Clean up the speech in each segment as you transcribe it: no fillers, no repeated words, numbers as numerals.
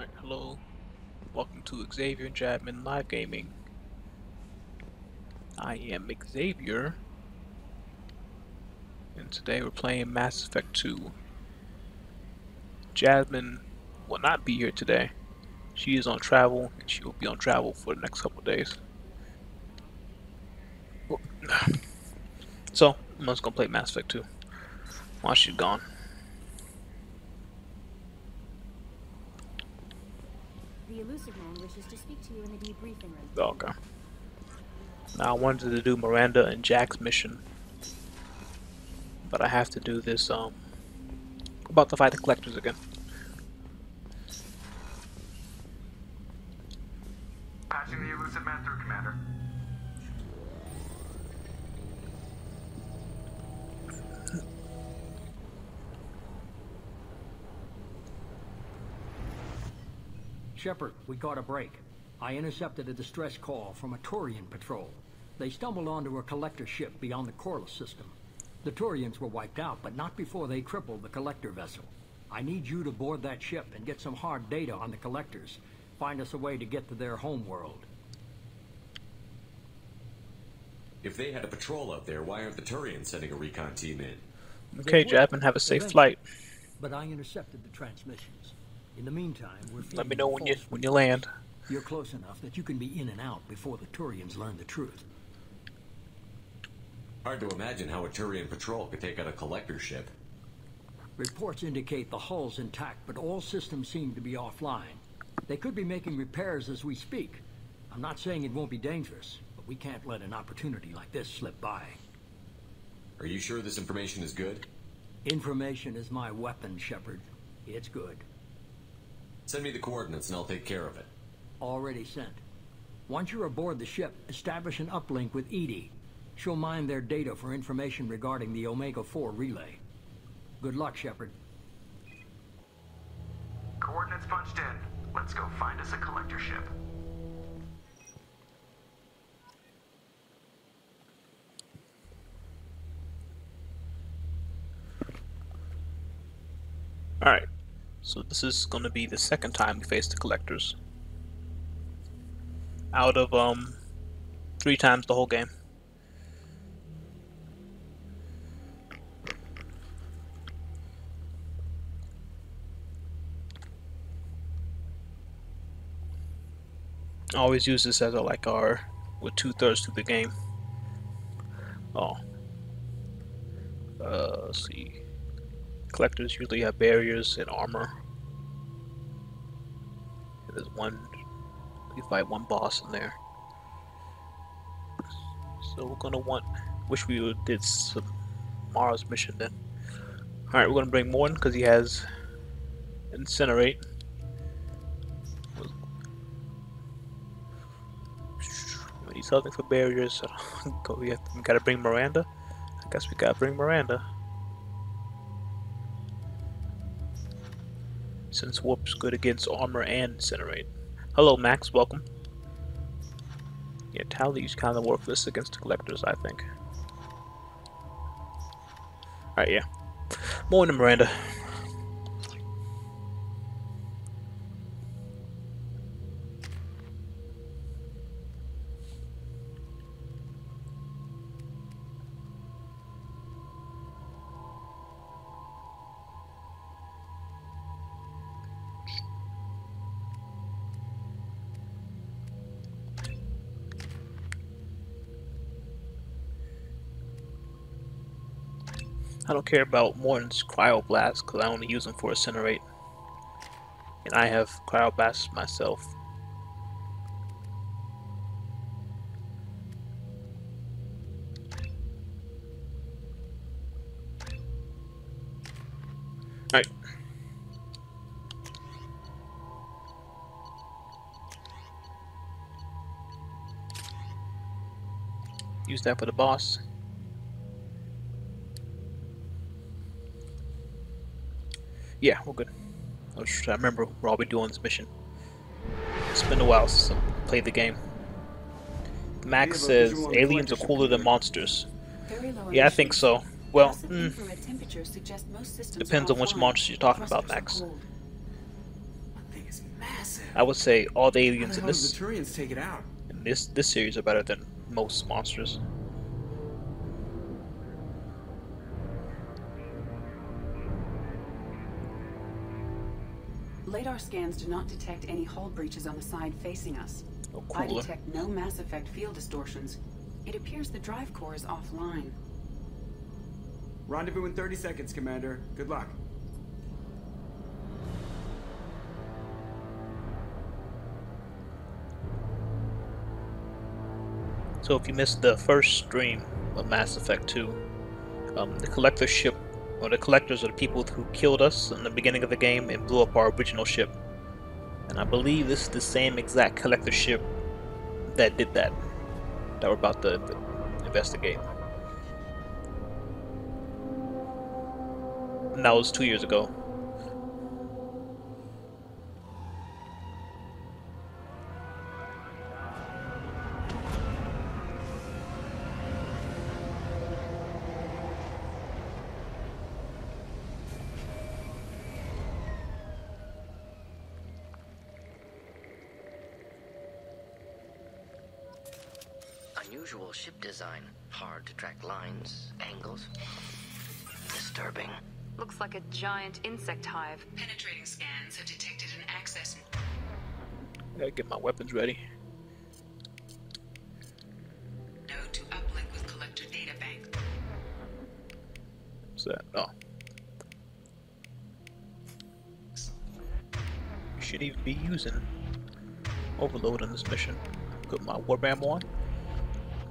Alright, hello. Welcome to Xavier and Jasmine Live Gaming. I am Xavier, and today we're playing Mass Effect 2. Jasmine will not be here today. She is on travel, and she will be on travel for the next couple of days. So, I'm just gonna play Mass Effect 2 while she's gone. The elusive man wishes to speak to you in the debriefing room. Okay. Now I wanted to do Miranda and Jack's mission, but I have to do this, about to fight the collectors again. Patching the elusive man through, Commander. Shepard, we got a break. I intercepted a distress call from a Turian patrol. They stumbled onto a collector ship beyond the Corliss system. The Turians were wiped out, but not before they crippled the collector vessel. I need you to board that ship and get some hard data on the collectors. Find us a way to get to their home world. If they had a patrol out there, why aren't the Turians sending a recon team in? Okay, Jasmine, have a safe flight. But I intercepted the transmissions. In the meantime, we're Let me know when you land. You're close enough that you can be in and out before the Turians learn the truth. Hard to imagine how a Turian patrol could take out a collector ship. Reports indicate the hull's intact, but all systems seem to be offline. They could be making repairs as we speak. I'm not saying it won't be dangerous, but we can't let an opportunity like this slip by. Are you sure this information is good? Information is my weapon, Shepard. It's good. Send me the coordinates and I'll take care of it. Already sent. Once you're aboard the ship, establish an uplink with Edie. She'll mine their data for information regarding the Omega-4 relay. Good luck, Shepard. Coordinates punched in. Let's go find us a collector ship. Alright, so this is going to be the second time we face the collectors. Out of 3 times the whole game. I always use this as our with 2/3 through the game. Oh. Let's see. Collectors usually have barriers and armor. And there's we fight one boss in there. So we're gonna wish we did some Mara's mission then. Alright, we're gonna bring Morton because he has Incinerate. We need something for barriers. So we gotta bring Miranda. I guess we gotta bring Miranda. Since Warp's good against armor and Incinerate. Hello Max, welcome. Yeah, Tally's kind of worthless against the collectors, I think. Alright, yeah. Morning, Miranda. I don't care about Morton's Cryoblast because I only use them for Incinerate. And I have Cryoblast myself. Alright. Use that for the boss. Yeah, we're good. I was just trying to remember where I'll be doing this mission. It's been a while since I played the game. Max says aliens are cooler than monsters. Yeah, I think so. Well, depends on which monsters you're talking about, Max. That thing is massive. massive. I would say all the How aliens the in hell did this the Turians take it out? this series are better than most monsters. Radar scans do not detect any hull breaches on the side facing us. Oh, I cooler. detect no Mass Effect field distortions. It appears the drive core is offline. Rendezvous in 30 seconds, Commander. Good luck. So if you missed the first stream of Mass Effect 2, the collector ship, or the collectors are the people who killed us in the beginning of the game and blew up our original ship. And I believe this is the same exact collector ship that did that we're about to investigate. And that was 2 years ago. Unusual ship design. Hard to track lines, angles. Disturbing. Looks like a giant insect hive. Penetrating scans have detected an access. Gotta get my weapons ready. Node to uplink with collector data bank. What's that? Oh. You should even be using overload on this mission. Put my warband on.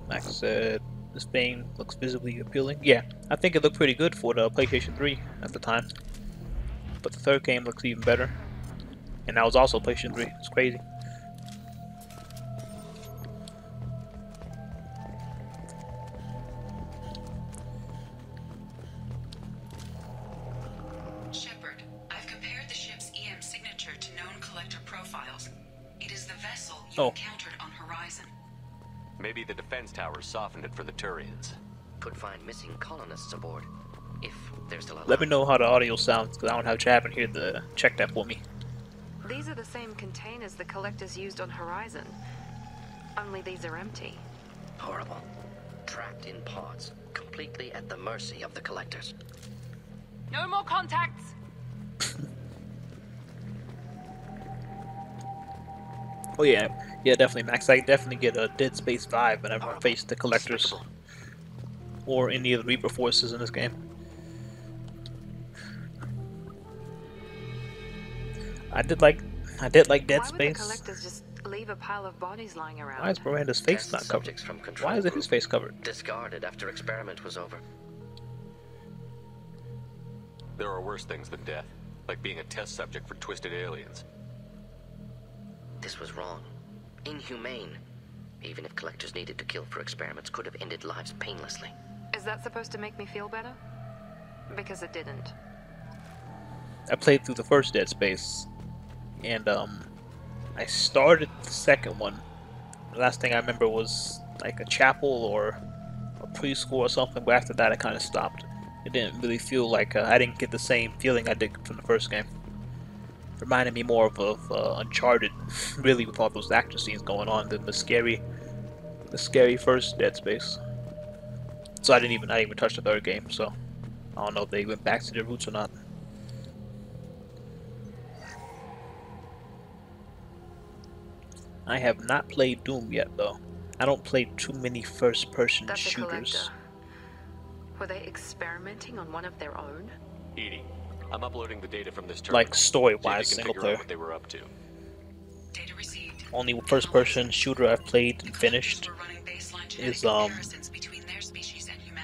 Max said this thing looks visibly appealing. Yeah, I think it looked pretty good for the PlayStation 3 at the time. But the third game looks even better. And that was also PlayStation 3. It's crazy. Shepard, I've compared the ship's EM signature to known collector profiles. It is the vessel you encountered on Horizon. Maybe the defense towers softened it for the Turians. Could find missing colonists aboard. If they're still alive. Let me know how the audio sounds, because I don't have Jasmine here to check that for me. These are the same containers the collectors used on Horizon. Only these are empty. Horrible. Trapped in pods. Completely at the mercy of the collectors. No more contacts! Oh yeah, definitely, Max. I definitely get a Dead Space vibe whenever I face the collectors or any of the Reaper forces in this game. I did like Dead Why Space. would the collectors just leave a pile of bodies lying around? Why is Miranda's face not covered? Why is his face covered? Discarded after experiment was over. There are worse things than death, like being a test subject for twisted aliens. This was wrong. Inhumane. Even if collectors needed to kill for experiments, could have ended lives painlessly. Is that supposed to make me feel better? Because it didn't. I played through the first Dead Space, and I started the second one. The last thing I remember was like a chapel or a preschool or something, but after that I kind of stopped. It didn't really feel like I didn't get the same feeling I did from the first game. Reminded me more of Uncharted, really, with all those action scenes going on, than the scary first Dead Space. So I didn't even touch the third game. So I don't know if they went back to their roots or not. I have not played Doom yet, though. I don't play too many first-person shooters. Were they experimenting on one of their own? Edie, I'm uploading the data from this Like story-wise, so single figure player. out what they were up to. Data received. Only first-person shooter I've played and finished is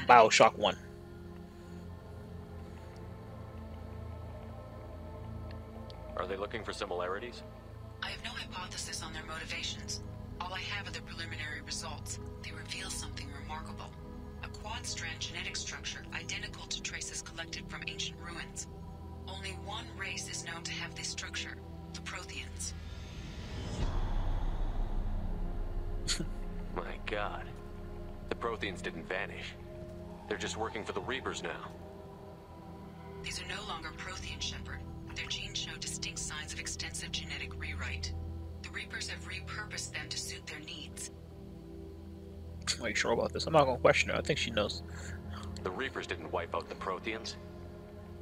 BioShock 1. Are they looking for similarities? I have no hypothesis on their motivations. All I have are the preliminary results. They reveal something remarkable. A quad-strand genetic structure identical to traces collected from ancient ruins. Only one race is known to have this structure, the Protheans. My God. The Protheans didn't vanish. They're just working for the Reapers now. These are no longer Prothean, Shepard. Their genes show show distinct signs of extensive genetic rewrite. The Reapers have repurposed them to suit their needs. Are you sure about this? I'm not gonna question her. I think she knows. The Reapers didn't wipe out the Protheans.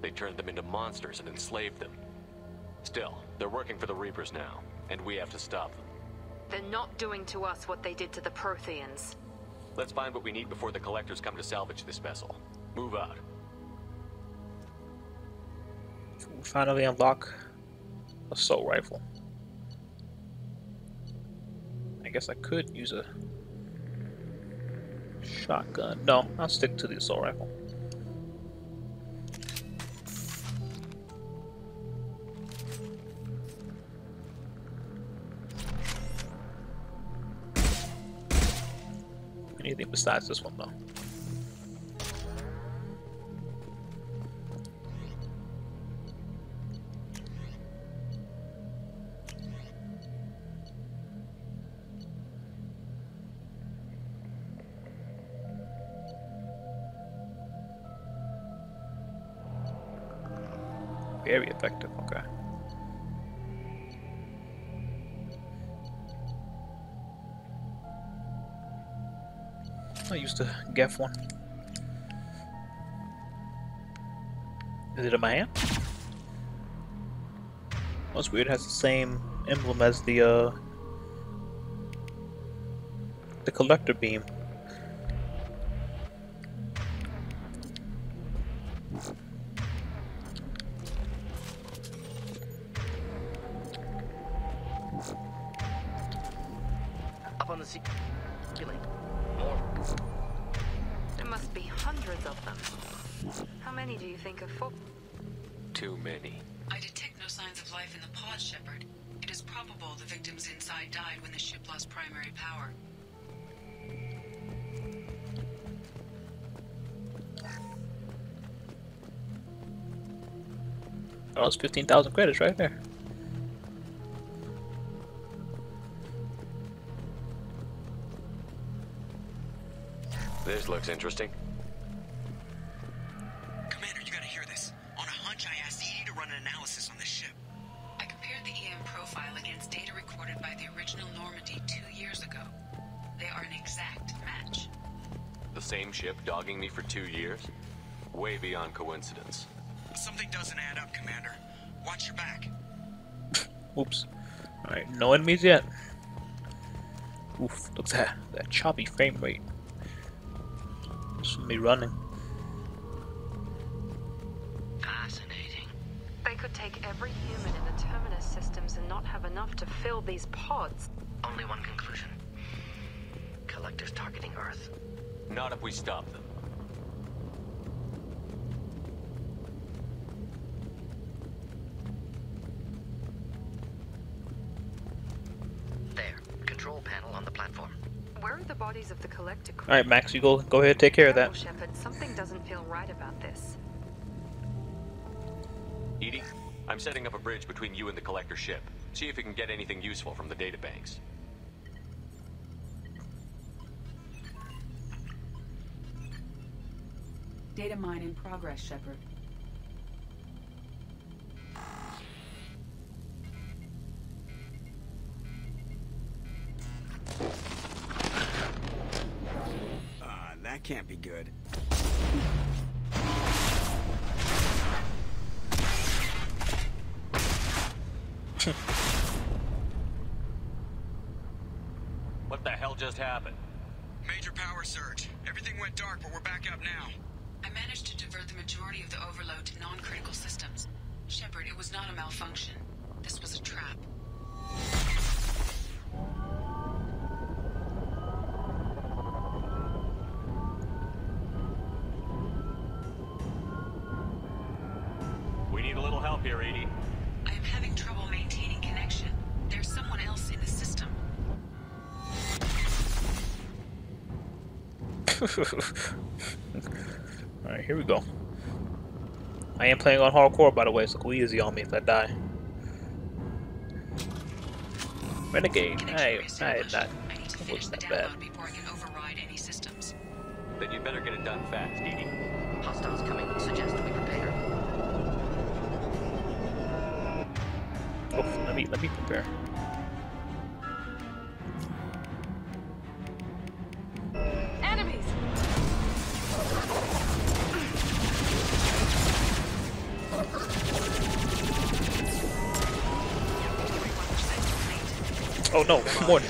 They turned them into monsters and enslaved them. Still, they're working for the Reapers now, and we have to stop them. They're not doing to us what they did to the Protheans. Let's find what we need before the Collectors come to salvage this vessel. Move out. We finally unlock assault rifle. I guess I could use a shotgun. No, I'll stick to the assault rifle. Anything besides this one, though. Very effective, okay. I used to GEF one. Is it in my hand? That's weird, it has the same emblem as the collector beam. Up on the ceiling. More. There must be hundreds of them. How many do you think are for? Too many. I detect no signs of life in the pod, Shepard. It is probable the victims inside died when the ship lost primary power. Oh, it's 15,000 credits right there. This looks interesting. Commander, you gotta hear this. On a hunch, I asked Edie to run an analysis on this ship. I compared the EM profile against data recorded by the original Normandy 2 years ago. They are an exact match. The same ship dogging me for 2 years? Way beyond coincidence. Something doesn't add up, Commander. Watch your back. Oops. Alright, no enemies yet. Oof, look at that choppy frame rate. Just me running. Fascinating. They could take every human in the Terminus systems and not have enough to fill these pods. Only one conclusion. Collectors targeting Earth. Not if we stop them. There. Control panel on the platform. Where are the bodies of the collector crew? Alright, Max, you go ahead and take care of that. Shepard, something doesn't feel right about this. Edie, I'm setting up a bridge between you and the Collector ship. See if you can get anything useful from the databanks. Data mine in progress, Shepard. That can't be good. What the hell just happened? Major power surge. Everything went dark, but we're back up now. I managed to divert the majority of the overload to non-critical systems. Shepard, it was not a malfunction. This was a trap. We need a little help here, Edie. I am having trouble maintaining connection. There's someone else in the system. Alright, here we go. I am playing on hardcore, by the way, so go easy on me if I die. Renegade. I not. I need to It finish wasn't the that bad. download before I can override any systems. Then you'd better get it done fast, Edie. Hostiles coming. Suggest we prepare. Let me prepare. Enemies! Oh no, more.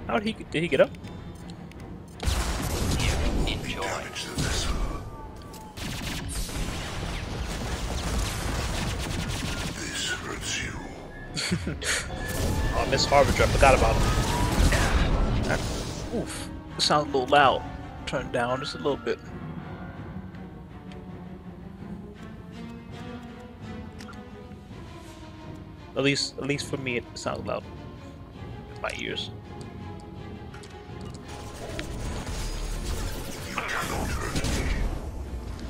How did he get up? Enjoy. This hurts you. Oh, Miss Harbinger, I forgot about him. Oof, it sounds a little loud. Turn it down just a little bit. At least for me, it sounds loud in my ears.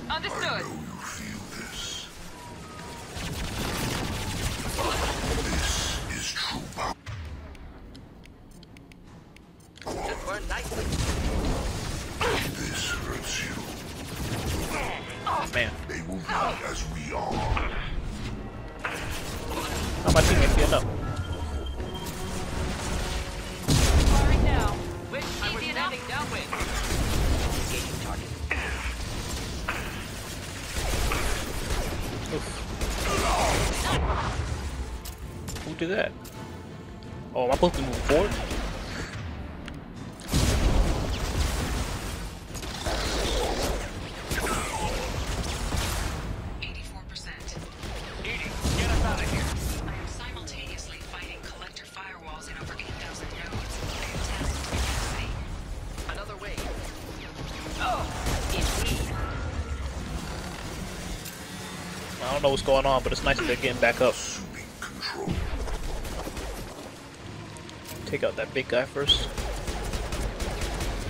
Understood. You feel this. This is true power. This hurts you. Oh man, They will be as we are. how my teammates getting up? Firing now. Which I was heading downwind. Engaging target. Who did that? Oh, am I supposed to move forward? I am simultaneously fighting collector firewalls in over 8,000 nodes. I am tasked with capacity. Another wave. I don't know what's going on, but it's nice that they're getting back up. Assuming control. Take out that big guy first.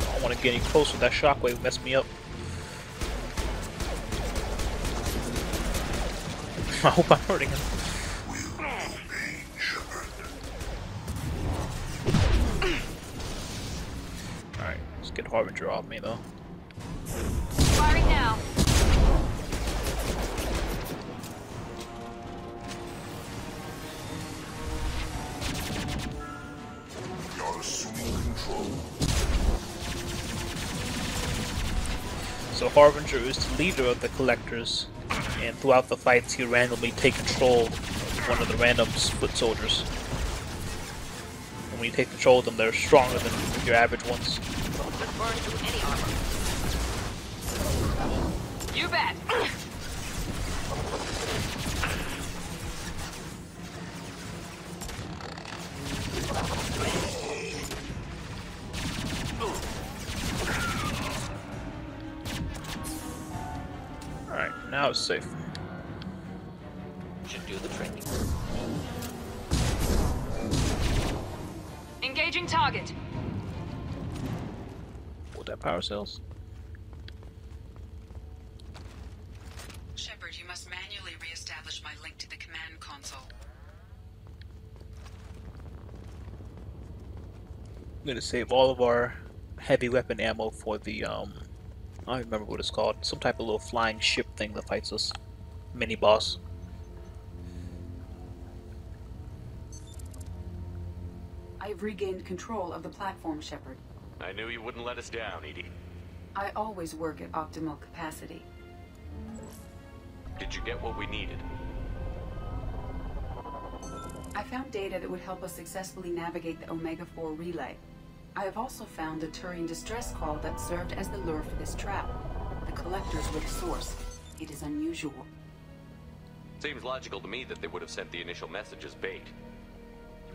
I don't want to get any closer. That shockwave messed me up. I hope I'm hurting him. Will obey, Shepard. Alright, let's get Harbinger off me though. Firing now. You're assuming control. So Harbinger is the leader of the collectors, and throughout the fights he randomly take control of one of the random foot soldiers. And when you take control of them, they're stronger than your average ones. Just burn through any armor. You bet. Alright, now it's safe. Should do the trick. Engaging target. What that power cells? Shepard, you must manually re-establish my link to the command console. I'm gonna save all of our heavy weapon ammo for the I don't remember what it's called. Some type of little flying ship thing that fights us. Mini boss. I've regained control of the platform, Shepard. I knew you wouldn't let us down, Edie. I always work at optimal capacity. Did you get what we needed? I found data that would help us successfully navigate the Omega-4 relay. I have also found a Turian distress call that served as the lure for this trap. The collectors were the source. It is unusual. Seems logical to me that they would have sent the initial message as bait.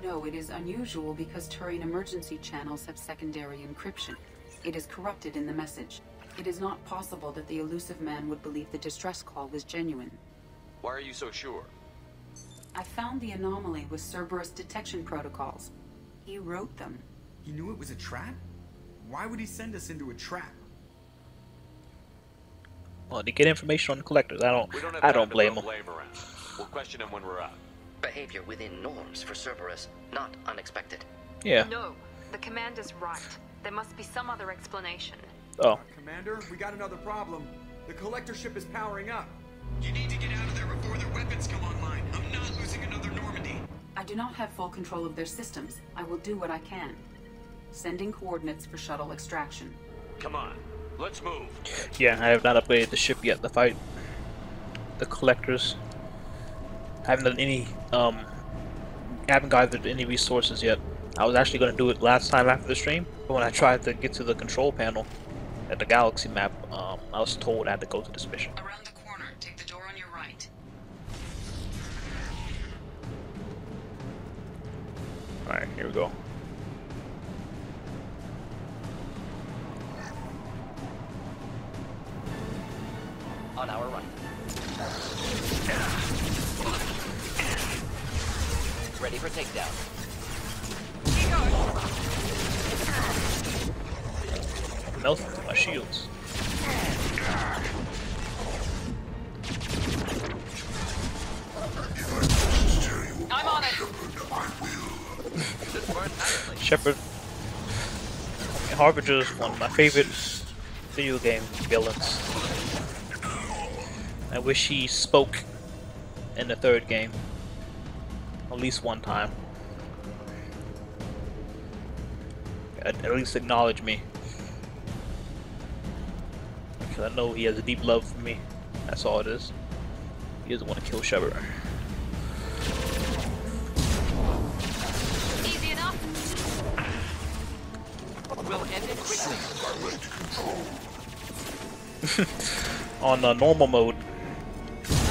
No, it is unusual because Turian emergency channels have secondary encryption. It is corrupted in the message. It is not possible that the elusive man would believe the distress call was genuine. Why are you so sure? I found the anomaly with Cerberus detection protocols. He wrote them. He knew it was a trap? Why would he send us into a trap? Well, to get information on the collectors, I don't We don't have I time don't to blame throw them. blame around. We'll question him when we're out. Behavior within norms for Cerberus, not unexpected. Yeah. No, the commander's right. There must be some other explanation. Oh. Commander, we got another problem. The collector ship is powering up. You need to get out of there before their weapons come online. I'm not losing another Normandy. I do not have full control of their systems. I will do what I can. Sending coordinates for shuttle extraction. Come on, let's move. Yeah, I have not upgraded the ship yet to fight the collectors. I haven't done any, I haven't gathered any resources yet. I was actually going to do it last time after the stream, but when I tried to get to the control panel at the galaxy map, I was told I had to go to this mission. Around the corner, take the door on your right. Alright, here we go. On our right. Ready for takedown. Melting my shields. I'm on it. Shepard. Harbinger is one of my favorite video game villains. I wish he spoke in the third game. At least one time. At least acknowledge me. Because I know he has a deep love for me. That's all it is. He doesn't want to kill Shepard. Easy enough. We'll end it quickly. On normal mode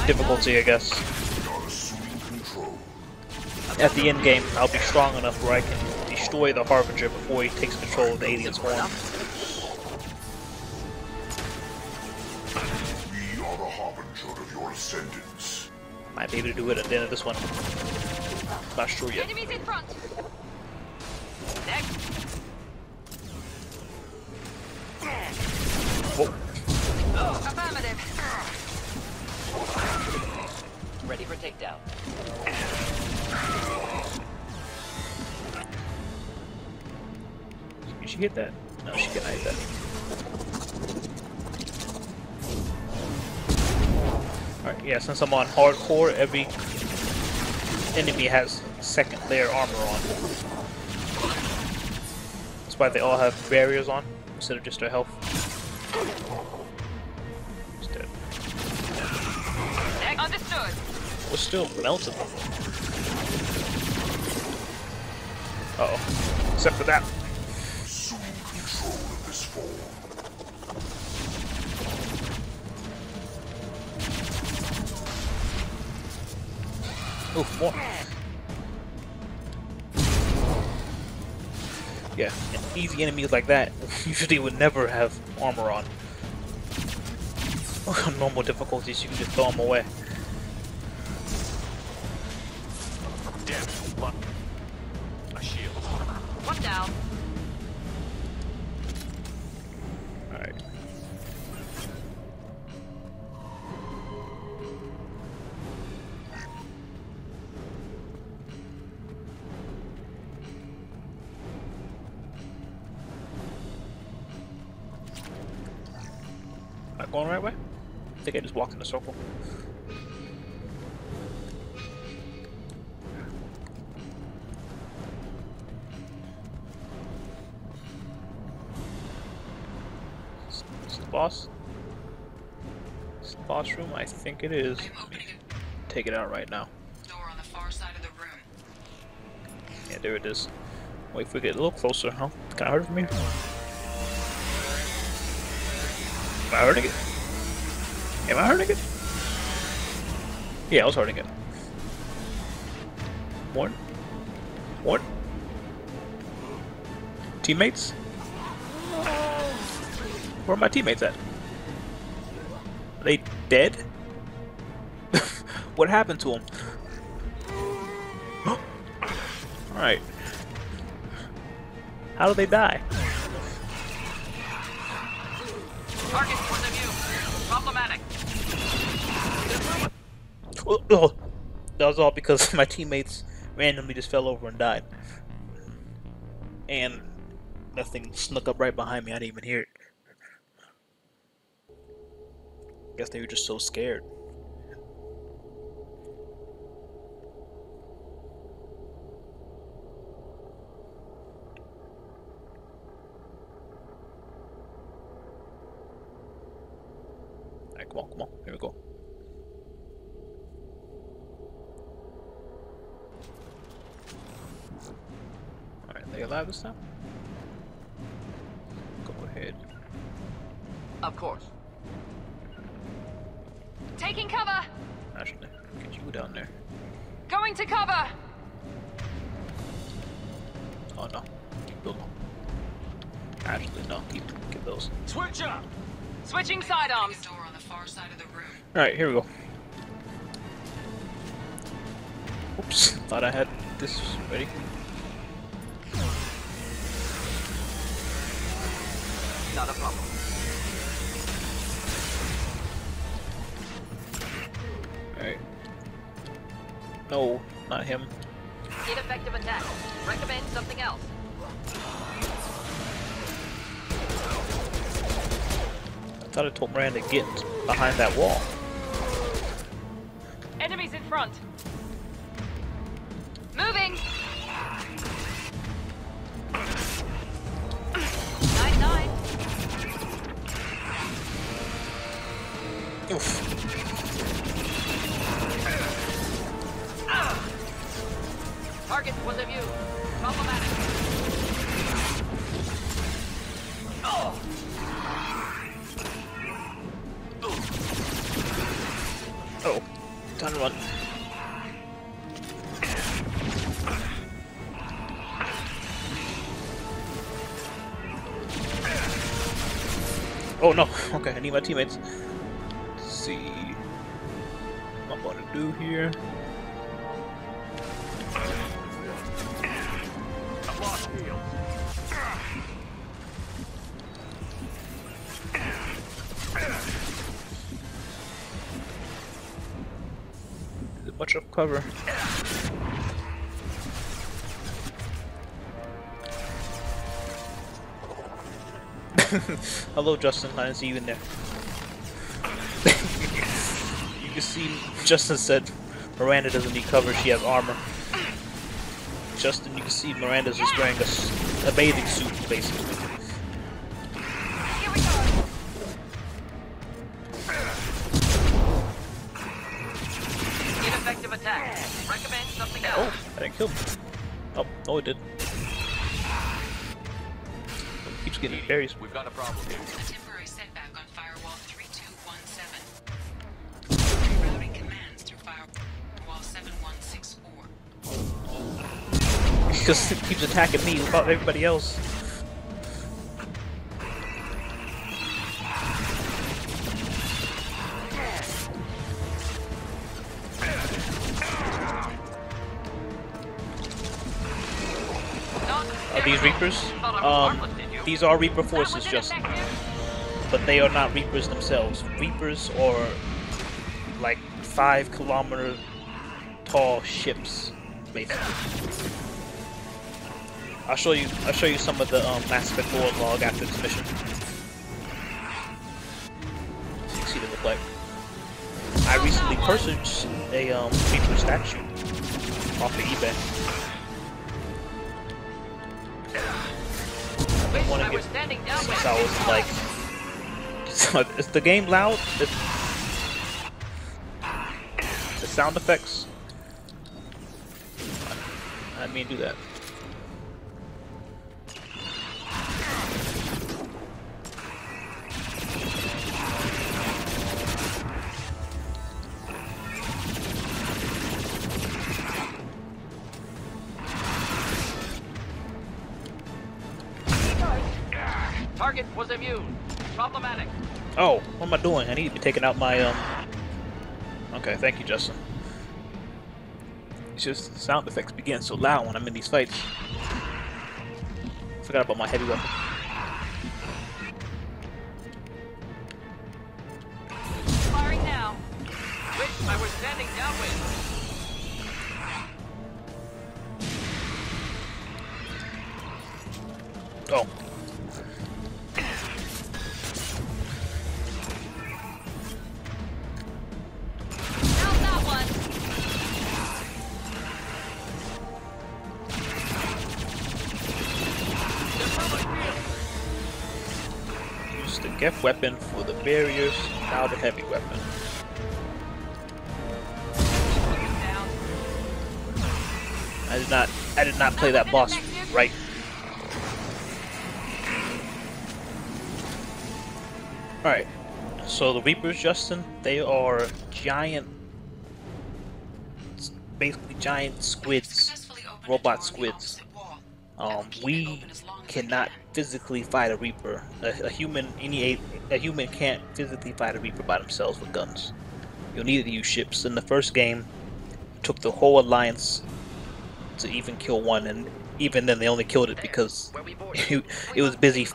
difficulty, I guess. At the end game, I'll be strong enough where I can destroy the Harbinger before he takes control of the alien's horn. We are the harbinger of your ascendance. Might be able to do it at the end of this one. Not sure yet. Enemies in front. Next. Whoa. Affirmative. Ready for takedown. Did she hit that? No, she didn't hit that. Alright, yeah, since I'm on hardcore, every enemy has second layer armor on. That's why they all have barriers on, instead of just their health. He's dead. Understood. We're still melting. Uh-oh. Except for that. Assume control of this form. Oof, more. Yeah, and easy enemies like that usually would never have armor on. On normal difficulties, you can just throw them away. Damn it, fuck. My shield. One down. Alright. Am I going the right way? I think I just walked in a circle. Is the boss? Is the boss room? I think it is. Take it out right now. Door on the far side of the room. Yeah, there it is. Wait, if we get a little closer, huh? Can I hurt it from here? Am I hurting it? Am I hurting it? Yeah, I was hurting it. One. One. Teammates? Where are my teammates at? Are they dead? What happened to them? Alright. How did they die? Target point of view. Problematic. Oh, that was all because my teammates randomly just fell over and died. And nothing snuck up right behind me, I didn't even hear it. Guess they were just so scared. Come on, come on. Here we go. Alright, they alive this time? Go ahead. Of course. Taking cover! Actually, get you down there. Going to cover! Oh no. Keep those on. Actually, no. Keep those. Switch up! Switching sidearms. Door on the far side of the room. Alright, here we go. Oops. Thought I had this ready. Not a problem. Alright. No, not him. Ineffective attack. Recommend something else. I thought I told Miranda to get behind that wall. Enemies in front. Moving. 9-9. Oof. Target was of you. Problematic. Oh, time to run. Oh no, okay, I need my teammates. Let's see what I'm gonna do here. I've lost field. Is it much of cover? Hello, Justin. I didn't see you in there. You can see Justin said Miranda doesn't need cover. She has armor. Justin, you can see Miranda's just wearing a bathing suit, basically. Here we go. Ineffective attack. Recommend something else. Oh, I didn't kill him. Oh, no, it did. Keeps getting berries. We've got a problem here. A temporary setback on firewall 3217. Rerouting commands through firewall 7164. Because it keeps attacking me without everybody else. Are these Reapers? These are Reaper forces, Justin. But they are not Reapers themselves. Reapers are like 5-kilometer tall ships, basically. I'll show you some of the Mass Effect lore log after this mission. So you can see what they look like. I recently purchased a Reaper statue off of eBay. I've been wanting it since I was like. Is the game loud? The sound effects. I didn't mean to do that. Target was immune. Problematic. Oh, what am I doing? I need to be taking out my Okay, thank you, Justin. It's just the sound effects begin so loud when I'm in these fights. Forgot about my heavy weapon. Firing now. Which I was standing downwind. Oh. How's that one? Def weapon for the barriers, now the heavy weapon. I did not play that boss right. Alright, so the Reapers, Justin, they are giant, basically giant squids, robot squids. We cannot physically fight a Reaper. A human can't physically fight a Reaper by themselves with guns. You'll need to use ships. In the first game, it took the whole alliance to even kill one, and even then they only killed it because it was busy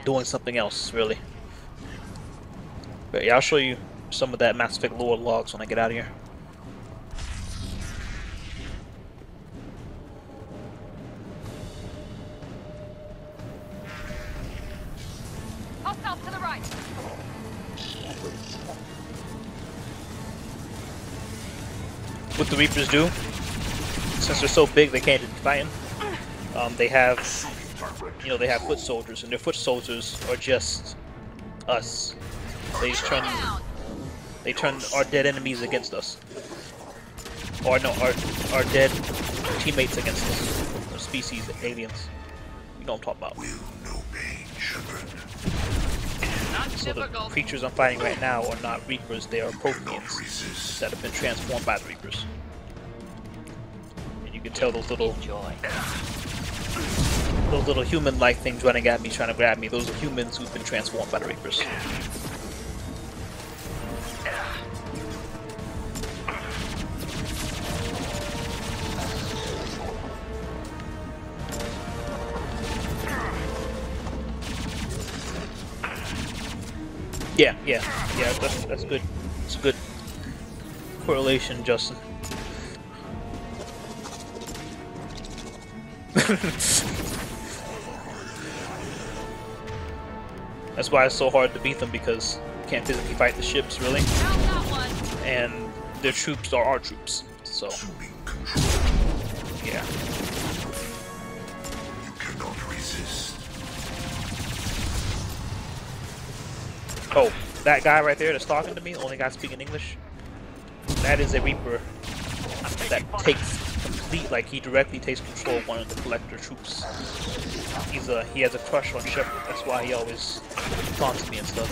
doing something else, really. But yeah, I'll show you some of that Mass Effect lore logs when I get out of here. Hostile to the right. What the Reapers do, since they're so big they can't just be fighting, they have, they have foot soldiers, and their foot soldiers are just us. They turn our dead enemies against us. Or no, our dead teammates against us. Or species, aliens. You know what I'm talking about. So the creatures I'm fighting right now are not Reapers, they are Protheans that have been transformed by the Reapers. And you can tell those little human-like things running at me, trying to grab me. Those are humans who've been transformed by the Reapers. Yeah, that's good. It's a good correlation, Justin. That's why it's so hard to beat them, because you can't physically fight the ships, really. And their troops are our troops, so yeah. You cannot resist. Oh, that guy right there that's talking to me, the only guy speaking English, that is a Reaper that takes complete, like, he directly takes control of one of the Collector troops. He has a crush on Shepard, that's why he always taunts me and stuff.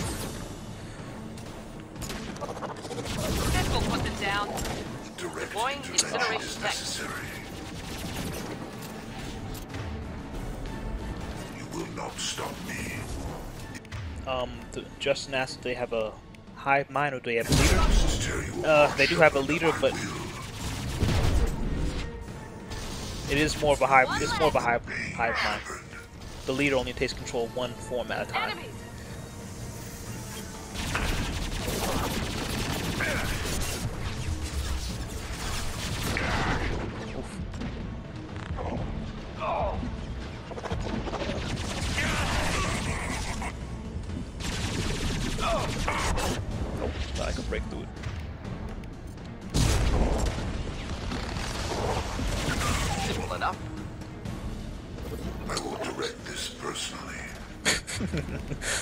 This will put them down. Deploying incineration tech. You will not stop me. Justin asked if they have a hive mind or do they have a leader. They do have a leader, but it is more of a hive. It's more of a hive mind. The leader only takes control of one form at a time. I can break through it. Simple enough. I will direct this personally.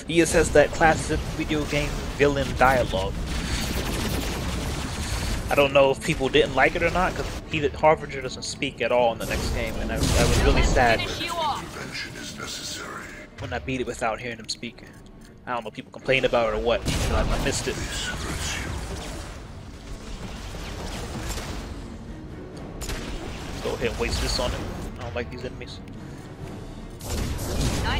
He says that classic video game villain dialogue. I don't know if people didn't like it or not, because Harbinger doesn't speak at all in the next game, and I was really sad when I beat it without hearing him speak. I don't know if people complained about it or what, but I missed it. Let's go ahead and waste this on it. I don't like these enemies. 9-9.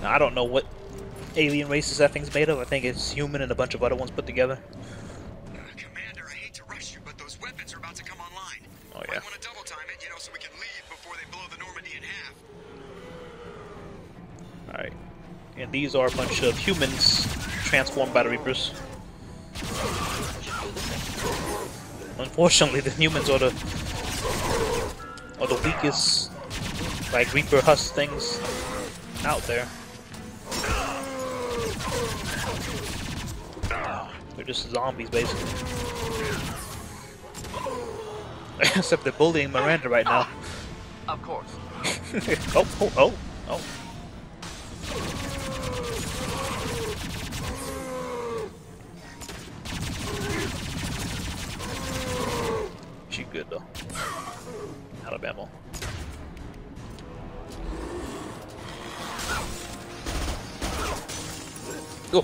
Now, I don't know what alien races that thing's made of. I think it's human and a bunch of other ones put together. Commander, I hate to rush you, but those weapons are about to come online. Oh yeah. I want to double time it, so we can leave before they blow the Normandy in half. Alright. And these are a bunch of humans transformed by the Reapers. Unfortunately, the humans are the weakest, like, Reaper husk things out there. They're just zombies, basically. Except they're bullying Miranda right now. Of course. Oh. She good though. Out of ammo. Go.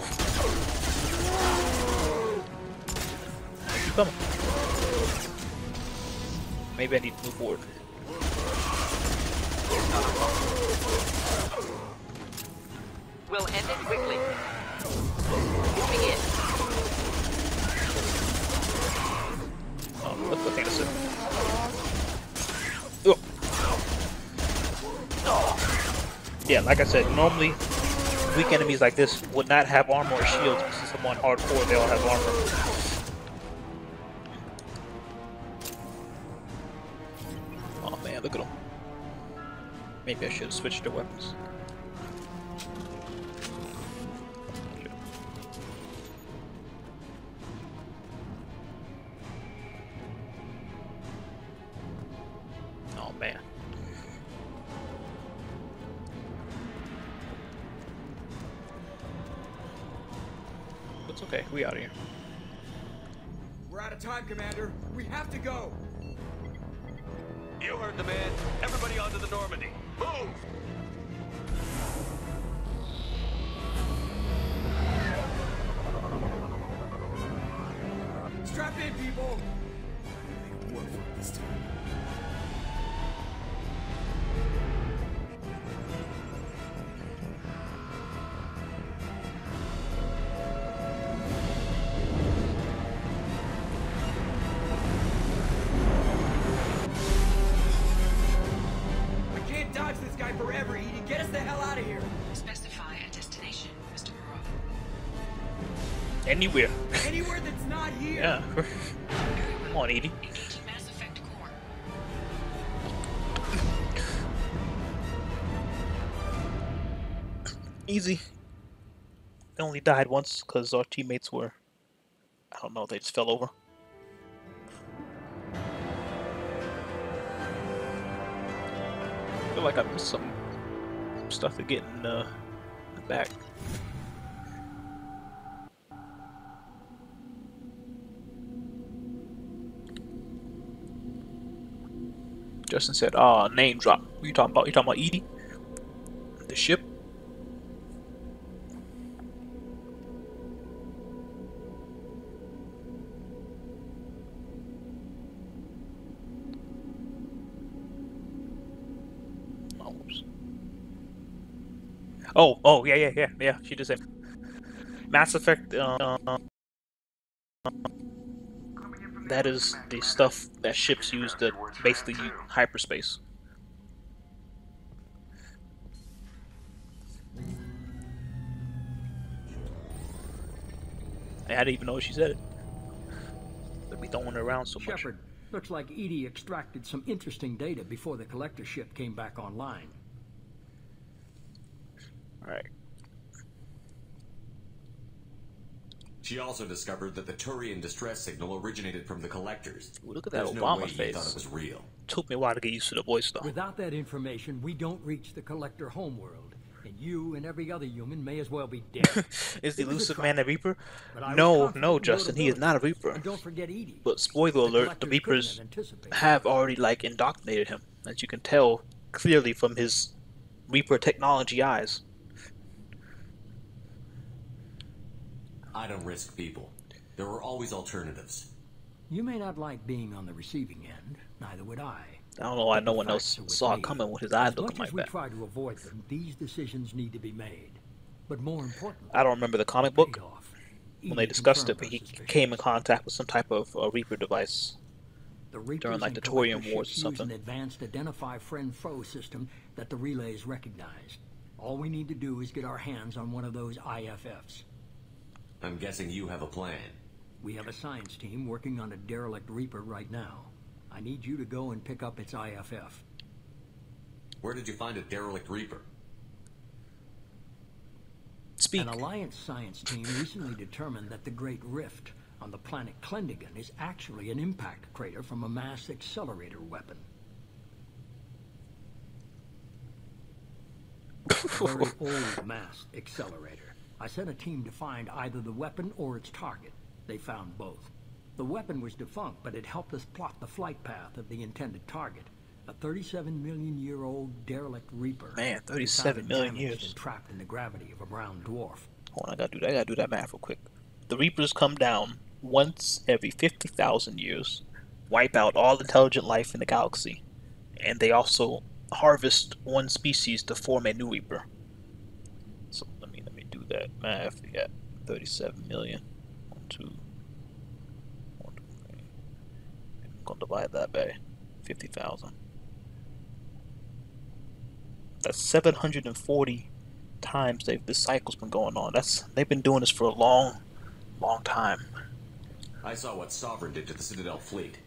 Keep coming. Maybe I need to move forward. We'll end it quickly. Moving in. Oh, what's the thing to say? Oh. Yeah, like I said, normally weak enemies like this would not have armor or shields. Since I'm on hardcore, they all have armor. Oh man, look at them. Maybe I should have switched to weapons. Oh man. It's okay, we out of here. We're out of time, Commander. We have to go. You heard the man. Everybody onto the Normandy. Move! Strap in, people. Make it work for it this time. Dodge this guy forever, Edie. Get us the hell out of here. Specify a destination, Mr. Moreau. Anywhere. Anywhere that's not here. Yeah. Come on, Edie. Engaging Mass Effect core. Easy. They only died once because our teammates were, I don't know, they just fell over. I feel like I missed some stuff to get in the back. Justin said, name drop. What are you talking about? You talking about Edie? The ship? Oh, yeah. She just said Mass Effect. That is the stuff that ships use to basically use hyperspace. I didn't even know she said it. They'll be throwing it around so much. Shepard, looks like Edie extracted some interesting data before the collector ship came back online. Alright. She also discovered that the Turian distress signal originated from the collectors. Ooh, look at that There's Obama no way face. he thought it was real. Took me a while to get used to the voice though. Without that information, we don't reach the collector homeworld, and you and every other human may as well be dead. Is the elusive man a Reaper? No, Justin, he is not a Reaper. And don't forget Edie. But spoiler alert, the Reapers have already indoctrinated him, as you can tell clearly from his Reaper technology eyes. I don't risk people. There are always alternatives. You may not like being on the receiving end, neither would I. I don't know why no one else saw it coming with his eyes looking like that. As much as we try to avoid them, these decisions need to be made. But more importantly, I don't remember the comic book when they discussed it, but he came in contact with some type of Reaper device during the Turian Wars or something. Use an advanced identify friend-foe system that the relays recognized. All we need to do is get our hands on one of those IFFs. I'm guessing you have a plan. We have a science team working on a derelict Reaper right now. I need you to go and pick up its IFF. Where did you find a derelict Reaper? Speak. An Alliance science team recently determined that the Great Rift on the planet Klendigan is actually an impact crater from a mass accelerator weapon. very old mass accelerator. I sent a team to find either the weapon or its target. They found both. The weapon was defunct, but it helped us plot the flight path of the intended target. A 37-million-year-old derelict Reaper. Man, 37 million years. And trapped in the gravity of a brown dwarf. Hold on, I gotta do that math real quick. The Reapers come down once every 50,000 years, wipe out all intelligent life in the galaxy, and they also harvest one species to form a new Reaper. So let me do that math. We got 37 million. 1, 2, 1, 2, 3. I'm gonna divide that by 50,000. That's 740 times this cycle's been going on. They've been doing this for a long time. I saw what Sovereign did to the Citadel fleet.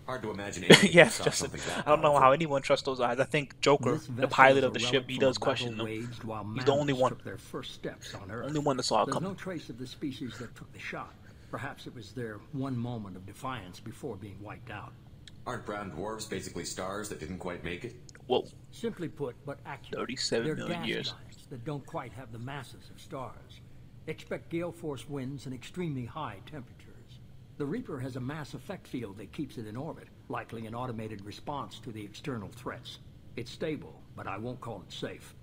Hard to imagine. Yes, Justin. I don't know how anyone trusts those eyes. I think Joker, the pilot of the ship, he does question them. He's the only one. Their first steps on Earth. Only one that saw it There's coming. no trace of the species that took the shot. Perhaps it was their one moment of defiance before being wiped out. Aren't brown dwarves basically stars that didn't quite make it? Whoa. Simply put, but accurate. 37 million years. Giants that don't quite have the masses of stars. Expect gale force winds and extremely high temperatures. The Reaper has a mass effect field that keeps it in orbit, likely an automated response to the external threats. It's stable, but I won't call it safe.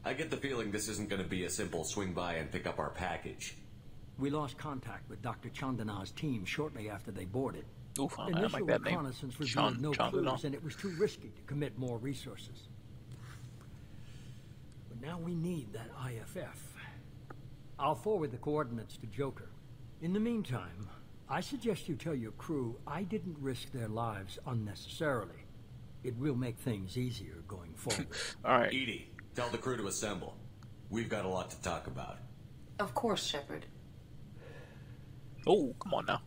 I get the feeling this isn't going to be a simple swing by and pick up our package. We lost contact with Dr. Chandana's team shortly after they boarded. Oof, I Initial like that name. reconnaissance revealed no clues, and it was too risky to commit more resources. But now we need that IFF. I'll forward the coordinates to Joker. In the meantime, I suggest you tell your crew I didn't risk their lives unnecessarily. It will make things easier going forward. All right. Edie, tell the crew to assemble. We've got a lot to talk about. Of course, Shepard. Oh, come on now.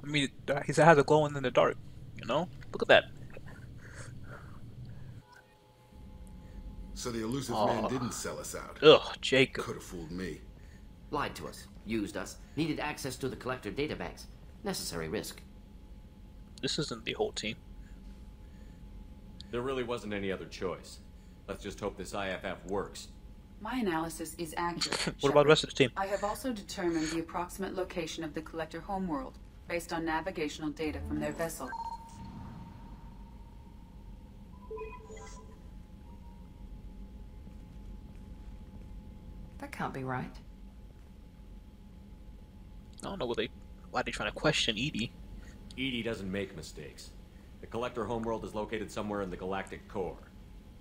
I mean, he has a glowing in the dark, you know? Look at that. So the elusive man didn't sell us out. Ugh, Jacob. Could have fooled me. Lied to us, used us, needed access to the collector databanks. Necessary risk. This isn't the whole team. There really wasn't any other choice. Let's just hope this IFF works. My analysis is accurate. What about the rest of the team? I have also determined the approximate location of the collector homeworld, based on navigational data from their vessel. That can't be right. I don't know why they're trying to question Edie. Edie doesn't make mistakes. The collector homeworld is located somewhere in the galactic core.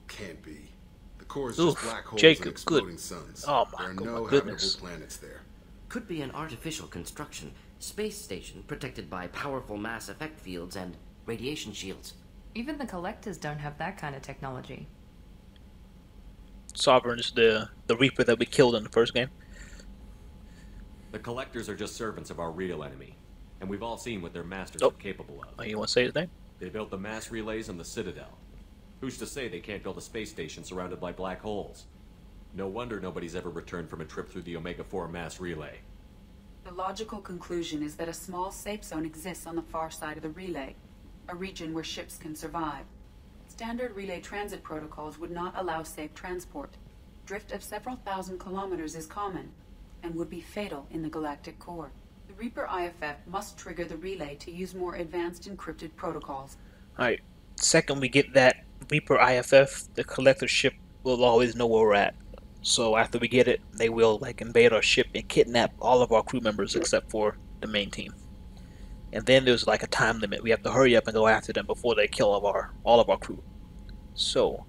Can't be. The core is just black holes Jacob, and exploding suns. Oh my, there are no goodness. habitable planets there. Could be an artificial construction, space station protected by powerful mass effect fields and radiation shields. Even the collectors don't have that kind of technology. Sovereign is the Reaper that we killed in the first game. The collectors are just servants of our real enemy, and we've all seen what their masters are capable of. Oh, you want to say his name? They built the mass relays on the Citadel. Who's to say they can't build a space station surrounded by black holes? No wonder nobody's ever returned from a trip through the Omega-4 mass relay. The logical conclusion is that a small safe zone exists on the far side of the relay, a region where ships can survive. Standard relay transit protocols would not allow safe transport. Drift of several thousand kilometers is common, and would be fatal in the galactic core. The Reaper IFF must trigger the relay to use more advanced encrypted protocols. Alright, second we get that Reaper IFF, the collector ship will always know where we're at. So after we get it, they will invade our ship and kidnap all of our crew members except for the main team. And then there's a time limit. We have to hurry up and go after them before they kill all of our crew. So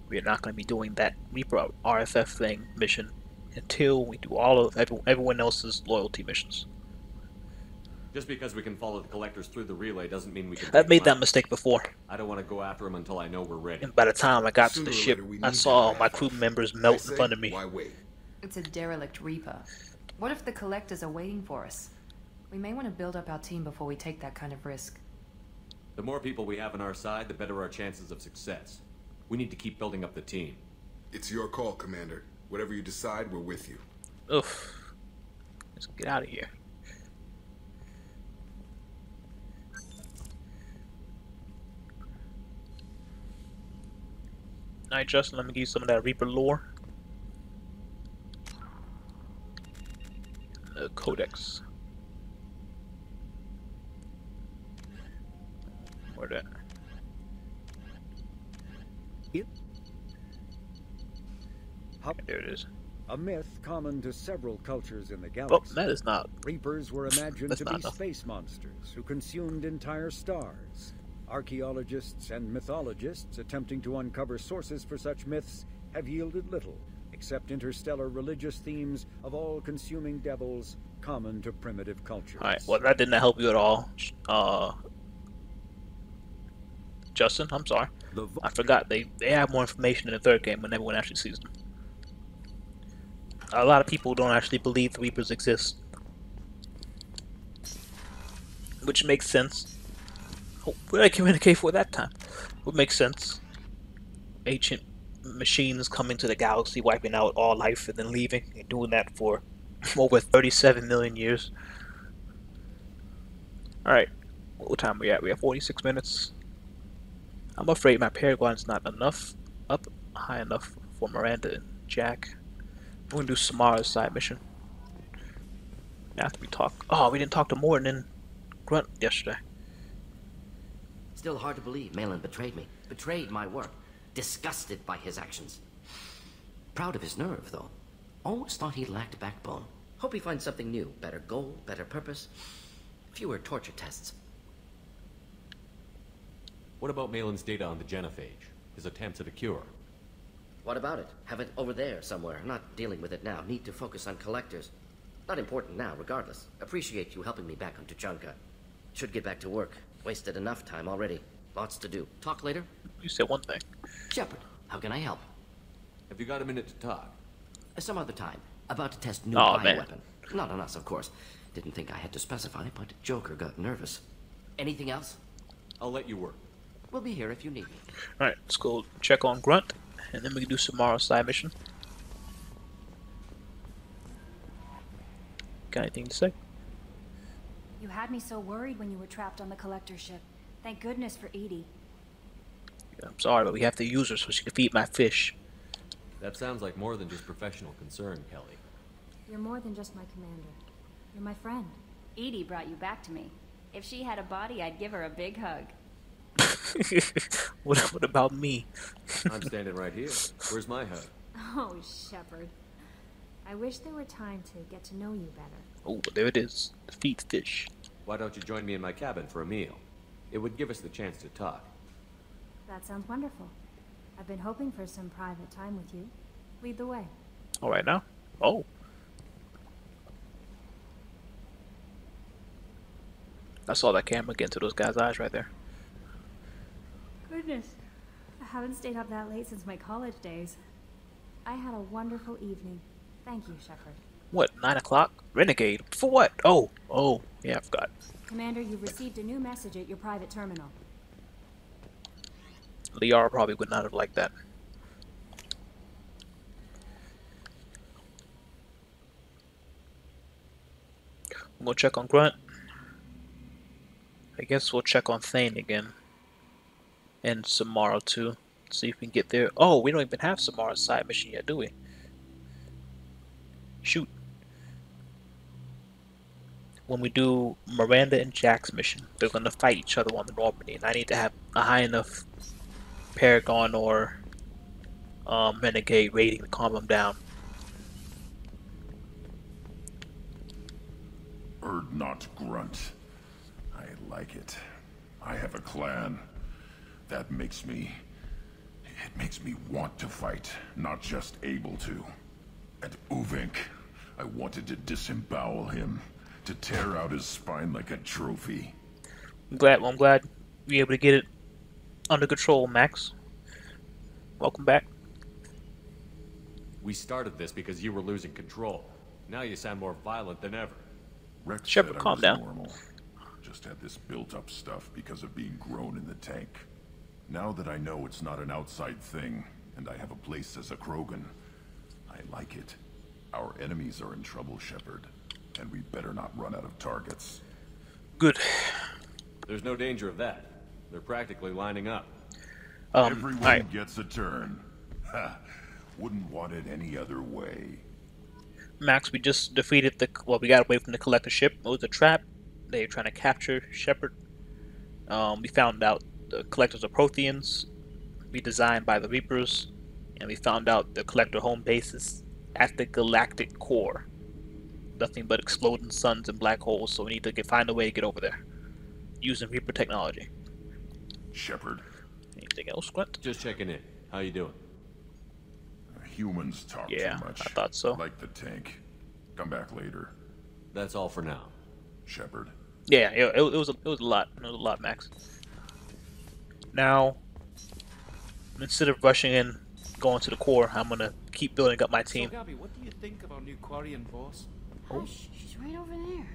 we're not going to be doing that Reaper RFF mission until we do all of everyone else's loyalty missions. Just because we can follow the collectors through the relay doesn't mean we can... I've made that mistake before. I don't want to go after them until I know we're ready. And by the time I got to the ship, I saw my crew members melt in front of me. Why wait? It's a derelict Reaper. What if the collectors are waiting for us? We may want to build up our team before we take that kind of risk. The more people we have on our side, the better our chances of success. We need to keep building up the team. It's your call, Commander. Whatever you decide, we're with you. Oof. Let's get out of here. Alright, Justin, let me give you some of that Reaper lore. Codex. Where that? There it is. A myth common to several cultures in the galaxy. Oh, that is not. Reapers were imagined to be enough. space monsters who consumed entire stars. Archaeologists and mythologists attempting to uncover sources for such myths have yielded little, except interstellar religious themes of all-consuming devils common to primitive cultures. Alright, well that didn't help you at all. Justin, I'm sorry. I forgot they have more information in the third game when everyone actually sees them. A lot of people don't actually believe the Reapers exist. Which makes sense. Oh, what did I communicate for that time? Would make sense. Ancient machines coming to the galaxy, wiping out all life and then leaving. And doing that for over 37 million years. Alright, what time are we at? We have 46 minutes. I'm afraid my Paragon's not enough, up high enough for Miranda and Jack. We're gonna do Samara's side mission. After we talk. Oh, we didn't talk to Morton and Grunt yesterday. Still hard to believe Malin betrayed me. Betrayed my work. Disgusted by his actions. Proud of his nerve, though. Always thought he lacked backbone. Hope he finds something new. Better goal, better purpose. Fewer torture tests. What about Malin's data on the genophage? His attempts at a cure? What about it? Have it over there somewhere. Not dealing with it now. Need to focus on collectors. Not important now, regardless. Appreciate you helping me back on Tuchanka. Should get back to work. Wasted enough time already. Lots to do. Talk later? You said one thing. Shepard, how can I help? Have you got a minute to talk? Some other time. About to test new bioweapon. Not on us, of course. Didn't think I had to specify, but Joker got nervous. Anything else? I'll let you work. We'll be here if you need me. Alright, let's go check on Grunt, and then we can do Samara's side mission. Got anything to say? You had me so worried when you were trapped on the collector ship. Thank goodness for Edie. Yeah, I'm sorry, but we have to use her so she can feed my fish. That sounds like more than just professional concern, Kelly. You're more than just my commander. You're my friend. Edie brought you back to me. If she had a body, I'd give her a big hug. What about me? I'm standing right here. Where's my hug? Oh, Shepard. I wish there were time to get to know you better. Oh, there it is. Feed fish. Why don't you join me in my cabin for a meal? It would give us the chance to talk. That sounds wonderful. I've been hoping for some private time with you. Lead the way. All right now? Oh. I saw that camera get into those guys' eyes right there. Goodness. I haven't stayed up that late since my college days. I had a wonderful evening. Thank you, Shepard. What, 9 o'clock? Renegade? For what? Oh, yeah, I forgot. Commander, you've received a new message at your private terminal. Liara probably would not have liked that. We'll check on Grunt. I guess we'll check on Thane again. And Samara too. See if we can get there. Oh, we don't even have Samara's side mission yet, do we? Shoot. When we do Miranda and Jack's mission, they're going to fight each other on the Normandy. And I need to have a high enough Paragon or Renegade rating to calm them down. Heard not Grunt. I like it. I have a clan. That makes me... It makes me want to fight, not just able to. At Uvink, I wanted to disembowel him, to tear out his spine like a trophy. I'm glad we were able to get it under control, Max. Welcome back. We started this because you were losing control. Now you sound more violent than ever. Rex Shepard, said I calm was down. normal. Just had this built-up stuff because of being grown in the tank. Now that I know it's not an outside thing, and I have a place as a Krogan, I like it. Our enemies are in trouble, Shepard, and we better not run out of targets. Good. There's no danger of that. They're practically lining up. Everyone gets a turn. Ha! Wouldn't want it any other way. Max, we just defeated the... Well, we got away from the collector ship. It was a trap. They were trying to capture Shepard. We found out the collectors are Protheans, redesigned by the Reapers, and we found out the collector home base is at the galactic core. Nothing but exploding suns and black holes, so we need to find a way to get over there using Reaper technology. Shepard. Anything else, Clint? Just checking in. How you doing? Humans talk too much. I thought so. Like the tank. Come back later. That's all for now. Shepard. Yeah, it was a lot. It was a lot, Max. Now, instead of rushing in, going to the core, I'm gonna keep building up my team. So, Gabby, what do you think of our new Quarian boss? Hush, she's right over there.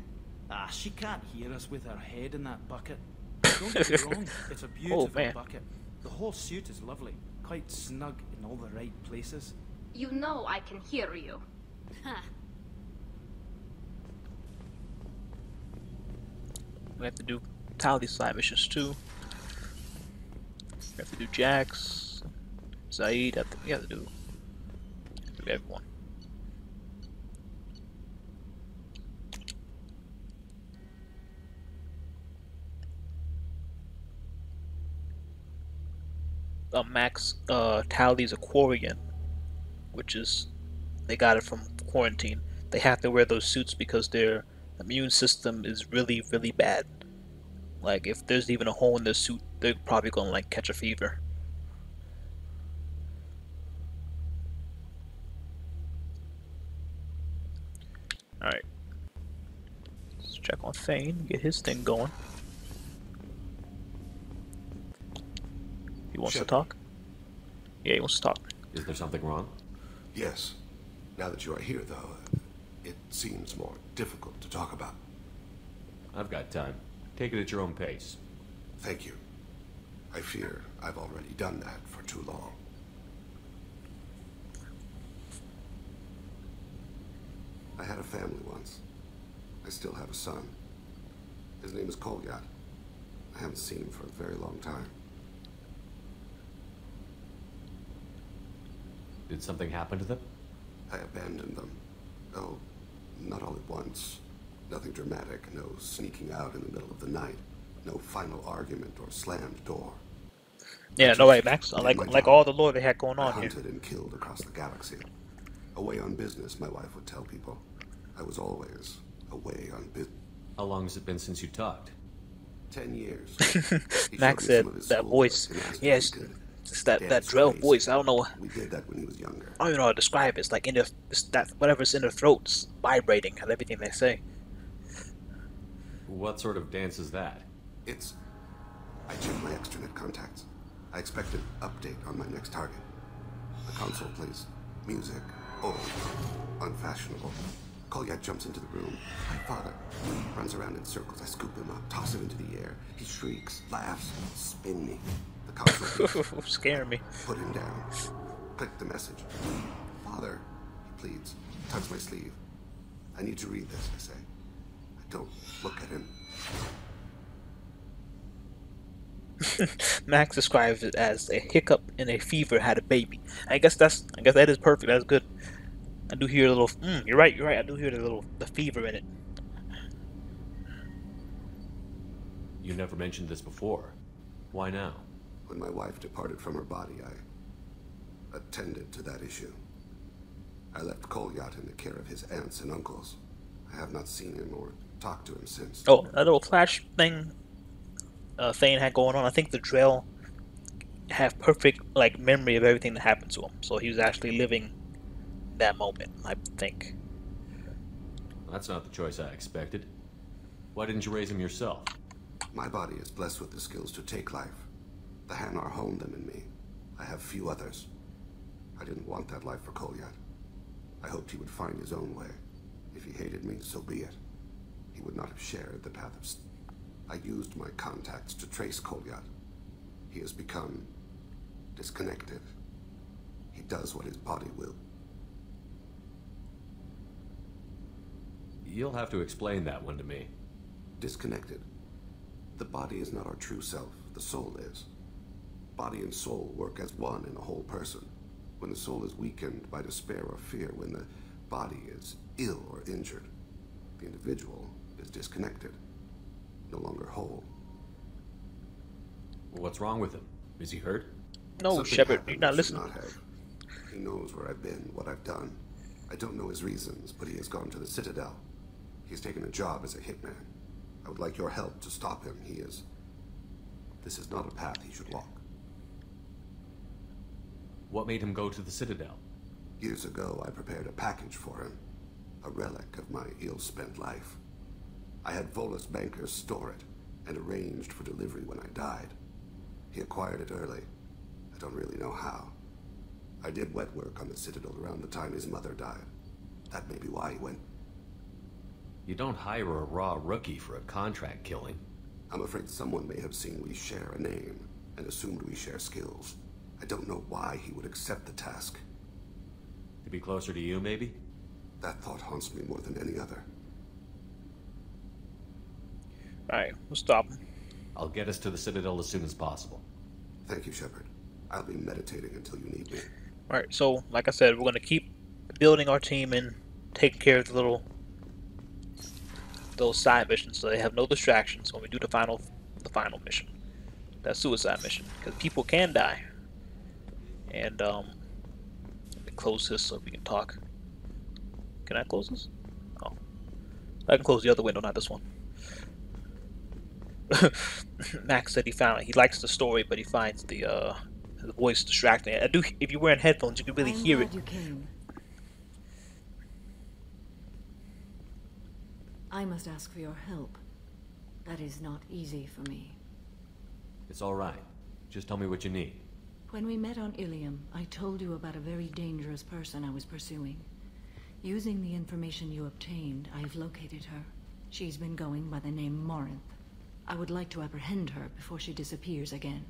Ah, she can't hear us with her head in that bucket. Don't get me wrong, it's a beautiful bucket. The whole suit is lovely, quite snug in all the right places. You know I can hear you. We have to do Tally side missions too. We have to do Jax, Zaid. We have to do everyone. Max Tally's a Quarian, which is they got it from quarantine. They have to wear those suits because their immune system is really, really bad. Like if there's even a hole in their suit, they're probably gonna like catch a fever. Alright. Let's check on Thane, get his thing going. He wants to talk? Yeah, he wants to talk. Is there something wrong? Yes. Now that you are here, though, it seems more difficult to talk about. I've got time. Take it at your own pace. Thank you. I fear I've already done that for too long. I had a family once. I still have a son. His name is Kolyat. I haven't seen him for a very long time. Did something happen to them? I abandoned them. Oh, not all at once. Nothing dramatic, no sneaking out in the middle of the night, no final argument or slammed door. Yeah, no way, Max. Like all the lore they had going on I here. hunted and killed across the galaxy. Away on business, my wife would tell people. I was always away on business. How long has it been since you talked? 10 years. Max said that voice. Yes, it's that drill voice. I don't know. We did that when he was younger. I don't know how to describe it. It's like it's that whatever's in their throats vibrating and everything they say. What sort of dance is that? It's... I check my extranet contacts. I expect an update on my next target. The console plays music. Old. Unfashionable. Kolyat jumps into the room. My father runs around in circles. I scoop him up, toss him into the air. He shrieks, laughs, spin me. The console scare me. Put him down. Click the message. Father, he pleads. Tugs my sleeve. I need to read this, I say. I don't look at him. Max describes it as a hiccup and a fever had a baby. I guess that is perfect. That's good. I do hear a little. You're right. I do hear the fever in it. You never mentioned this before. Why now? When my wife departed from her body, I attended to that issue. I left Kolyat in the care of his aunts and uncles. I have not seen him or talked to him since. Oh, that little flash thing Thane had going on. I think the Drell have perfect memory of everything that happened to him. So he was actually living that moment, I think. That's not the choice I expected. Why didn't you raise him yourself? My body is blessed with the skills to take life. The Hanar honed them in me. I have few others. I didn't want that life for Kolyat. I hoped he would find his own way. If he hated me, so be it. He would not have shared the path of... I used my contacts to trace Kolyat. He has become disconnected. He does what his body will. You'll have to explain that one to me. Disconnected. The body is not our true self. The soul is. Body and soul work as one in a whole person. when the soul is weakened by despair or fear, when the body is ill or injured. The individual is disconnected, no longer whole. Well, what's wrong with him? Is he hurt? No, Something Shepard, you're happened not I should listening. not have. He knows where I've been, what I've done. I don't know his reasons, but he has gone to the Citadel. He's taken a job as a hitman. I would like your help to stop him. This is not a path he should walk. What made him go to the Citadel? Years ago, I prepared a package for him. A relic of my ill-spent life. I had Volus bankers store it, and arranged for delivery when I died. He acquired it early. I don't really know how. I did wet work on the Citadel around the time his mother died. That may be why he went. You don't hire a raw rookie for a contract killing. I'm afraid someone may have seen we share a name, and assumed we share skills. I don't know why he would accept the task. To be closer to you, maybe? That thought haunts me more than any other. Alright, we'll stop him. I'll get us to the Citadel as soon as possible. Thank you, Shepard. I'll be meditating until you need me. Alright, so, like I said, we're going to keep building our team and taking care of those side missions so they have no distractions when we do the final mission. That suicide mission. Because people can die. And, let me close this so we can talk. Can I close this? Oh. I can close the other window, not this one. Max said he likes the story, but he finds the voice distracting. If you're wearing headphones, you can really hear it. You came. I must ask for your help. That is not easy for me. It's all right. Just tell me what you need. When we met on Ilium, I told you about a very dangerous person I was pursuing. Using the information you obtained, I have located her. She's been going by the name Morinth. I would like to apprehend her before she disappears again.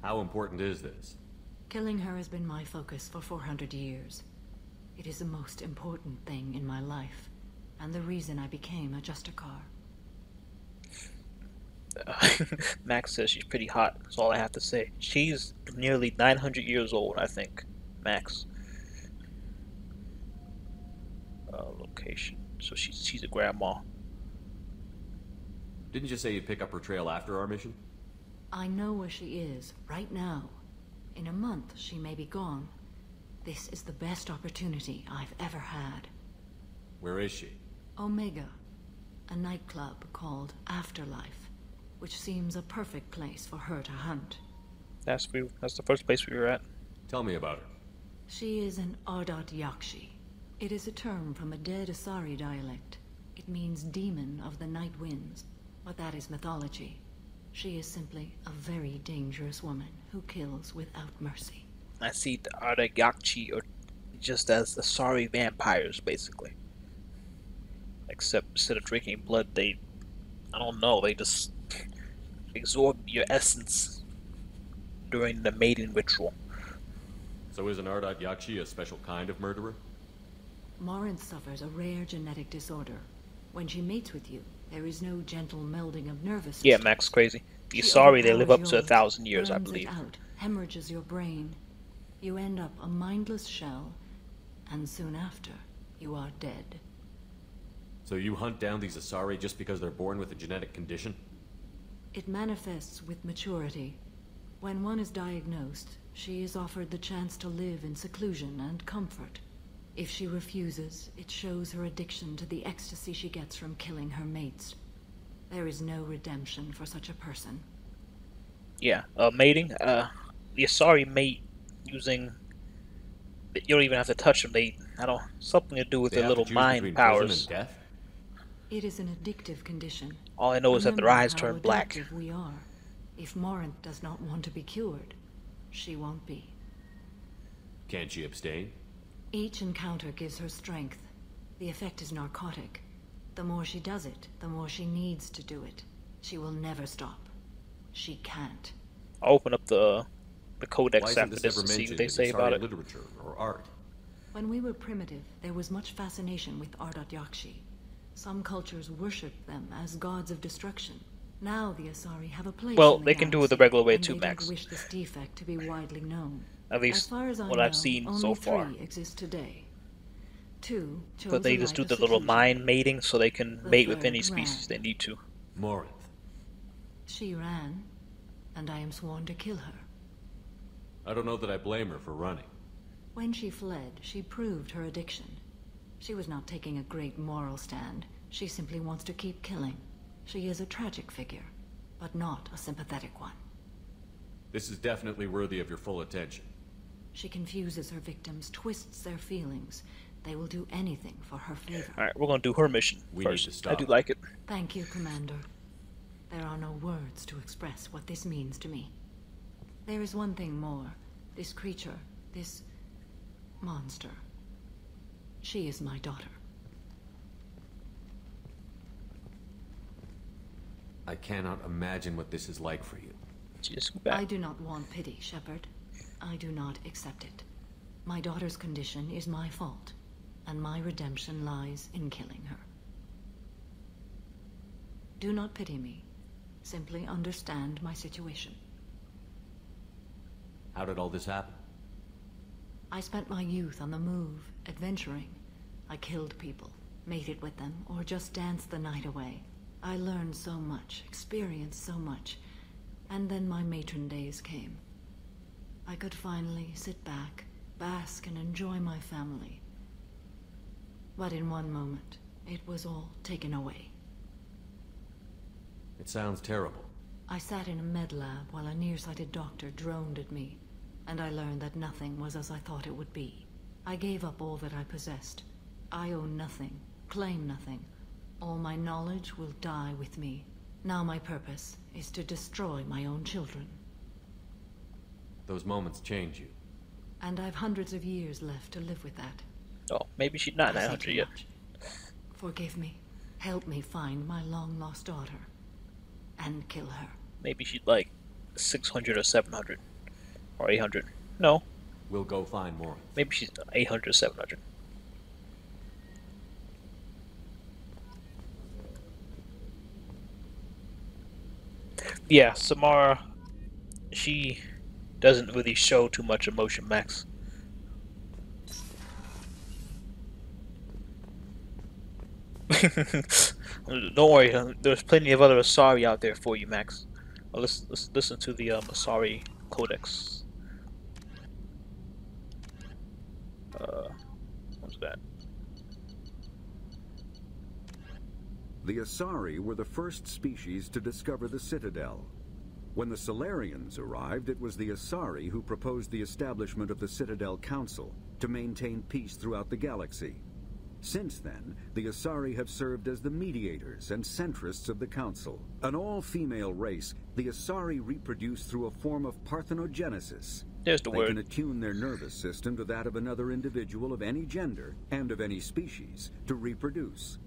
How important is this? Killing her has been my focus for 400 years. It is the most important thing in my life, and the reason I became a Justicar. Max says she's pretty hot. That's all I have to say. She's nearly 900 years old, I think. Max. Location. So she's a grandma. Didn't you say you'd pick up her trail after our mission? I know where she is, right now. In a month, she may be gone. This is the best opportunity I've ever had. Where is she? Omega, a nightclub called Afterlife, which seems a perfect place for her to hunt. That's the first place we were at. Tell me about her. She is an Ardat Yakshi. It is a term from a dead Asari dialect. It means demon of the night winds, but that is mythology. She is simply a very dangerous woman who kills without mercy. I see the Ardat Yakshi are just as Asari vampires, basically. Except instead of drinking blood, they just absorb your essence during the mating ritual. So is an Ardat Yakshi a special kind of murderer? Morinth suffers a rare genetic disorder. When she mates with you, there is no gentle melding of nervous system. Yeah, Max, crazy. The Asari, they live up to 1,000 years, I believe. Out, hemorrhages your brain. You end up a mindless shell, and soon after, you are dead. So you hunt down these Asari just because they're born with a genetic condition? It manifests with maturity. When one is diagnosed, she is offered the chance to live in seclusion and comfort. If she refuses, it shows her addiction to the ecstasy she gets from killing her mates. There is no redemption for such a person. Yeah, mating. The Asari mate using. You don't even have to touch them. Something to do with their little mind powers. It is an addictive condition. All I know is that their eyes turn black. We are. If Morinth does not want to be cured, she won't be. Can't she abstain? Each encounter gives her strength. The effect is narcotic. The more she does it, the more she needs to do it. She will never stop. She can't. I'll open up the codex Why after this and see what they say in about it. literature or art? When we were primitive, there was much fascination with Ardat Yakshi. Some cultures worshipped them as gods of destruction. Now the Asari have a place Well, in the they can do it the galaxy, regular way and too, they Max. don't wish this defect to be widely known. At As least far as I what know, I've seen only so far. 3 exist today. 2 But they children just do by the little association. mind mating so they can The mate with 3rd any species they ran. need to. Morinth. She ran, and I am sworn to kill her. I don't know that I blame her for running. When she fled, she proved her addiction. She was not taking a great moral stand. She simply wants to keep killing. She is a tragic figure, but not a sympathetic one. This is definitely worthy of your full attention. She confuses her victims, twists their feelings. They will do anything for her favor. Alright, we're gonna do her mission first. I do like it. Thank you, Commander. There are no words to express what this means to me. There is one thing more. This creature, this monster. She is my daughter. I cannot imagine what this is like for you. I do not want pity, Shepard. I do not accept it. My daughter's condition is my fault, and my redemption lies in killing her. Do not pity me. Simply understand my situation. How did all this happen? I spent my youth on the move, adventuring. I killed people, mated with them, or just danced the night away. I learned so much, experienced so much, and then my matron days came. I could finally sit back, bask, and enjoy my family. But in one moment, it was all taken away. It sounds terrible. I sat in a med lab while a nearsighted doctor droned at me, and I learned that nothing was as I thought it would be. I gave up all that I possessed. I own nothing, claim nothing. All my knowledge will die with me. Now my purpose is to destroy my own children. Those moments change you. And I've hundreds of years left to live with that. Oh, maybe she's not 900 yet. Forgive me. Help me find my long-lost daughter. And kill her. Maybe she's like 600 or 700. Or 800. No. We'll go find more. Maybe she's 800 or 700. Yeah, Samara, she doesn't really show too much emotion, Max. Don't worry, there's plenty of other Asari out there for you, Max. Well, let's listen to the Asari Codex. What's that? The Asari were the first species to discover the Citadel. When the Solarians arrived, it was the Asari who proposed the establishment of the Citadel Council to maintain peace throughout the galaxy. Since then, the Asari have served as the mediators and centrists of the Council. An all-female race, the Asari reproduce through a form of parthenogenesis. There's the word. They can attune their nervous system to that of another individual of any gender and of any species to reproduce.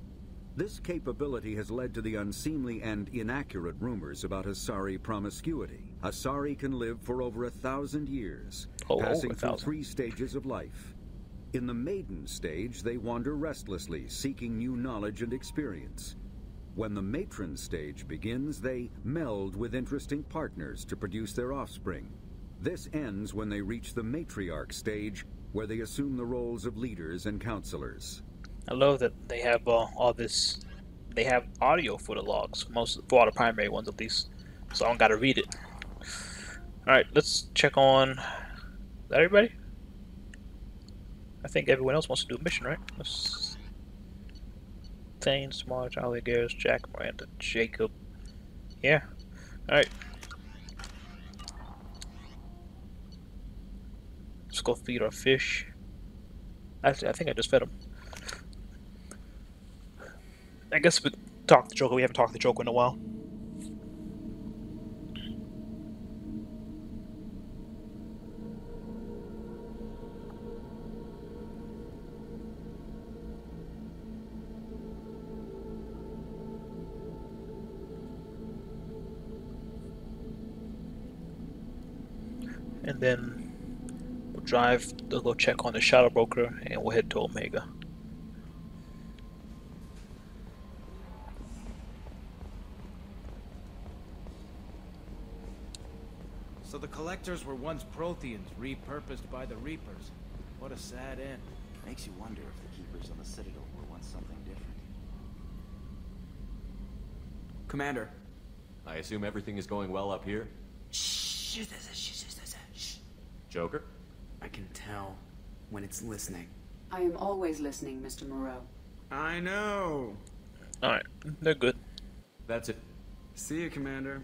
This capability has led to the unseemly and inaccurate rumors about Asari promiscuity. Asari can live for over 1,000 years, passing through 3 stages of life. In the maiden stage, they wander restlessly, seeking new knowledge and experience. When the matron stage begins, they meld with interesting partners to produce their offspring. This ends when they reach the matriarch stage, where they assume the roles of leaders and counselors. I love that they have all this. They have audio for the logs, for all the primary ones at least. So I don't gotta read it. All right, let's check on. Is that everybody? I think everyone else wants to do a mission, right? Let's. Thane, Smart, Ali, Garrus, Jack, Miranda, Jacob. Yeah. All right. Let's go feed our fish. Actually, I think I just fed them. I guess we talked to Joker. We haven't talked to Joker in a while. And then we'll drive, we'll go check on the Shadow Broker, and we'll head to Omega. So the collectors were once Protheans, repurposed by the Reapers. What a sad end. Makes you wonder if the Keepers on the Citadel were once something different. Commander. I assume everything is going well up here? Shh. Joker? I can tell when it's listening. I am always listening, Mr. Moreau. I know. Alright, they're good. That's it. See you, Commander.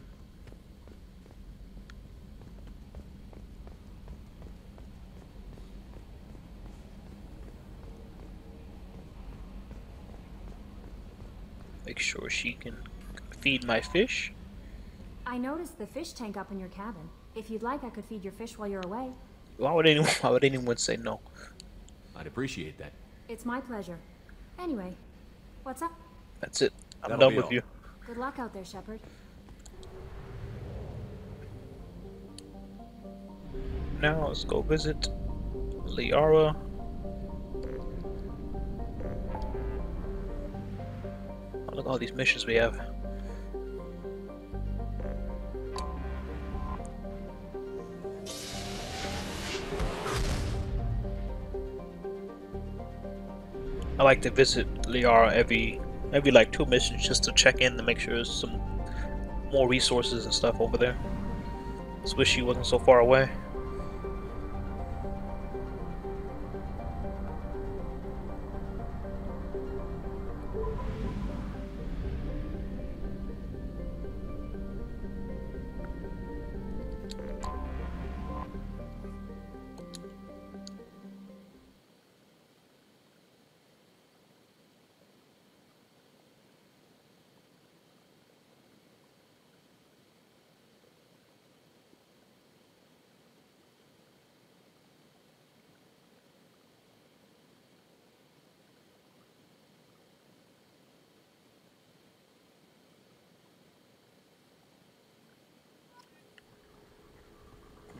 Make sure she can feed my fish. I noticed the fish tank up in your cabin. If you'd like, I could feed your fish while you're away. Why would anyone say no? I'd appreciate that. It's my pleasure. Anyway, what's up? That's it. I'm That'll done be with all. you. Good luck out there, Shepard. Now let's go visit Liara. Oh, look at all these missions we have. I like to visit Liara every like 2 missions just to check in to make sure there's some more resources and stuff over there. Just wish she wasn't so far away.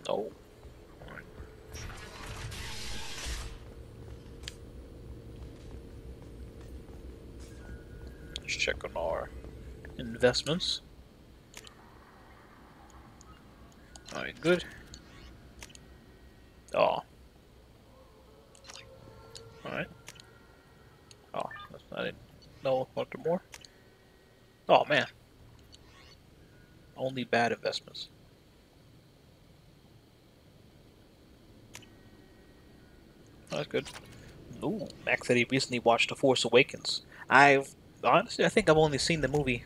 No. Let's check on our investments. Alright, good. Oh. Alright. Oh, that's not it. No, want more? Oh man. Only bad investments. Oh, that's good. Ooh, Max said he recently watched The Force Awakens. Honestly, I think I've only seen the movie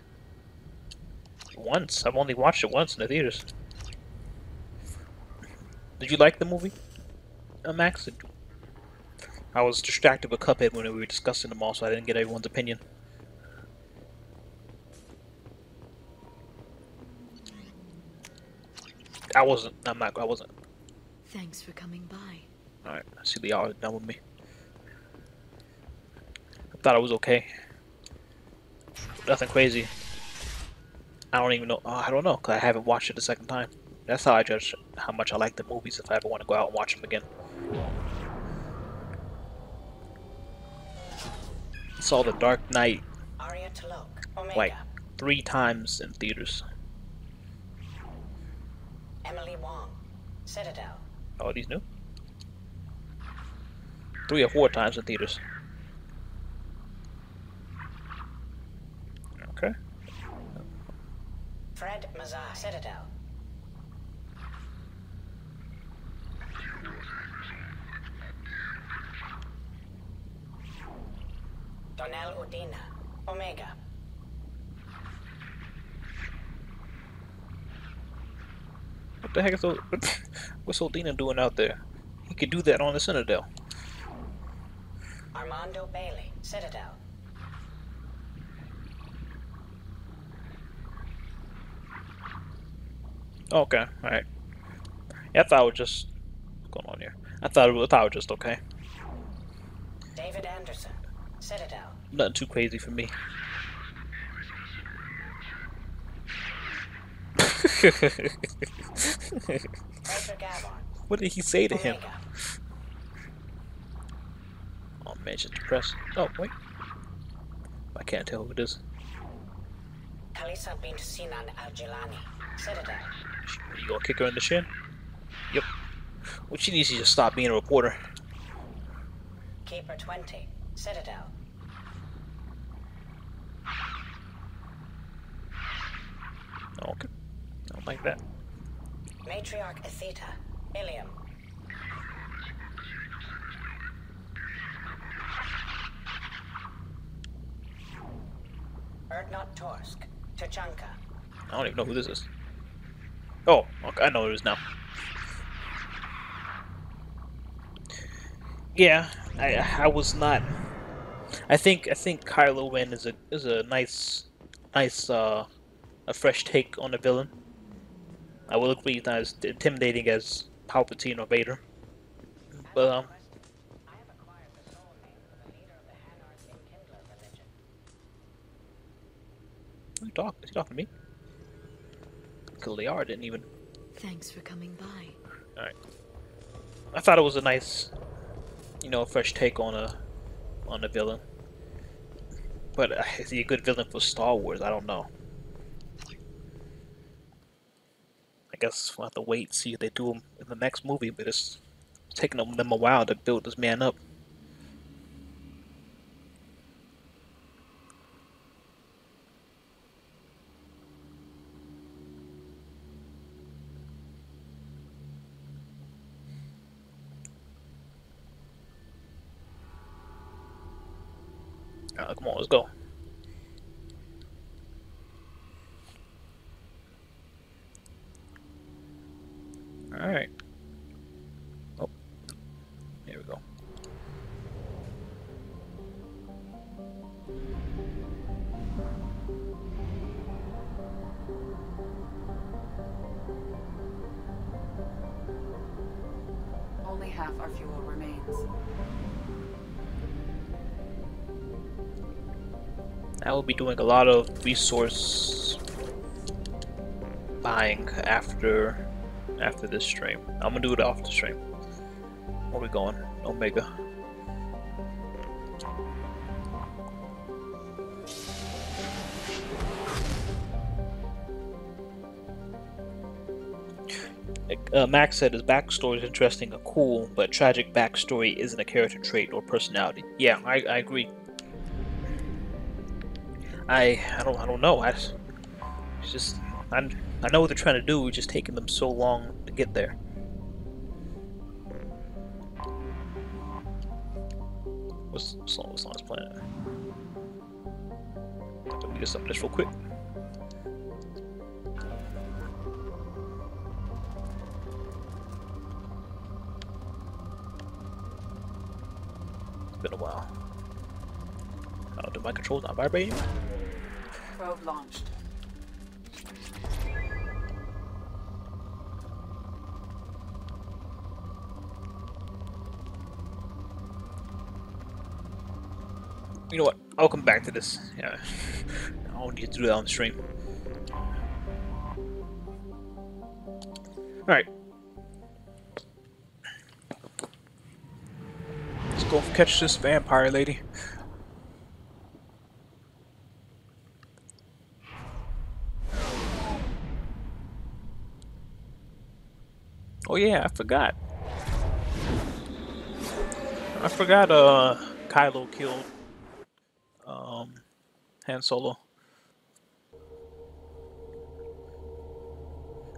once. I've only watched it once in the theaters. Did you like the movie, Max? I was distracted with Cuphead when we were discussing them all, so I didn't get everyone's opinion. I wasn't. I wasn't. Thanks for coming by. Alright, I see the hour done with me. I thought it was okay. Nothing crazy. I don't even know. I don't know, because I haven't watched it a second time. That's how I judge how much I like the movies, if I ever want to go out and watch them again. I saw The Dark Knight like 3 times in theaters. Emily Wong, Citadel. Oh, these new? 3 or 4 times in theaters. Okay. Fred Mazai, Citadel. Donnell Udina, Omega. What the heck is what's Odina doing out there? He could do that on the Citadel. Armando Bailey, Citadel. Okay, alright. Yeah, I thought it was just... What's going on here? I thought it was just okay. David Anderson, Citadel. Nothing too crazy for me. What did he say to him? Oh man, she's depressed. Oh, wait. I can't tell who it is. Kalisa bint Sinan al-Jilani, Citadel. You gonna kick her in the shin? Yep. Well, she needs to just stop being a reporter. Keeper 20, Citadel. Okay. I don't like that. Matriarch Atheta, Ilium. Erdnot Torsk, Tuchanka. I don't even know who this is. Oh, okay, I know who it is now. Yeah, I was not. I think Kylo Ren is a nice a fresh take on the villain. I will agree he's not as intimidating as Palpatine or Vader, but Is he talking to me? Because Liara didn't even. Thanks for coming by. Alright. I thought it was a nice, fresh take on a villain. But is he a good villain for Star Wars? I don't know. I guess we'll have to wait and see if they do him in the next movie, but it's taking them a while to build this man up. Come on, let's go. Alright. Oh. Here we go. Only half our fuel remains. I will be doing a lot of resource buying after this stream. I'm gonna do it off the stream. Where we going? Omega. Max said his backstory is interesting and cool, but tragic backstory isn't a character trait or personality. Yeah, I agree. I don't know. It's just I know what they're trying to do. It's just taking them so long to get there. What's the song is playing? Let me get something just real quick. It's been a while. Oh, do my controls not vibrating? Probe launched. You know what? I'll come back to this. Yeah, I don't need to do that on the stream. All right, let's go catch this vampire lady. Oh yeah, I forgot. Kylo killed Han Solo.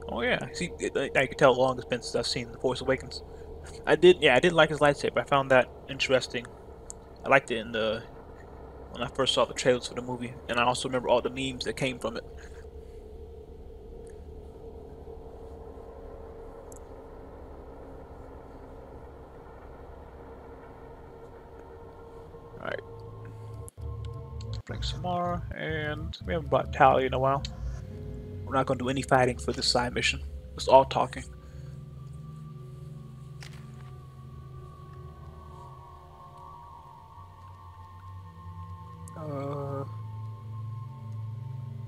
Oh yeah, see, I can tell how long it's been since I've seen The Force Awakens. I didn't like his lightsaber. I found that interesting. I liked it when I first saw the trailers for the movie, and I also remember all the memes that came from it. Alright. Playing some more, and we haven't brought Tally in a while. We're not going to do any fighting for this side mission. It's all talking.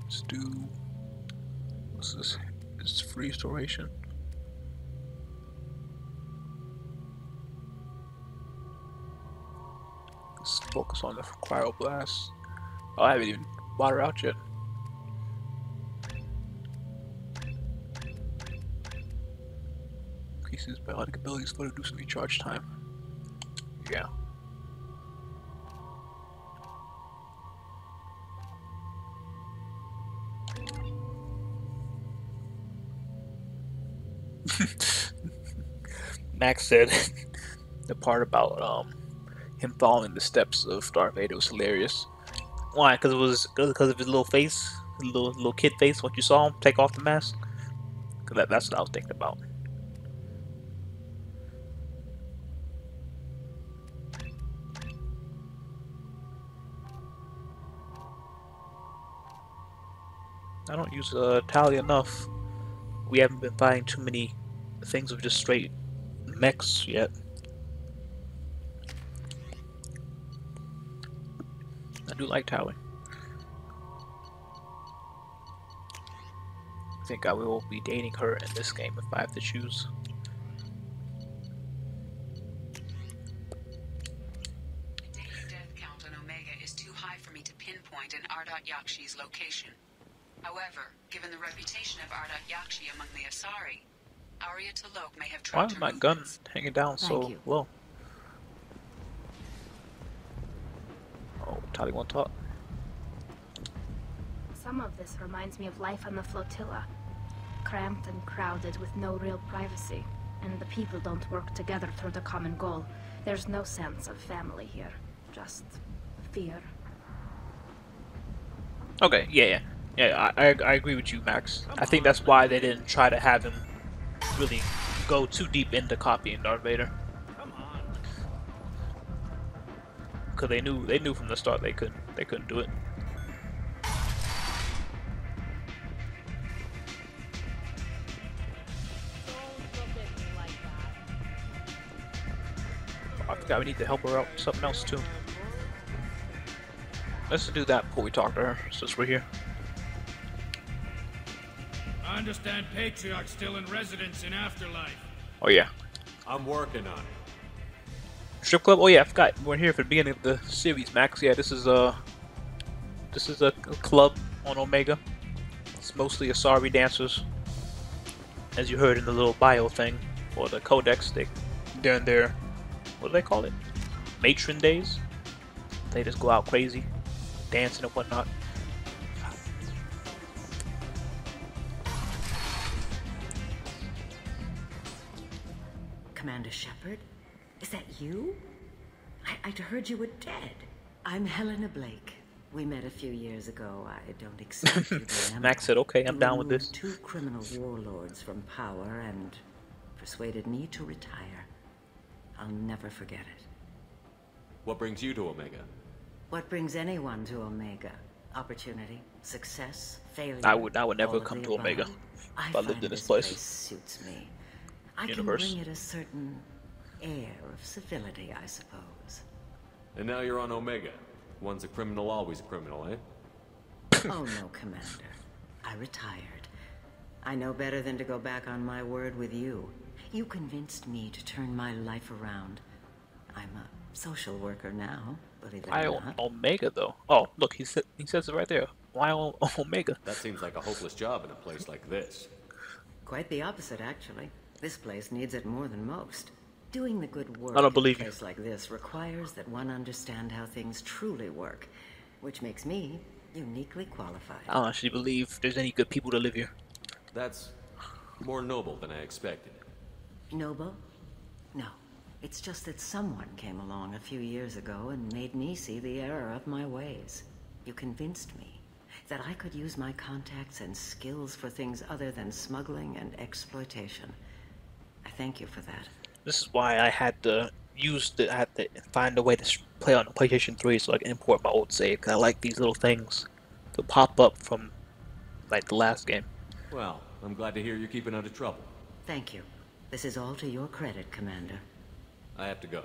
Let's do... What's this? It's free restoration. Let's focus on the cryoblast. Oh, I haven't even bought her out yet. Increases biotic abilities for reducing recharge time. Yeah. Max said the part about him following the steps of Darth Vader was hilarious. Why? Because of his little face, his little kid face. Once you saw him take off the mask, that's what I was thinking about. I don't use tally enough. We haven't been fighting too many things with just straight mechs yet. I do like tally. I think I will be dating her in this game if I have to choose. Daily death count on Omega is too high for me to pinpoint an Ardat Yakshi's location. However, given the reputation of Ardat Yakshi among the Asari, Arya T'Loak may have Why tracked is her my gun movements. hanging down so low? Oh, Tali won't talk. Some of this reminds me of life on the flotilla. Cramped and crowded with no real privacy. And the people don't work together toward a common goal. There's no sense of family here. Just fear. Okay, yeah. I agree with you, Max. I think that's why they didn't try to have him really go too deep into copying Darth Vader. Because they knew from the start they couldn't do it. Oh, I forgot we need to help her out with something else too. Let's do that before we talk to her, since we're here. I understand Patriarch's still in residence in Afterlife. Oh yeah. I'm working on it. Strip club? Oh yeah, I forgot. We're here for the beginning of the series, Max. Yeah, this is a club on Omega. It's mostly Asari dancers. As you heard in the little bio thing, or the codex, they're in their, what do they call it? Matron days? They just go out crazy, dancing and whatnot. Commander Shepard? Is that you? I'd heard you were dead. I'm Helena Blake. We met a few years ago. I don't expect you to remember. Max said, okay, I'm down with this. Two criminal warlords from power and persuaded me to retire. I'll never forget it. What brings you to Omega? What brings anyone to Omega? Opportunity, success, failure. I would never come to Omega if I lived in this place. Suits me. I Universe. can bring it a certain air of civility, I suppose. And now you're on Omega. Once a criminal, always a criminal, eh? Oh no, Commander. I retired. I know better than to go back on my word with you. You convinced me to turn my life around. I'm a social worker now, believe it or Why not. Omega though? Oh, look, he says it right there. Why Omega? That seems like a hopeless job in a place like this. Quite the opposite, actually. This place needs it more than most. Doing the good work I don't believe in a you. place like this requires that one understand how things truly work, which makes me uniquely qualified. I don't actually believe there's any good people to live here. That's more noble than I expected. Noble? No. It's just that someone came along a few years ago and made me see the error of my ways. You convinced me that I could use my contacts and skills for things other than smuggling and exploitation. I thank you for that. This is why I had to find a way to play on the PlayStation 3 so I can import my old save. Cause I like these little things to pop up from like the last game. Well, I'm glad to hear you're keeping out of trouble. Thank you. This is all to your credit, Commander. I have to go.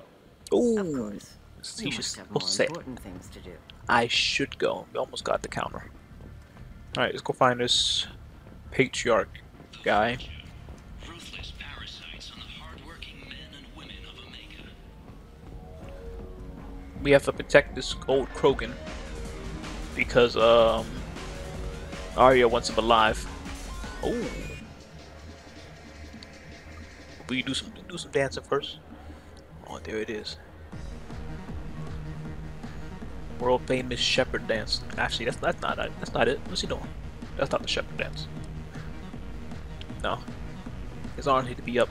Ooh. Of course. You You should must have more say important things to do. I should go. We almost got the counter. Alright, let's go find this patriarch guy. Ruthless parasites on the hardworking men and women of Omega. We have to protect this old Krogan because Arya wants him alive. Oh. we do some dancing first. Oh, there it is. World famous shepherd dance. Actually, that's not it. What's he doing? That's not the shepherd dance. No, his arms need to be up.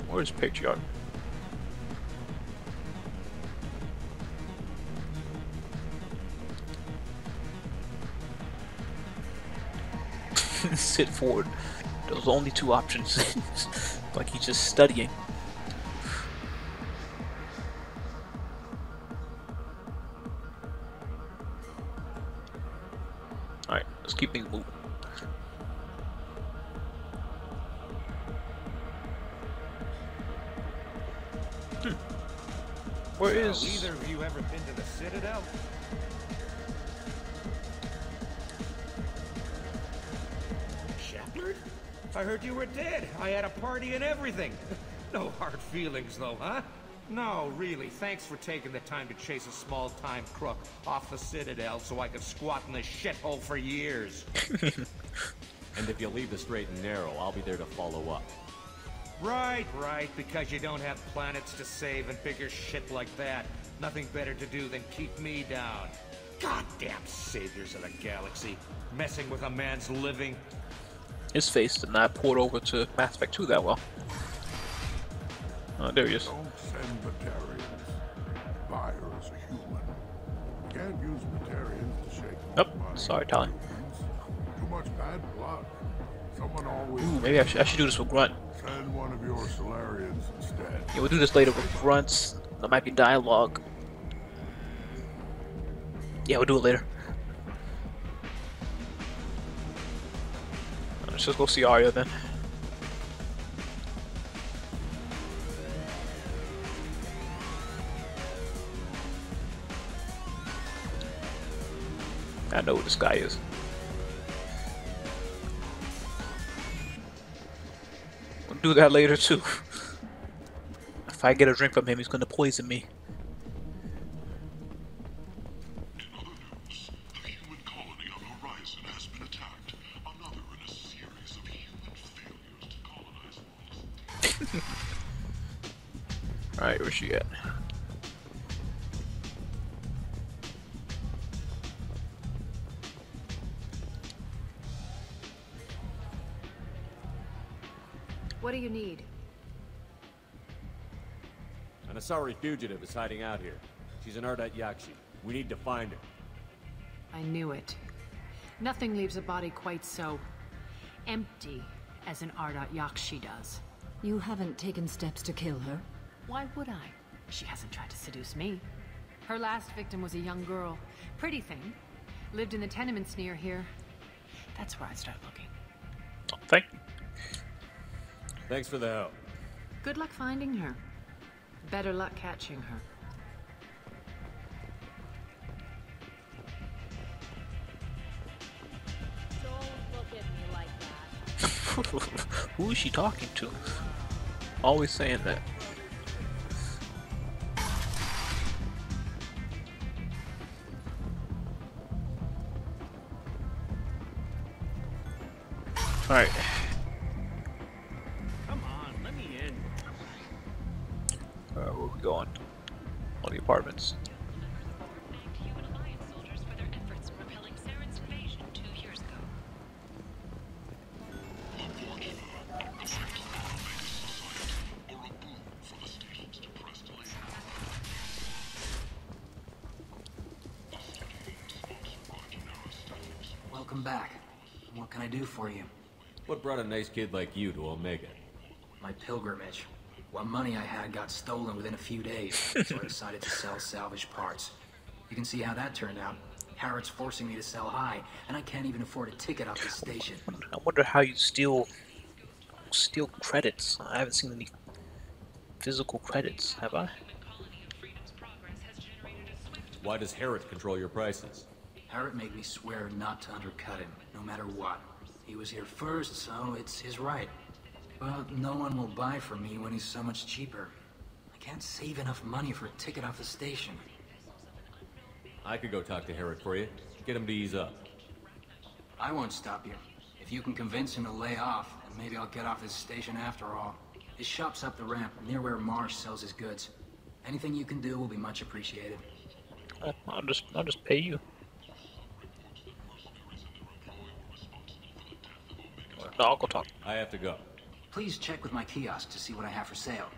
Where's Patriarch? Sit forward. Those are only two options. Like he's just studying. Alright, let's keep things moving. Where is... Either of you ever been to the Citadel? Shepard? I heard you were dead. I had a party and everything. No hard feelings though, huh? No, really, thanks for taking the time to chase a small-time crook off the Citadel so I could squat in this shithole for years. And if you leave the straight and narrow, I'll be there to follow up. Right, because you don't have planets to save and bigger shit like that. Nothing better to do than keep me down. Goddamn saviors of the galaxy, messing with a man's living. His face did not port over to Mass Effect 2 that well. Oh, there he is. Don't send Batarians. Buyer's a human. Can't use Batarians to shake Oh, sorry, Tally. Too much bad blood. Someone always... Ooh, maybe I should do this with Grunt. Send one of your Solarians instead. Yeah, we'll do this later with Grunts. There might be dialogue. Yeah, we'll do it later. Let's just go see Arya then. I know who this guy is. We'll do that later too. If I get a drink from him, he's gonna poison me. Alright, where's she at? What do you need? An Asari fugitive is hiding out here. She's an Ardat Yakshi. We need to find her. I knew it. Nothing leaves a body quite so empty as an Ardat Yakshi does. You haven't taken steps to kill her? Why would I? She hasn't tried to seduce me. Her last victim was a young girl. Pretty thing. Lived in the tenements near here. That's where I start looking. Oh, thank you. Thanks for the help. Good luck finding her. Better luck catching her. Don't look at me like that. Who is she talking to? Always saying that. Alright. Come on, let me in. Where are we going? All the apartments. Welcome back. What can I do for you? What brought a nice kid like you to Omega? My pilgrimage. What money I had got stolen within a few days, so I decided to sell salvaged parts. You can see how that turned out. Harrod's forcing me to sell high, and I can't even afford a ticket off the station. I wonder how you steal credits. I haven't seen any physical credits, have I? Why does Harrod control your prices? Harrod made me swear not to undercut him, no matter what. He was here first, so it's his right. But no one will buy from me when he's so much cheaper. I can't save enough money for a ticket off the station. I could go talk to Harrod for you. Get him to ease up. I won't stop you. If you can convince him to lay off, then maybe I'll get off his station after all. His shop's up the ramp, near where Marsh sells his goods. Anything you can do will be much appreciated. I'll just pay you. No, I'll go talk. I have to go. Please check with my kiosk to see what I have for sale.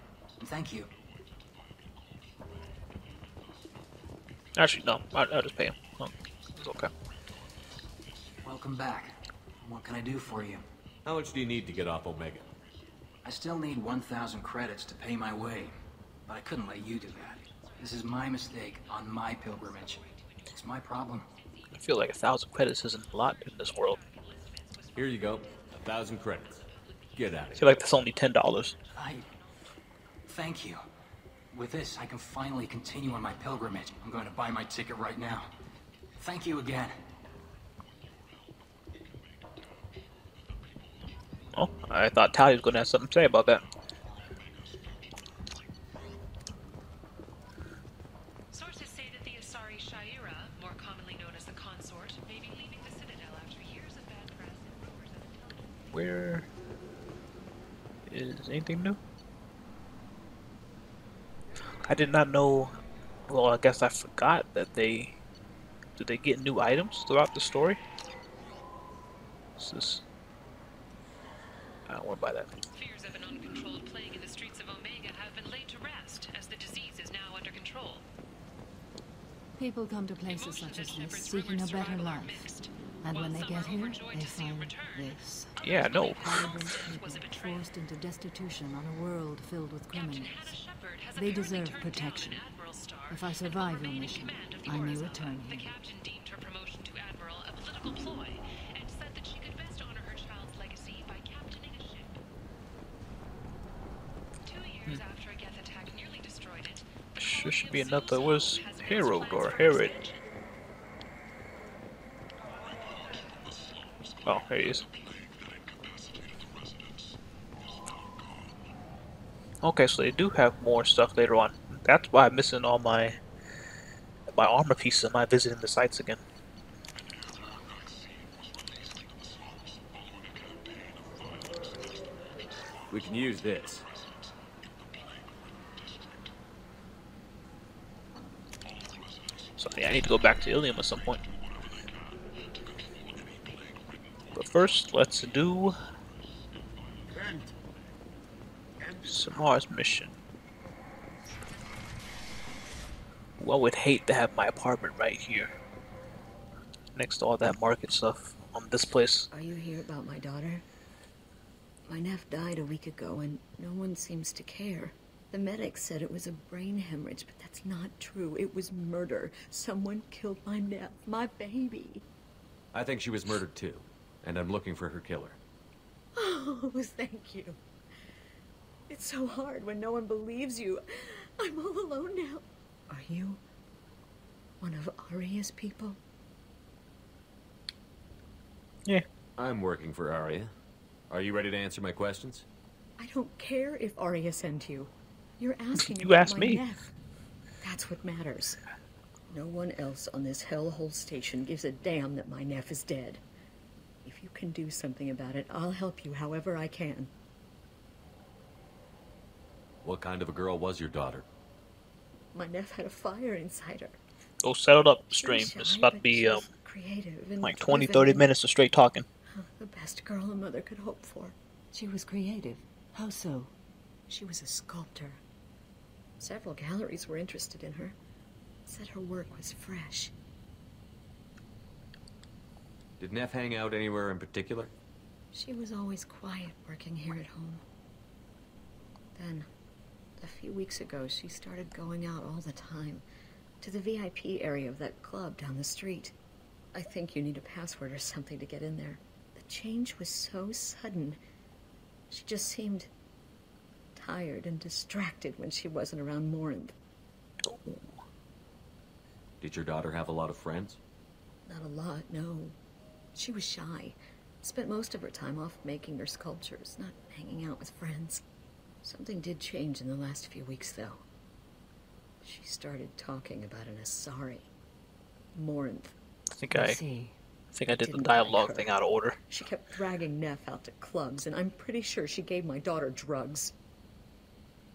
And thank you. Actually, no. I'll just pay him. No, it's okay. Welcome back. What can I do for you? How much do you need to get off Omega? I still need 1,000 credits to pay my way, but I couldn't let you do that. This is my mistake on my pilgrimage. It's my problem. I feel like 1,000 credits isn't a lot in this world. Here you go. 1,000 credits. Get out of here. I feel like that's only $10. Thank you. With this, I can finally continue on my pilgrimage. I'm going to buy my ticket right now. Thank you again. Oh, I thought Tally was going to have something to say about that. Sources say that the Asari Shaira, more commonly known as the Consort, may be leaving the Citadel after years of bad press and rumors of intelligence. Where is anything new? I did not know. Well, I guess I forgot that did they get new items throughout the story? What's this? I don't want to buy that. Fears of an uncontrolled plague in the streets of Omega have been laid to rest, as the disease is now under control. People come to places such as this seeking a better life. And when they get here, they find this. Yeah, I know. People forced into destitution on a world filled with criminals. They deserve protection. If I survive your mission, I may return here. The captain deemed her promotion to admiral a political ploy, and said that she could best honor her child's legacy by captaining a ship. 2 years after a Geth attack nearly destroyed it, There should be another. Where's Harold or Herod? Oh, there he is. Okay, so they do have more stuff later on. That's why I'm missing all my armor pieces. Am I visiting the sites again? We can use this. So yeah, I need to go back to Ilium at some point. But first, let's do Samar's mission. Ooh, I would hate to have my apartment right here, next to all that market stuff. This place. Are you here about my daughter? My nephew died a week ago, and no one seems to care. The medics said it was a brain hemorrhage, but that's not true. It was murder. Someone killed my nephew, my baby. I think she was murdered too, and I'm looking for her killer. Oh, thank you. It's so hard when no one believes you. I'm all alone now. Are you one of Arya's people? Yeah. I'm working for Arya. Are you ready to answer my questions? I don't care if Arya sent you. You're asking You about asked my me. nephew. That's what matters. No one else on this hellhole station gives a damn that my nephew is dead. If you can do something about it, I'll help you however I can. What kind of a girl was your daughter? My nephew had a fire inside her. Go settle up, She stream. was It's shy, about to but be she was creative and like 20, driven 30 and- minutes of straight talking. The best girl a mother could hope for. She was creative. How so? She was a sculptor. Several galleries were interested in her. Said her work was fresh. Did Neff hang out anywhere in particular? She was always quiet working here at home. Then, a few weeks ago, she started going out all the time. To the VIP area of that club down the street. I think you need a password or something to get in there. The change was so sudden. She just seemed tired and distracted when she wasn't around Morinth. Did your daughter have a lot of friends? Not a lot, no. She was shy. Spent most of her time off making her sculptures, not hanging out with friends. Something did change in the last few weeks, though. She started talking about an Asari. Morinth. I think I see. I think I did the dialogue thing out of order. She kept dragging Neff out to clubs, and I'm pretty sure she gave my daughter drugs.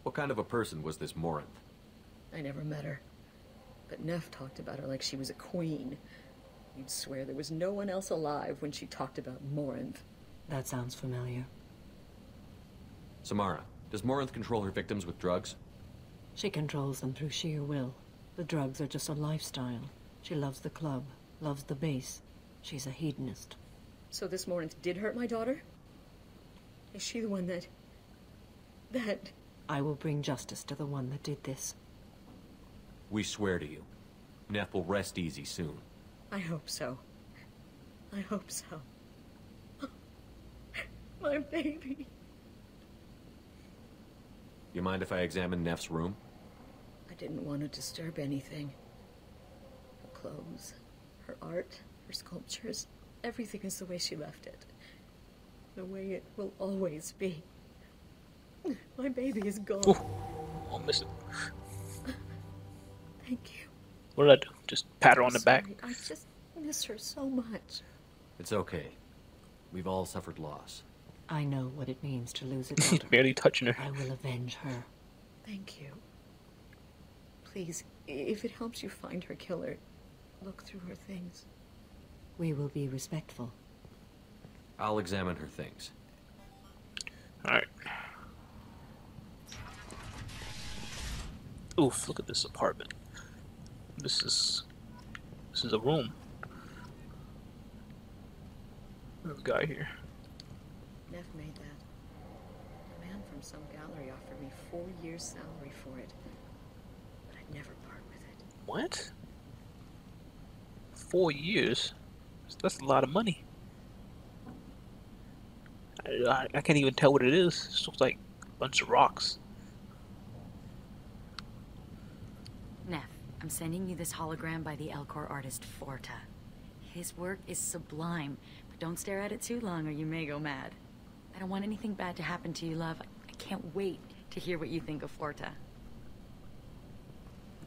What kind of a person was this Morinth? I never met her. But Neff talked about her like she was a queen. You'd swear there was no one else alive when she talked about Morinth. That sounds familiar. Samara, does Morinth control her victims with drugs? She controls them through sheer will. The drugs are just a lifestyle. She loves the club, loves the base. She's a hedonist. So this Morinth did hurt my daughter? Is she the one that... I will bring justice to the one that did this. We swear to you. Neff will rest easy soon. I hope so. I hope so. My baby. You mind if I examine Neff's room? I didn't want to disturb anything. Her clothes, her art, her sculptures, everything is the way she left it. The way it will always be. My baby is gone. Ooh, I'll miss it. Thank you. What did I do? Just pat her on the back? I just miss her so much. It's okay. We've all suffered loss. I know what it means to lose a daughter. He's barely touching her. I will avenge her. Thank you. Please, if it helps you find her killer, look through her things. We will be respectful. I'll examine her things. Alright. Oof, look at this apartment. This is a room. There's a guy here. Neff made that. A man from some gallery offered me 4 years' salary for it. But I'd never part with it. What? 4 years? That's a lot of money. I can't even tell what it is. It just looks like a bunch of rocks. Neff, I'm sending you this hologram by the Elcor artist Forta. His work is sublime, but don't stare at it too long or you may go mad. I don't want anything bad to happen to you, love. I can't wait to hear what you think of Forta.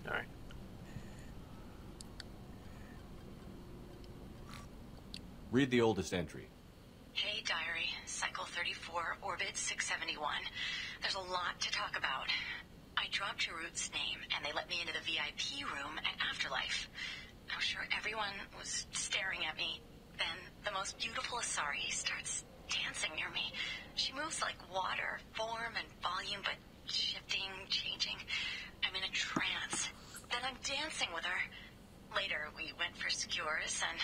Alright. Read the oldest entry. Hey, diary. Cycle 34, orbit 671. There's a lot to talk about. I dropped Jarut's name, and they let me into the VIP room at Afterlife. I'm sure everyone was staring at me. Then the most beautiful Asari starts dancing near me. She moves like water, form and volume, but shifting, changing. I'm in a trance. Then I'm dancing with her. Later, we went for skewers, and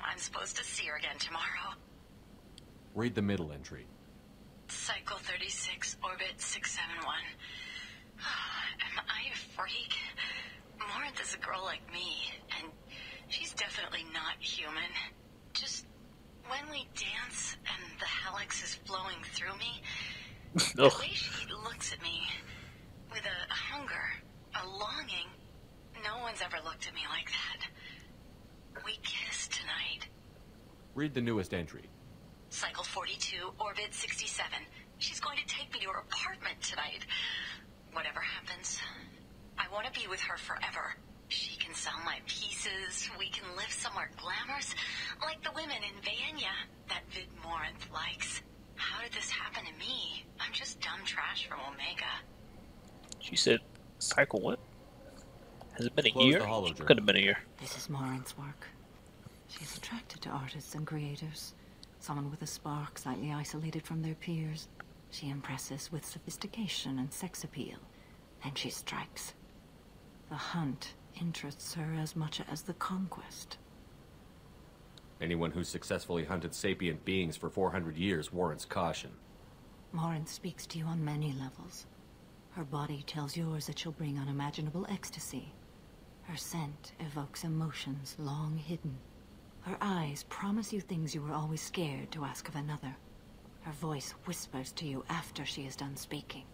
I'm supposed to see her again tomorrow. Read the middle entry. Cycle 36, orbit 671. Am I a freak? Morinth is a girl like me, and she's definitely not human. Just when we dance and the helix is flowing through me, the way she looks at me with a hunger, a longing, no one's ever looked at me like that. We kiss tonight. Read the newest entry. Cycle 42, orbit 67. She's going to take me to her apartment tonight. Whatever happens, I want to be with her forever. She can sell my pieces. We can live somewhere glamorous, like the women in Vanya that Vid Morinth likes. How did this happen to me? I'm just dumb trash from Omega. She said, cycle what? Has it been a Close year? the holo It could have been a year. This is Morinth's work. She's attracted to artists and creators. Someone with a spark, slightly isolated from their peers. She impresses with sophistication and sex appeal. And she strikes. The hunt interests her as much as the conquest. Anyone who's successfully hunted sapient beings for 400 years warrants caution. Morinth speaks to you on many levels. Her body tells yours that she'll bring unimaginable ecstasy. Her scent evokes emotions long hidden. Her eyes promise you things you were always scared to ask of another. Her voice whispers to you after she is done speaking.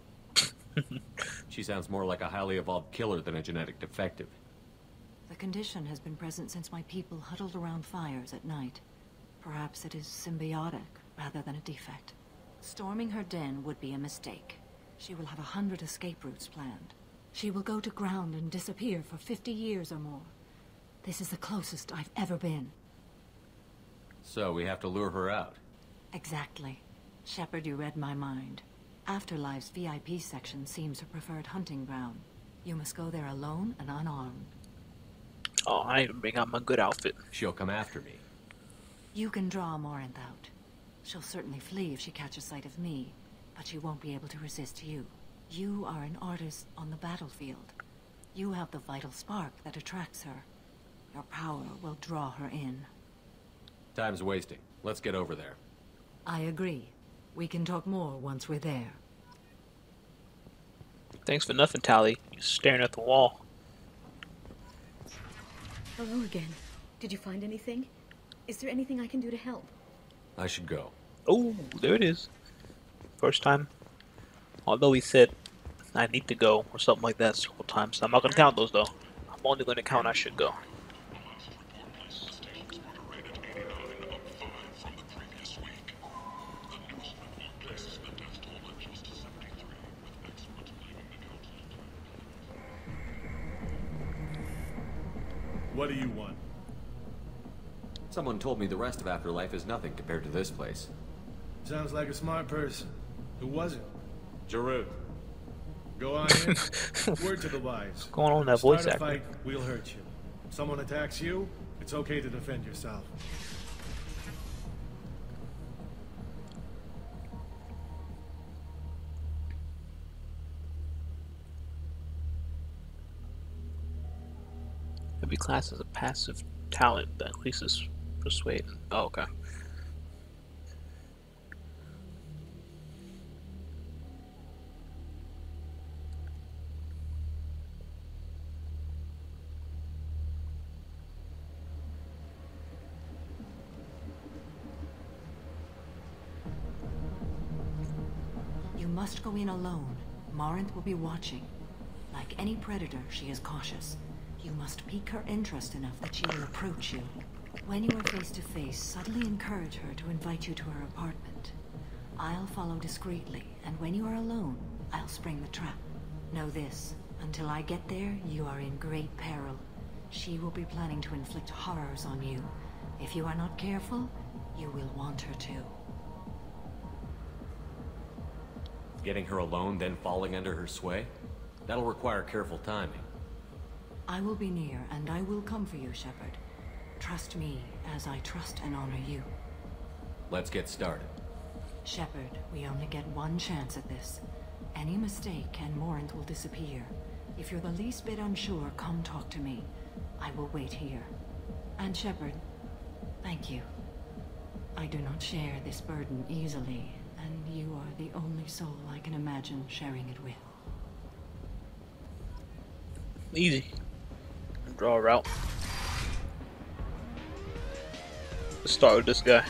She sounds more like a highly evolved killer than a genetic defective. The condition has been present since my people huddled around fires at night. Perhaps it is symbiotic rather than a defect. Storming her den would be a mistake. She will have 100 escape routes planned. She will go to ground and disappear for 50 years or more. This is the closest I've ever been. So we have to lure her out. Exactly. Shepard, you read my mind. Afterlife's VIP section seems her preferred hunting ground. You must go there alone and unarmed. Oh, I even bring out my good outfit. She'll come after me. You can draw Morinth out. She'll certainly flee if she catches sight of me, but she won't be able to resist you. You are an artist on the battlefield. You have the vital spark that attracts her. Your power will draw her in. Time's wasting. Let's get over there. I agree. We can talk more once we're there. Thanks for nothing, Tally. You're staring at the wall. Hello again. Did you find anything? Is there anything I can do to help? I should go. Oh, there it is. First time. Although he said, I need to go, or something like that several times. I'm not going to count those, though. I'm only going to count I should go. What do you want? Someone told me the rest of Afterlife is nothing compared to this place. Sounds like a smart person. Who was it? Giroux. Go on in. Word to the wise. What's going on with that voice Start a actor? fight, we'll hurt you. Someone attacks you, it's okay to defend yourself. Every class has a passive talent that increases persuade. Oh, okay. You must go in alone. Morinth will be watching. Like any predator, she is cautious. You must pique her interest enough that she will approach you. When you are face to face, subtly encourage her to invite you to her apartment. I'll follow discreetly, and when you are alone, I'll spring the trap. Know this, until I get there, you are in great peril. She will be planning to inflict horrors on you. If you are not careful, you will want her to. Getting her alone, then falling under her sway? That'll require careful timing. I will be near, and I will come for you, Shepard. Trust me, as I trust and honor you. Let's get started. Shepard, we only get one chance at this. Any mistake and Morinth will disappear. If you're the least bit unsure, come talk to me. I will wait here. And Shepard, thank you. I do not share this burden easily, and you are the only soul I can imagine sharing it with. Easy. Draw a route. Let's start with this guy.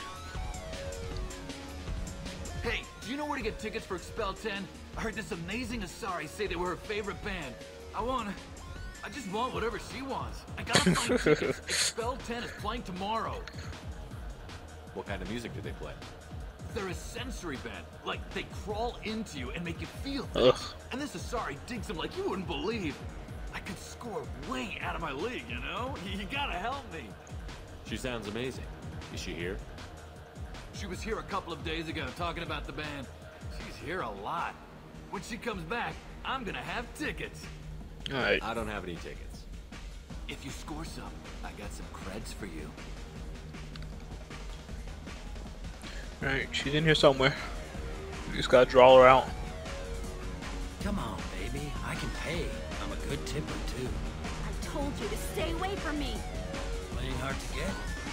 Hey, do you know where to get tickets for Expel 10? I heard this amazing Asari say they were her favorite band. I just want whatever she wants. I gotta find tickets. Expel 10 is playing tomorrow. What kind of music do they play? They're a sensory band. Like, they crawl into you and make you feel things. And this Asari digs them like you wouldn't believe. I could score way out of my league, you know? You gotta help me. She sounds amazing. Is she here? She was here a couple of days ago talking about the band. She's here a lot. When she comes back, I'm gonna have tickets. Alright. I don't have any tickets. If you score some, I got some creds for you. Alright, she's in here somewhere. We just gotta draw her out. Come on, baby. I can pay. I'm a good tipper, too. I told you to stay away from me. Playing hard to get?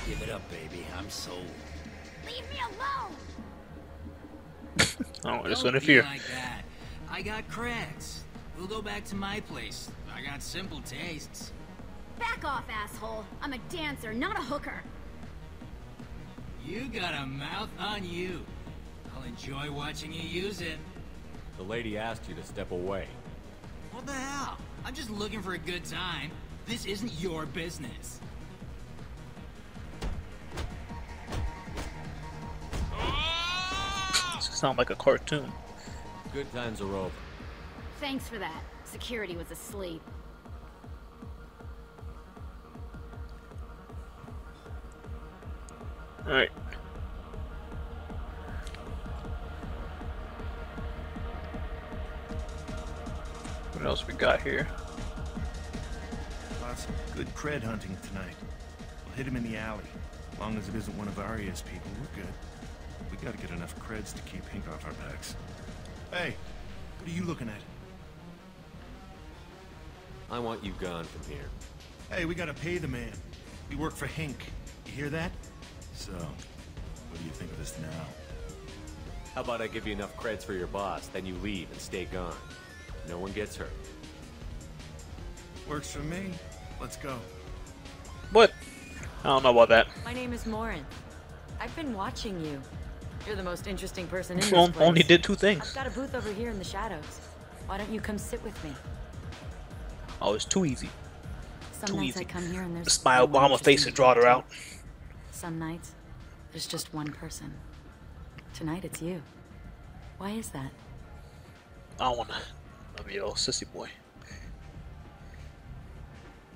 Give it up, baby. I'm sold. Leave me alone. Oh, I just Don't interfere. be like that. I got creds. We'll go back to my place. I got simple tastes. Back off, asshole. I'm a dancer, not a hooker. You got a mouth on you. I'll enjoy watching you use it. The lady asked you to step away. What the hell? I'm just looking for a good time. This isn't your business. This sounds like a cartoon. Good times are over. Thanks for that. Security was asleep. Alright. What else we got here? Lots of good cred hunting tonight. We'll hit him in the alley. As long as it isn't one of Arya's people, we're good. We gotta get enough creds to keep Hink off our backs. Hey, what are you looking at? I want you gone from here. Hey, we gotta pay the man. We work for Hink. You hear that? So, what do you think of this now? How about I give you enough creds for your boss, then you leave and stay gone. No one gets hurt. Works for me. Let's go. What? I don't know about that. My name is Morin. I've been watching you. You're the most interesting person in this Well, place. only did 2 things. I've got a booth over here in the shadows. Why don't you come sit with me? Oh, it's too easy. Some nights I come here and there's It's my no one Obama face interesting to draw her to out. Some nights, there's just one person. Tonight it's you. Why is that? I don't wanna be a little sissy boy.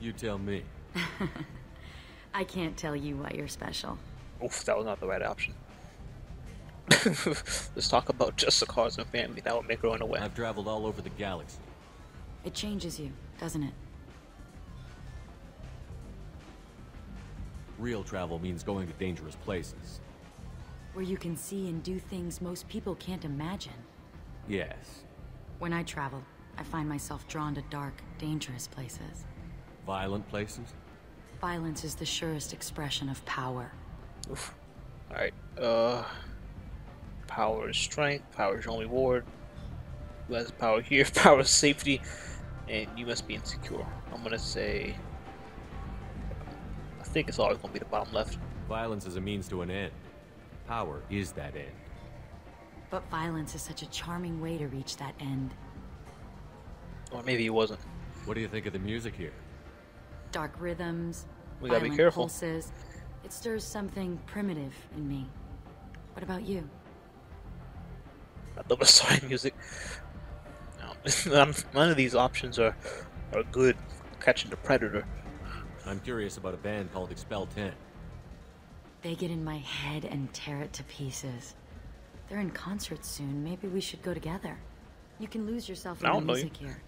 You tell me. I can't tell you why you're special. Oof, that was not the right option. Let's talk about just the cars and family. That would make her run away. I've traveled all over the galaxy. It changes you, doesn't it? Real travel means going to dangerous places. Where you can see and do things most people can't imagine. Yes. When I travel, I find myself drawn to dark, dangerous places. Violent places? Violence is the surest expression of power. Oof. Alright, power is strength, power is your only reward. Who has power here? Power is safety, and you must be insecure. I'm gonna say, I think it's always gonna be the bottom left. Violence is a means to an end. Power is that end. But violence is such a charming way to reach that end. Or maybe it wasn't. What do you think of the music here? Dark rhythms, We gotta be violent careful. pulses. It stirs something primitive in me. What about you? I love the side music. None of these options are good catching the predator. I'm curious about a band called Expel 10. They get in my head and tear it to pieces. They're in concert soon. Maybe we should go together. You can lose yourself in I the don't know music here.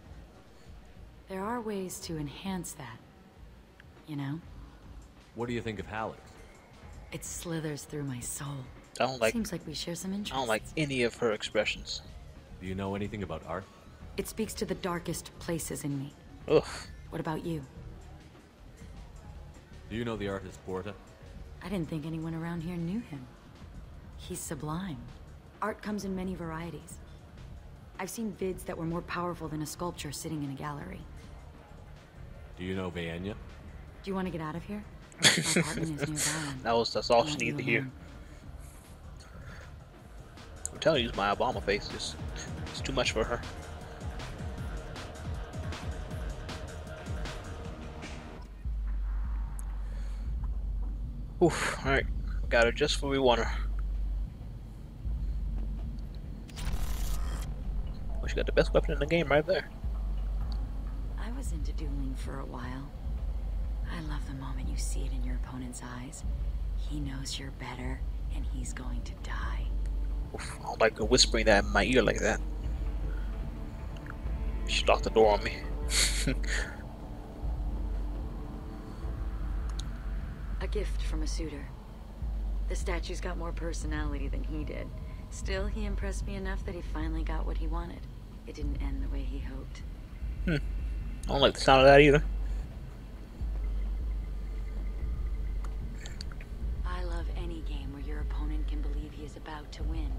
There are ways to enhance that. You know? What do you think of Hallex? It slithers through my soul. I don't like. Seems like we share some interests. I don't like any of her expressions. Do you know anything about art? It speaks to the darkest places in me. Ugh. What about you? Do you know the artist Porta? I didn't think anyone around here knew him. He's sublime. Art comes in many varieties. I've seen vids that were more powerful than a sculpture sitting in a gallery. Do you know Vaenya? Do you want to get out of here? My apartment is nearby. That's all she needed to hear. I'm telling you, it's my Obama face. It's too much for her. Oof, alright. Got her just where we want her. Well, she got the best weapon in the game right there. I was into dueling for a while. I love the moment you see it in your opponent's eyes. He knows you're better, and he's going to die. Oof, I don't like her whispering that in my ear like that. She locked the door on me. A gift from a suitor. The statue's got more personality than he did. Still, he impressed me enough that he finally got what he wanted. It didn't end the way he hoped. I don't like the sound of that either. I love any game where your opponent can believe he is about to win,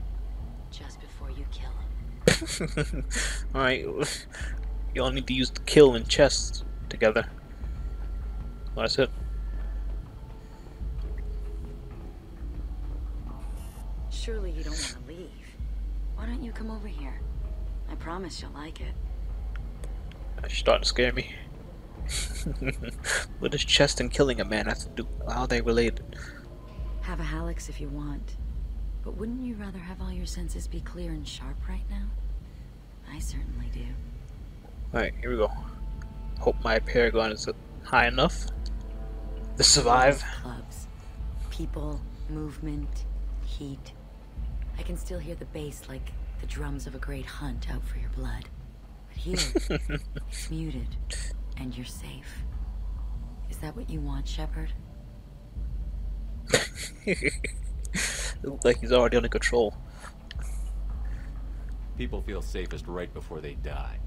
just before you kill him. Alright, you all need to use the kill and chess together. That's it. Surely you don't want to leave. Why don't you come over here? I promise you'll like it. She's starting to scare me. What does chess and killing a man have to do? How are they related? Have a Hallex if you want. But wouldn't you rather have all your senses be clear and sharp right now? I certainly do. Alright, here we go. Hope my Paragon is high enough to survive. Clubs, people, Movement, heat. I can still hear the bass like the drums of a great hunt out for your blood. But here, it's muted, and you're safe. Is that what you want, Shepard? Looks like he's already under control. People feel safest right before they die.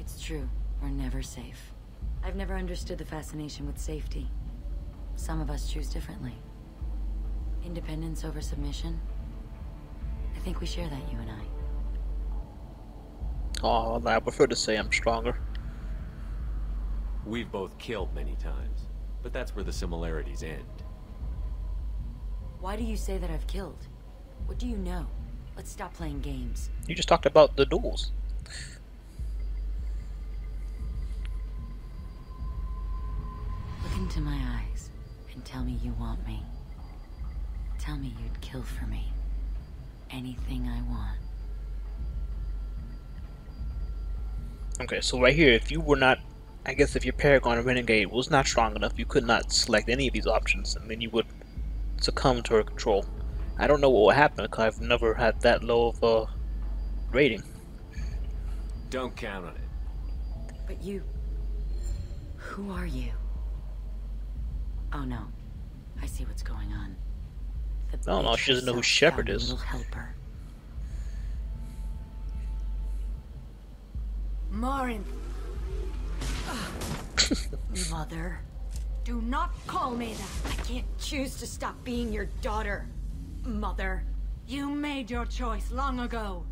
It's true. We're never safe. I've never understood the fascination with safety. Some of us choose differently. Independence over submission. I think we share that, you and I. Oh, I prefer to say I'm stronger. We've both killed many times, but that's where the similarities end. Why do you say that I've killed? What do you know? Let's stop playing games. You just talked about the duels. Look into my eyes and tell me you want me. Tell me you'd kill for me. Anything I want. Okay, so right here, if you were not, I guess if your Paragon or Renegade was not strong enough, you could not select any of these options, and then you would succumb to her control. I don't know what will happen, because I've never had that low of a rating. Don't count on it. But you... Who are you? Oh no. I see what's going on. No, no, she doesn't know who Shepard is. Little helper. Morin. Mother. Do not call me that. I can't choose to stop being your daughter. Mother. You made your choice long ago.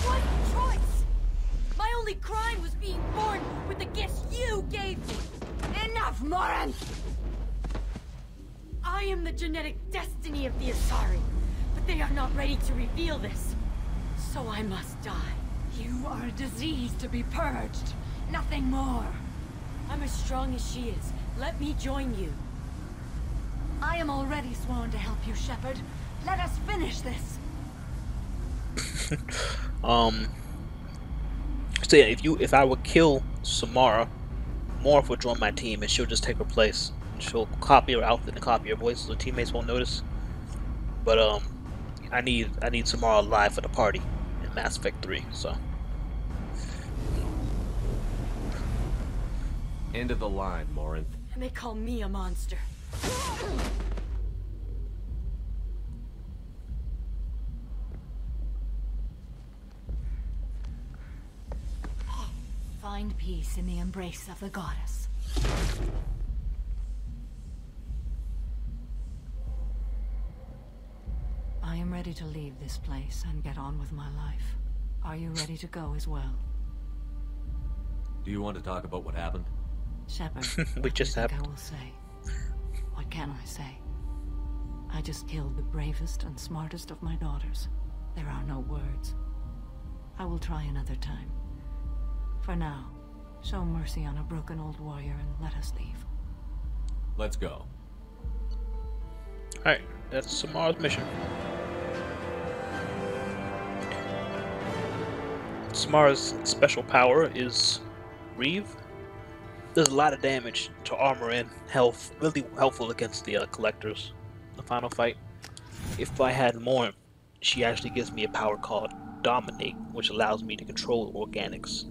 What choice? My only crime was being born with the gifts you gave me. Enough, Morin! I am the genetic destiny of the Asari, but they are not ready to reveal this. So I must die. You are a disease to be purged. Nothing more. I'm as strong as she is. Let me join you. I am already sworn to help you, Shepard. Let us finish this. So yeah, if I would kill Samara, Morph would join my team and she'll just take her place. She'll copy her outfit and copy her voice so teammates won't notice. But I need Samara alive for the party in Mass Effect 3, so. End of the line, Morinth. And they call me a monster. Find peace in the embrace of the goddess. I am ready to leave this place and get on with my life. Are you ready to go as well? Do you want to talk about what happened? Shepard, We just I happened. will say. What can I say? I just killed the bravest and smartest of my daughters. There are no words. I will try another time. For now, show mercy on a broken old warrior and let us leave. Let's go. Alright, that's Samara's mission. Samara's special power is Reeve. Does a lot of damage to armor and health. Really helpful against the collectors in the final fight. If I had more, she actually gives me a power called Dominate, which allows me to control organics.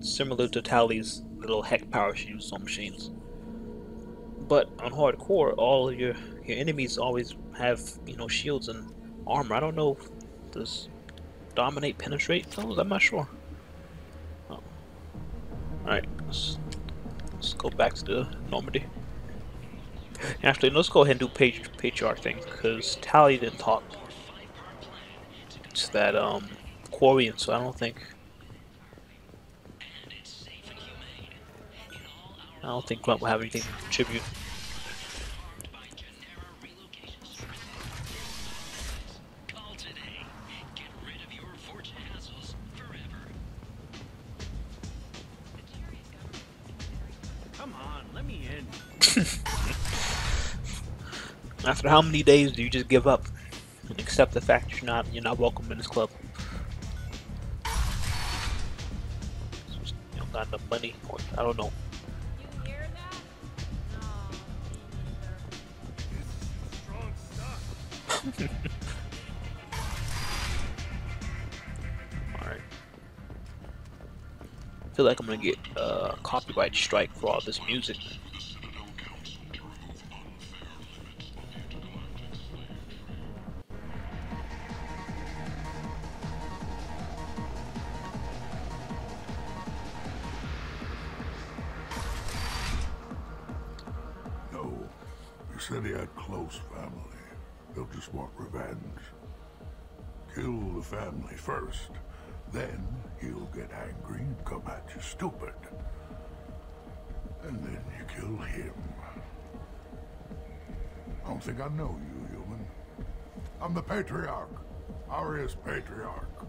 Similar to Tally's little heck power she uses on machines. But on hardcore, all of your enemies always have, you know, shields and armor. I don't know if does Dominate penetrate those? I'm not sure. Oh. Alright, let's go back to the Normandy. Actually, let's go ahead and do patriarch thing, because Tally didn't talk. It's that Quarian, so I don't think Grunt will have anything to contribute. Come on, let me in. After how many days do you just give up and accept the fact you're not welcome in this club? Just, you don't got enough money, or I don't know. Alright. I feel like I'm gonna get a copyright strike for all this music. Said he had close family. They'll just want revenge. Kill the family first. Then he'll get angry and come at you stupid. And then you kill him. I don't think I know you, human. I'm the Patriarch. Arius Patriarch.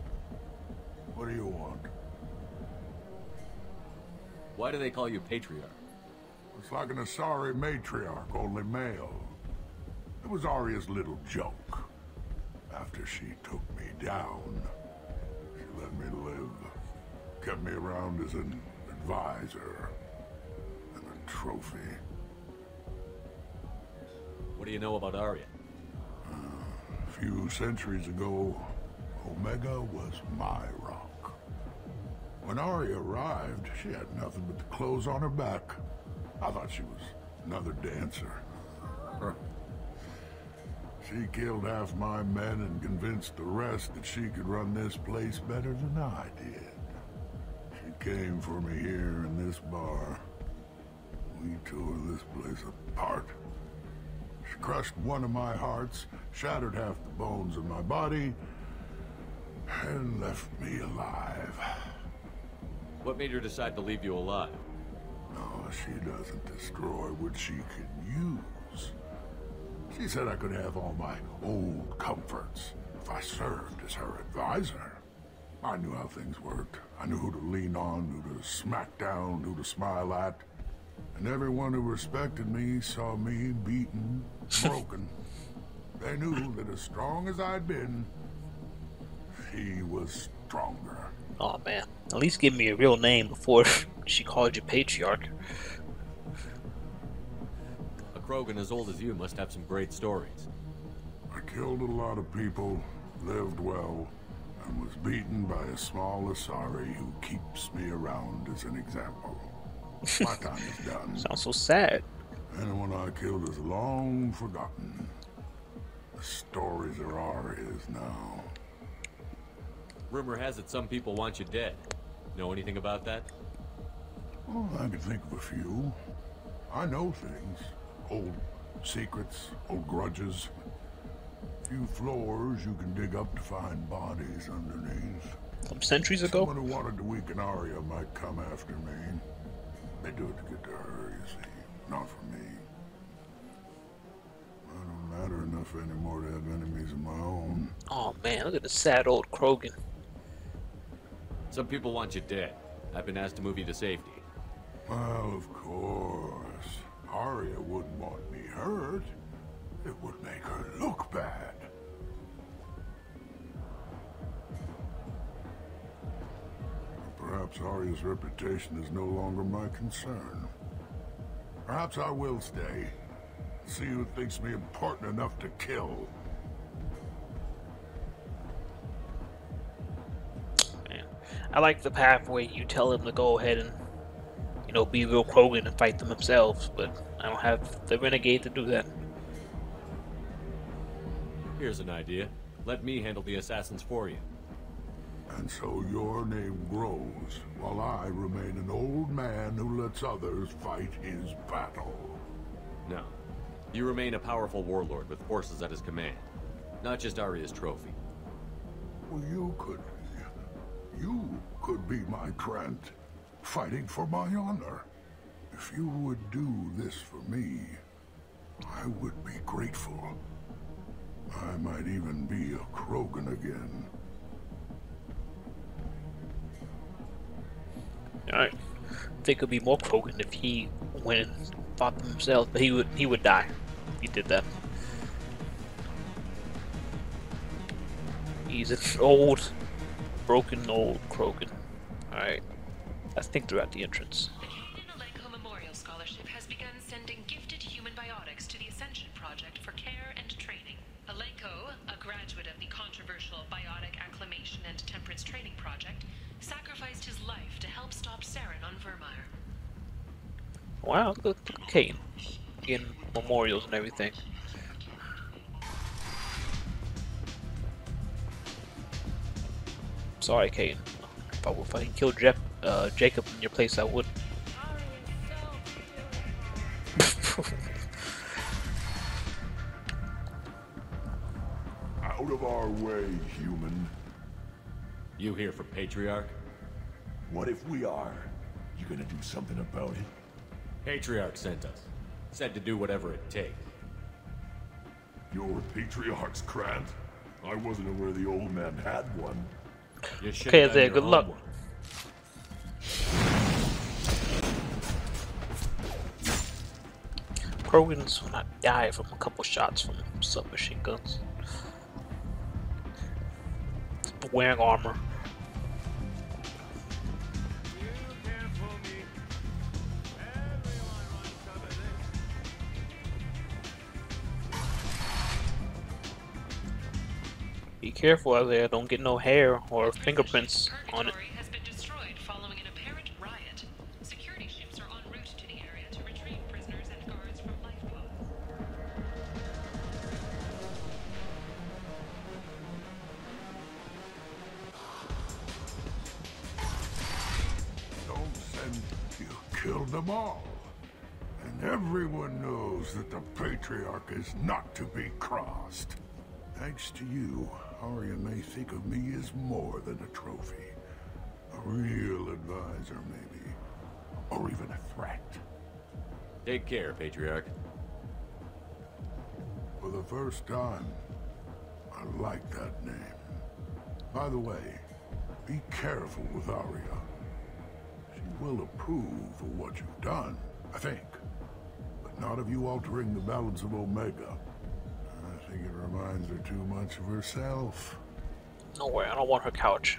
What do you want? Why do they call you Patriarch? It's like an Asari matriarch, only male. It was Arya's little joke. After she took me down, she let me live. Kept me around as an advisor and a trophy. What do you know about Arya? A few centuries ago, Omega was my rock. When Arya arrived, she had nothing but the clothes on her back. I thought she was another dancer. She killed half my men and convinced the rest that she could run this place better than I did. She came for me here in this bar. We tore this place apart. She crushed one of my hearts, shattered half the bones in my body, and left me alive. What made her decide to leave you alive? No, she doesn't destroy what she can use. She said I could have all my old comforts if I served as her advisor. I knew how things worked. I knew who to lean on, who to smack down, who to smile at. And everyone who respected me saw me beaten, broken. They knew that as strong as I'd been, she was stronger. Oh man, at least give me a real name before she called you Patriarch. A Krogan as old as you must have some great stories. I killed a lot of people, lived well, and was beaten by a small Asari who keeps me around as an example. My time is done. Sounds so sad. Anyone I killed is long forgotten. The stories are Arya's now. Rumor has it some people want you dead. Know anything about that? Oh, I can think of a few. I know things. Old secrets, old grudges. Few floors you can dig up to find bodies underneath. Some centuries ago? Someone who wanted to weaken Arya might come after me. They do it to get to her, you see. Not for me. I don't matter enough anymore to have enemies of my own. Oh man, look at the sad old Krogan. Some people want you dead. I've been asked to move you to safety. Well, of course. Arya wouldn't want me hurt. It would make her look bad. Perhaps Arya's reputation is no longer my concern. Perhaps I will stay. See who thinks me important enough to kill. Man, I like the path where you tell him to go ahead and, you know, be real Krogan and fight them themselves, but I don't have the renegade to do that. Here's an idea. Let me handle the assassins for you. And so your name grows, while I remain an old man who lets others fight his battle. No. You remain a powerful warlord with forces at his command. Not just Arya's trophy. Well, you could be my Trent, fighting for my honor. If you would do this for me, I would be grateful. I might even be a Krogan again. Alright. I think it would be more Krogan if he went and fought them himself, but he would die if he did that. He's an old, broken old Krogan. Alright. I think they're at the entrance. The Union Alenko Memorial Scholarship has begun sending gifted human biotics to the Ascension Project for care and training. Alenko, its training project, sacrificed his life to help stop Saren on Vermeer. Wow, look at Kane. Getting memorials and everything. Sorry, Kane. If I could kill Jacob in your place, I would. Out of our way, human. You here for Patriarch? What if we are? You gonna do something about it? Patriarch sent us. Said to do whatever it takes. You're Patriarch's Krant? I wasn't aware the old man had one. Okay, there, good luck. Krogans will not die from a couple shots from submachine guns. Wearing armor. Be careful out there, don't get no hair or fingerprints on it. Has been destroyed following an apparent riot. Security ships are en route to the area to retrieve prisoners and guards from lifeboats. Don't send... You killed them all. And everyone knows that the Patriarch is not to be crossed. Thanks to you, Arya may think of me as more than a trophy. A real advisor, maybe. Or even a threat. Take care, Patriarch. For the first time, I like that name. By the way, be careful with Arya. She will approve of what you've done, I think. But not of you altering the balance of Omega. I think it reminds her too much of herself. No way, I don't want her couch.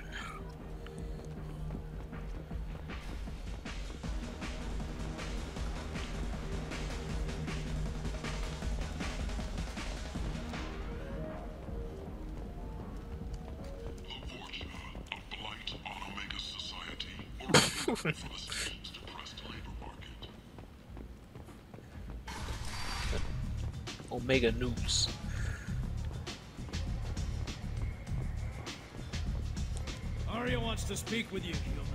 Omega news. Arya wants to speak with you, human.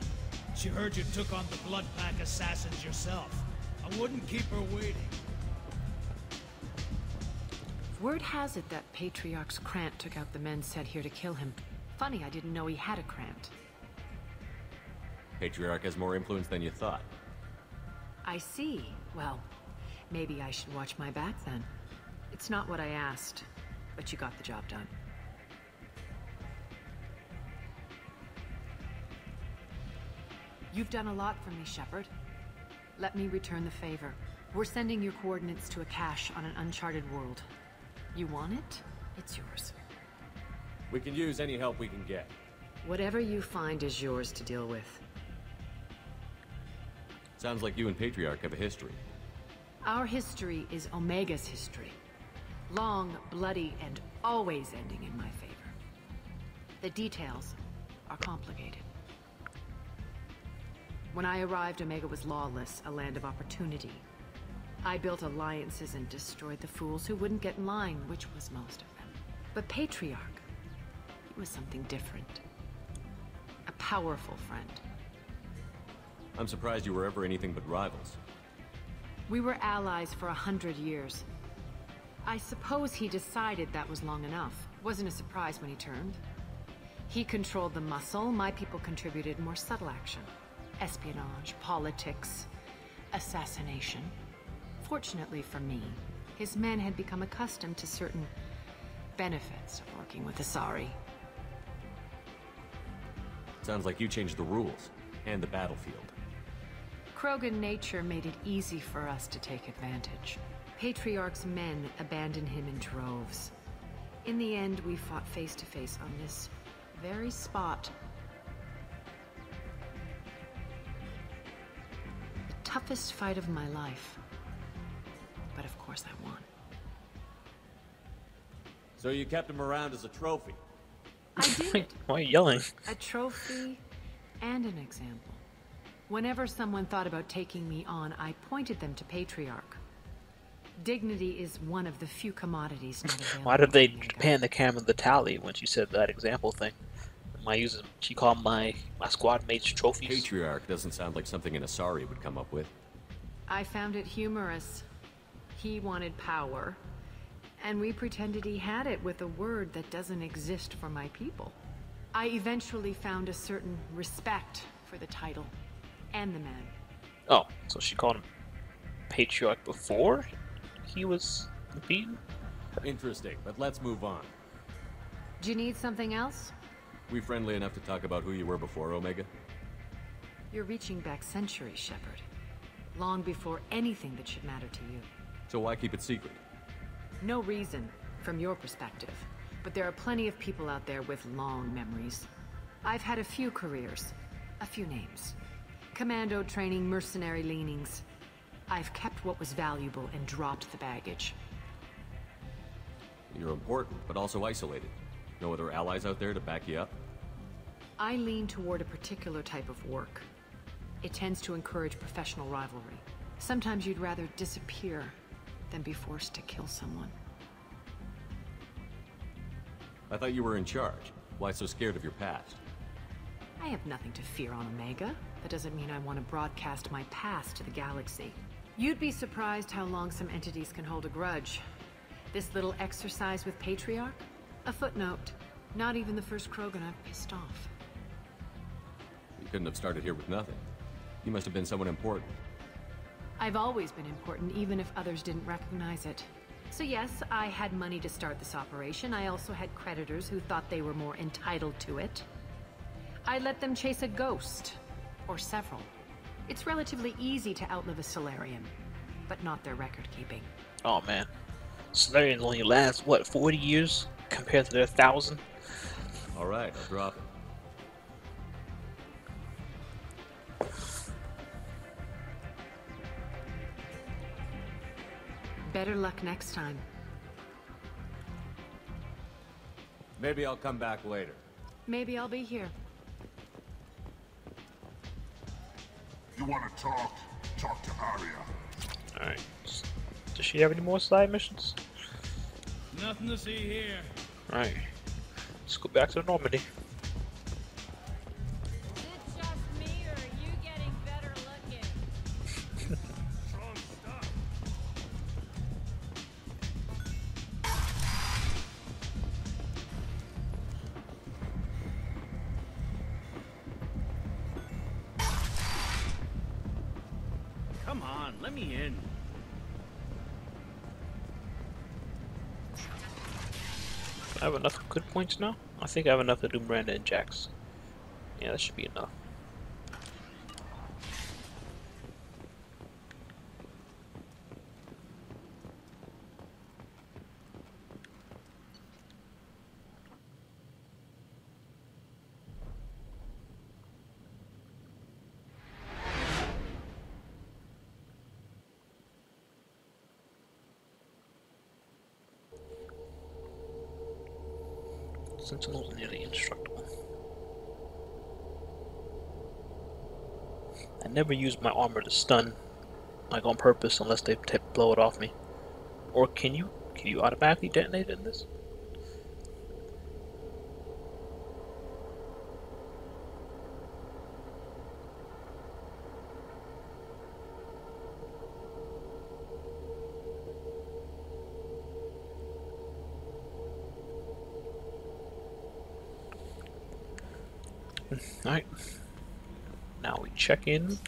She heard you took on the Blood Pack assassins yourself. I wouldn't keep her waiting. Word has it that Patriarch's Krant took out the men sent here to kill him. Funny, I didn't know he had a Krant. Patriarch has more influence than you thought. I see. Well, maybe I should watch my back then. It's not what I asked, but you got the job done. You've done a lot for me, Shepard. Let me return the favor. We're sending your coordinates to a cache on an uncharted world. You want it? It's yours. We can use any help we can get. Whatever you find is yours to deal with. Sounds like you and Patriarch have a history. Our history is Omega's history. Long, bloody, and always ending in my favor. The details are complicated. When I arrived, Omega was lawless, a land of opportunity. I built alliances and destroyed the fools who wouldn't get in line, which was most of them. But Patriarch, he was something different. A powerful friend. I'm surprised you were ever anything but rivals. We were allies for 100 years. I suppose he decided that was long enough. Wasn't a surprise when he turned. He controlled the muscle, my people contributed more subtle action. Espionage, politics, assassination. Fortunately for me, his men had become accustomed to certain benefits of working with Asari. Sounds like you changed the rules, and the battlefield. Krogan nature made it easy for us to take advantage. Patriarch's men abandoned him in droves. In the end, we fought face to face on this very spot. The toughest fight of my life. But of course I won. So you kept him around as a trophy? I did it. Why are you yelling? A trophy and an example. Whenever someone thought about taking me on, I pointed them to Patriarch. Dignity is one of the few commodities not available. Why did they pan the camera the tally when she said that example thing? She called my squad mates trophies. Patriarch doesn't sound like something an Asari would come up with. I found it humorous. He wanted power, and we pretended he had it with a word that doesn't exist for my people. I eventually found a certain respect for the title and the man. Oh, so she called him Patriarch before he was beaten? Interesting, but let's move on. Do you need something else? We friendly enough to talk about who you were before, Omega? You're reaching back centuries, Shepard. Long before anything that should matter to you. So why keep it secret? No reason, from your perspective. But there are plenty of people out there with long memories. I've had a few careers, a few names. Commando training, mercenary leanings. I've kept what was valuable and dropped the baggage. You're important, but also isolated. No other allies out there to back you up? I lean toward a particular type of work. It tends to encourage professional rivalry. Sometimes you'd rather disappear than be forced to kill someone. I thought you were in charge. Why so scared of your past? I have nothing to fear on Omega. That doesn't mean I want to broadcast my past to the galaxy. You'd be surprised how long some entities can hold a grudge. This little exercise with Patriarch? A footnote. Not even the first Krogan I've pissed off. You couldn't have started here with nothing. You must have been someone important. I've always been important, even if others didn't recognize it. So yes, I had money to start this operation. I also had creditors who thought they were more entitled to it. I let them chase a ghost. Or several. It's relatively easy to outlive a Solarian, but not their record-keeping. Oh man. Solarians only last, what, 40 years? Compared to their 1,000? Alright, I'll drop it. Better luck next time. Maybe I'll come back later. Maybe I'll be here. You want to talk? Talk to Arya. Alright. Does she have any more side missions? Nothing to see here. Alright. Let's go back to Normandy. Is it just me, or are you getting better looking? Strong stuff. Come on, let me in. I have enough good points now? I think I have enough to do Miranda and Jax. Yeah, that should be enough. Sentinels are nearly indestructible. I never use my armor to stun, like on purpose, unless they blow it off me. Or can you automatically detonate it in this? Alright. Now we check in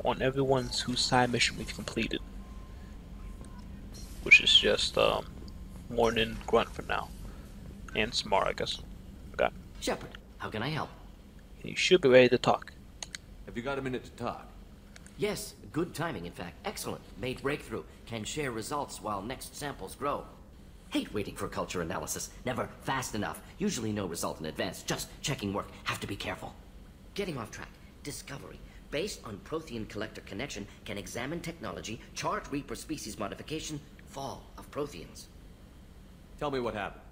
on everyone's whose side mission we've completed. Which is just Morning Grunt for now. And Samara, I guess. Got. Shepard, how can I help? You should be ready to talk. Have you got a minute to talk? Yes, good timing in fact. Excellent. Made breakthrough. Can share results while next samples grow. Hate waiting for culture analysis. Never fast enough. Usually no result in advance. Just checking work. Have to be careful. Getting off track. Discovery. Based on Prothean collector connection, can examine technology, chart Reaper species modification, fall of Protheans. Tell me what happened.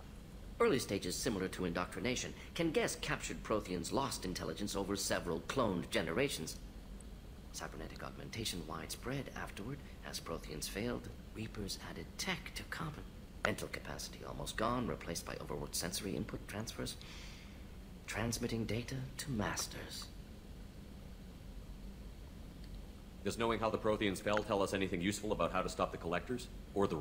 Early stages similar to indoctrination can guess captured Protheans' lost intelligence over several cloned generations. Cybernetic augmentation widespread afterward. As Protheans failed, Reapers added tech to common. Mental capacity almost gone, replaced by overworked sensory input transfers. Transmitting data to masters. Does knowing how the Protheans fell tell us anything useful about how to stop the Collectors? Or the...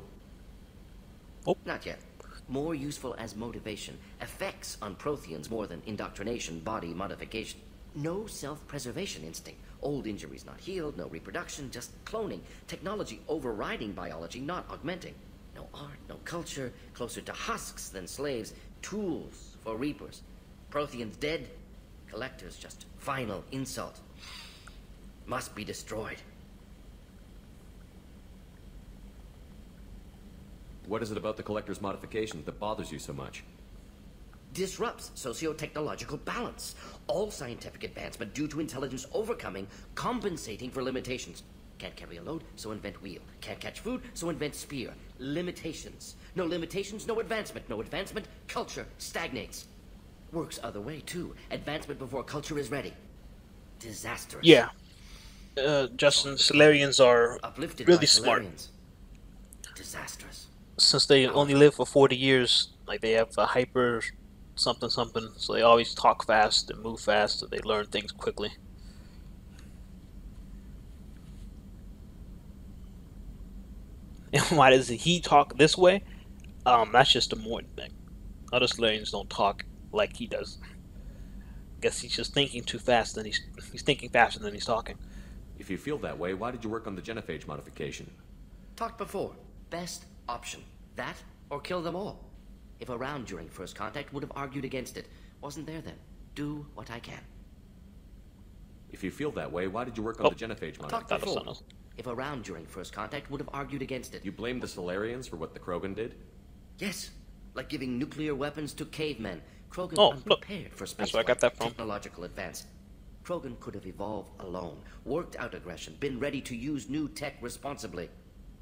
Oh. Not yet. More useful as motivation. Effects on Protheans more than indoctrination, body modification. No self-preservation instinct. Old injuries not healed, no reproduction, just cloning. Technology overriding biology, not augmenting. No art, no culture, closer to husks than slaves. Tools for Reapers. Protheans dead, Collectors just final insult. Must be destroyed. What is it about the Collector's modifications that bothers you so much? Disrupts socio-technological balance. All scientific advancement due to intelligence overcoming, compensating for limitations. Can't carry a load, so invent wheel. Can't catch food, so invent spear. Limitations. No limitations, no advancement. No advancement, culture stagnates. Works other way, too. Advancement before culture is ready. Disastrous. Yeah. Justin, Solarians are Uplifted really by smart. Solarians. Disastrous. Since they only live for 40 years, like they have a hyper something something, so they always talk fast and move fast, so they learn things quickly. And why does he talk this way? That's just a Morton thing. Other Solarians don't talk like he does. Guess he's just thinking too fast, and he's thinking faster than he's talking. If you feel that way, why did you work on the genophage modification? Talked before. Best option. That or kill them all. If around during first contact, would have argued against it. Wasn't there then. Do what I can. If you feel that way, why did you work on the genophage Talked modification? before. If around during first contact, would have argued against it. You blamed the Solarians for what the Krogan did? Yes. Like giving nuclear weapons to cavemen. Krogan unprepared for space That's where I got that from. Technological advance. Krogan could have evolved alone, worked out aggression, been ready to use new tech responsibly.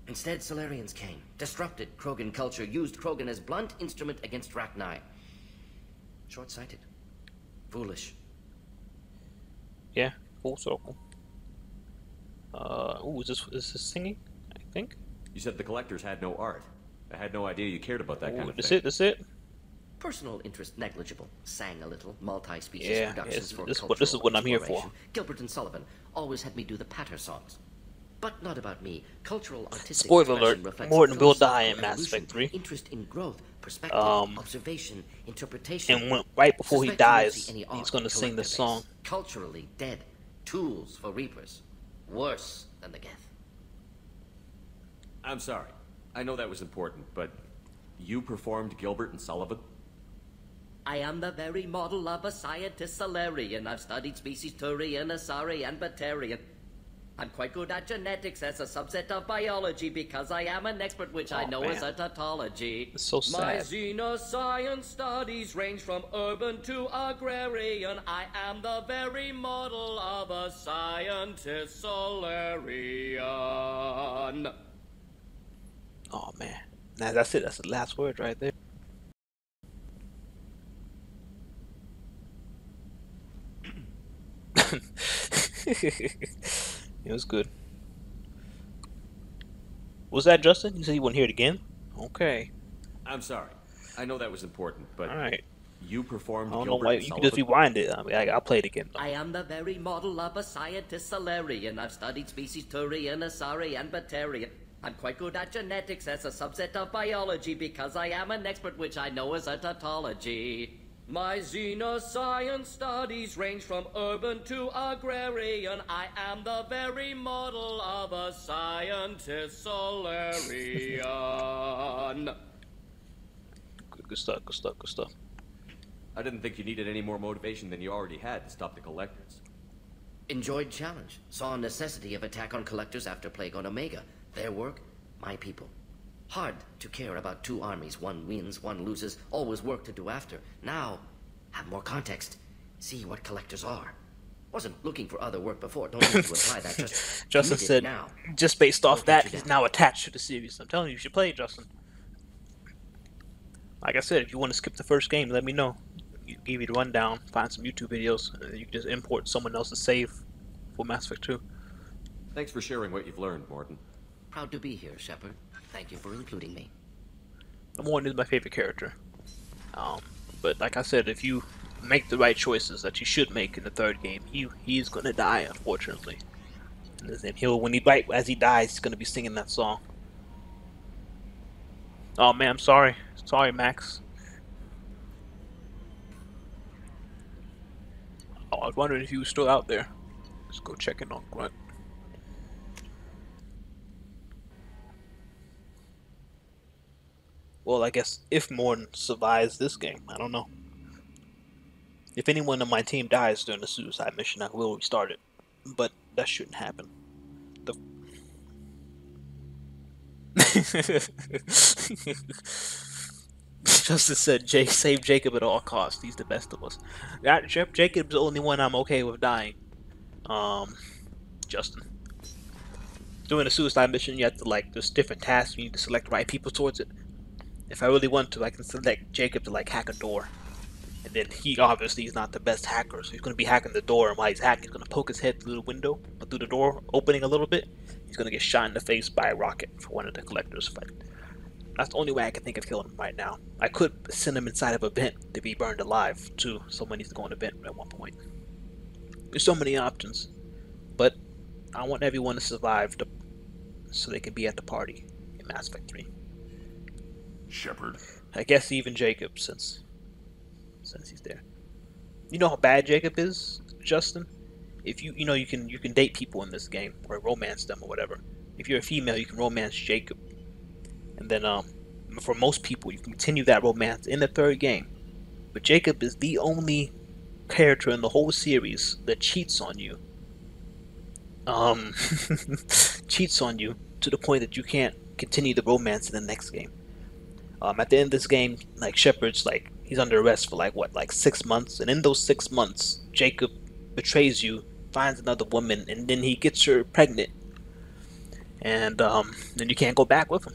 Instead, Solarians came, disrupted Krogan culture, used Krogan as blunt instrument against Rachni. Short-sighted. Foolish. Yeah, full circle. Ooh, is this singing? I think. You said the Collectors had no art. I had no idea you cared about that kind of That's thing. That's it. Personal interest negligible. Sang a little. Multi-species Yeah, productions for this cultural is what I'm here for. exploration. Gilbert and Sullivan always had me do the patter songs. But not about me. Cultural artistic Spoiler expression alert, reflects Morton will die in philosophical Mass Effect 3. Interest in growth, perspective, observation, interpretation. And right before he Suspect you won't dies, see any he's art going to sing this song. collector base. Culturally dead. Tools for Reapers. Worse than the Geth. I'm sorry. I know that was important, but you performed Gilbert and Sullivan? I am the very model of a scientist Solarian. I've studied species Turian, Asari, and Batarian. I'm quite good at genetics as a subset of biology because I am an expert, which I know as a tautology. It's so sad. My xenoscience studies range from urban to agrarian. I am the very model of a scientist Solarian. Oh man, nah, that's it. That's the last word right there. It was good. Was that Justin? You said you wouldn't hear it again? Okay. I'm sorry. I know that was important, but Alright. you performed I don't know Gilbert why. and You can Sullivan? just rewind it. I mean, I'll play it again. I am the very model of a scientist Solarian. I've studied species Turian, Asari, and Batarian. I'm quite good at genetics as a subset of biology because I am an expert, which I know as a tautology. My xenoscience studies range from urban to agrarian. I am the very model of a scientist Solarian. Good stuff. Good stuff. Good stuff. I didn't think you needed any more motivation than you already had to stop the Collectors. Enjoyed challenge. Saw necessity of attack on Collectors after Plague on Omega. Their work, my people. Hard to care about two armies. One wins, one loses. Always work to do after. Now, have more context. See what Collectors are. Wasn't looking for other work before. Don't need to imply that. Just Justin commit it said, now. just based off Don't that, get you he's down. now attached to the series. I'm telling you, you should play it, Justin. Like I said, if you want to skip the first game, let me know. Give you the rundown, find some YouTube videos, and you can just import someone else's save for Mass Effect 2. Thanks for sharing what you've learned, Morton. Proud to be here, Shepard. Thank you for including me. Morton is my favorite character. But like I said, if you make the right choices that you should make in the third game, he's gonna die, unfortunately. And right as he dies, he's gonna be singing that song. Oh man, I'm sorry. Sorry, Max. Oh, I was wondering if you were still out there. Let's go check in on Grunt. Well, I guess if Morton survives this game, I don't know. If anyone on my team dies during the suicide mission, I will restart it. But that shouldn't happen. Justice said, save Jacob at all costs. He's the best of us. Jacob's the only one I'm okay with dying. Justin. Doing a suicide mission, you have to, like, there's different tasks. You need to select the right people towards it. If I really want to, I can select Jacob to, like, hack a door. And then he obviously is not the best hacker, so he's going to be hacking the door, and while he's hacking, he's going to poke his head through the window, or through the door opening a little bit. He's going to get shot in the face by a rocket for one of the collectors fight. That's the only way I can think of killing him right now. I could send him inside of a vent to be burned alive, too. Someone needs to go in a vent at one point. There's so many options, but I want everyone to survive so they can be at the party in Mass Effect 3. Shepard. I guess even Jacob, since he's there. You know how bad Jacob is, Justin? If you know you can date people in this game or romance them or whatever. If you're a female, you can romance Jacob, and then for most people, you can continue that romance in the third game. But Jacob is the only character in the whole series that cheats on you. Cheats on you to the point that you can't continue the romance in the next game. At the end of this game, like, Shepard's like, he's under arrest for like 6 months, and in those 6 months, Jacob betrays you, finds another woman, and then he gets her pregnant, and then you can't go back with him.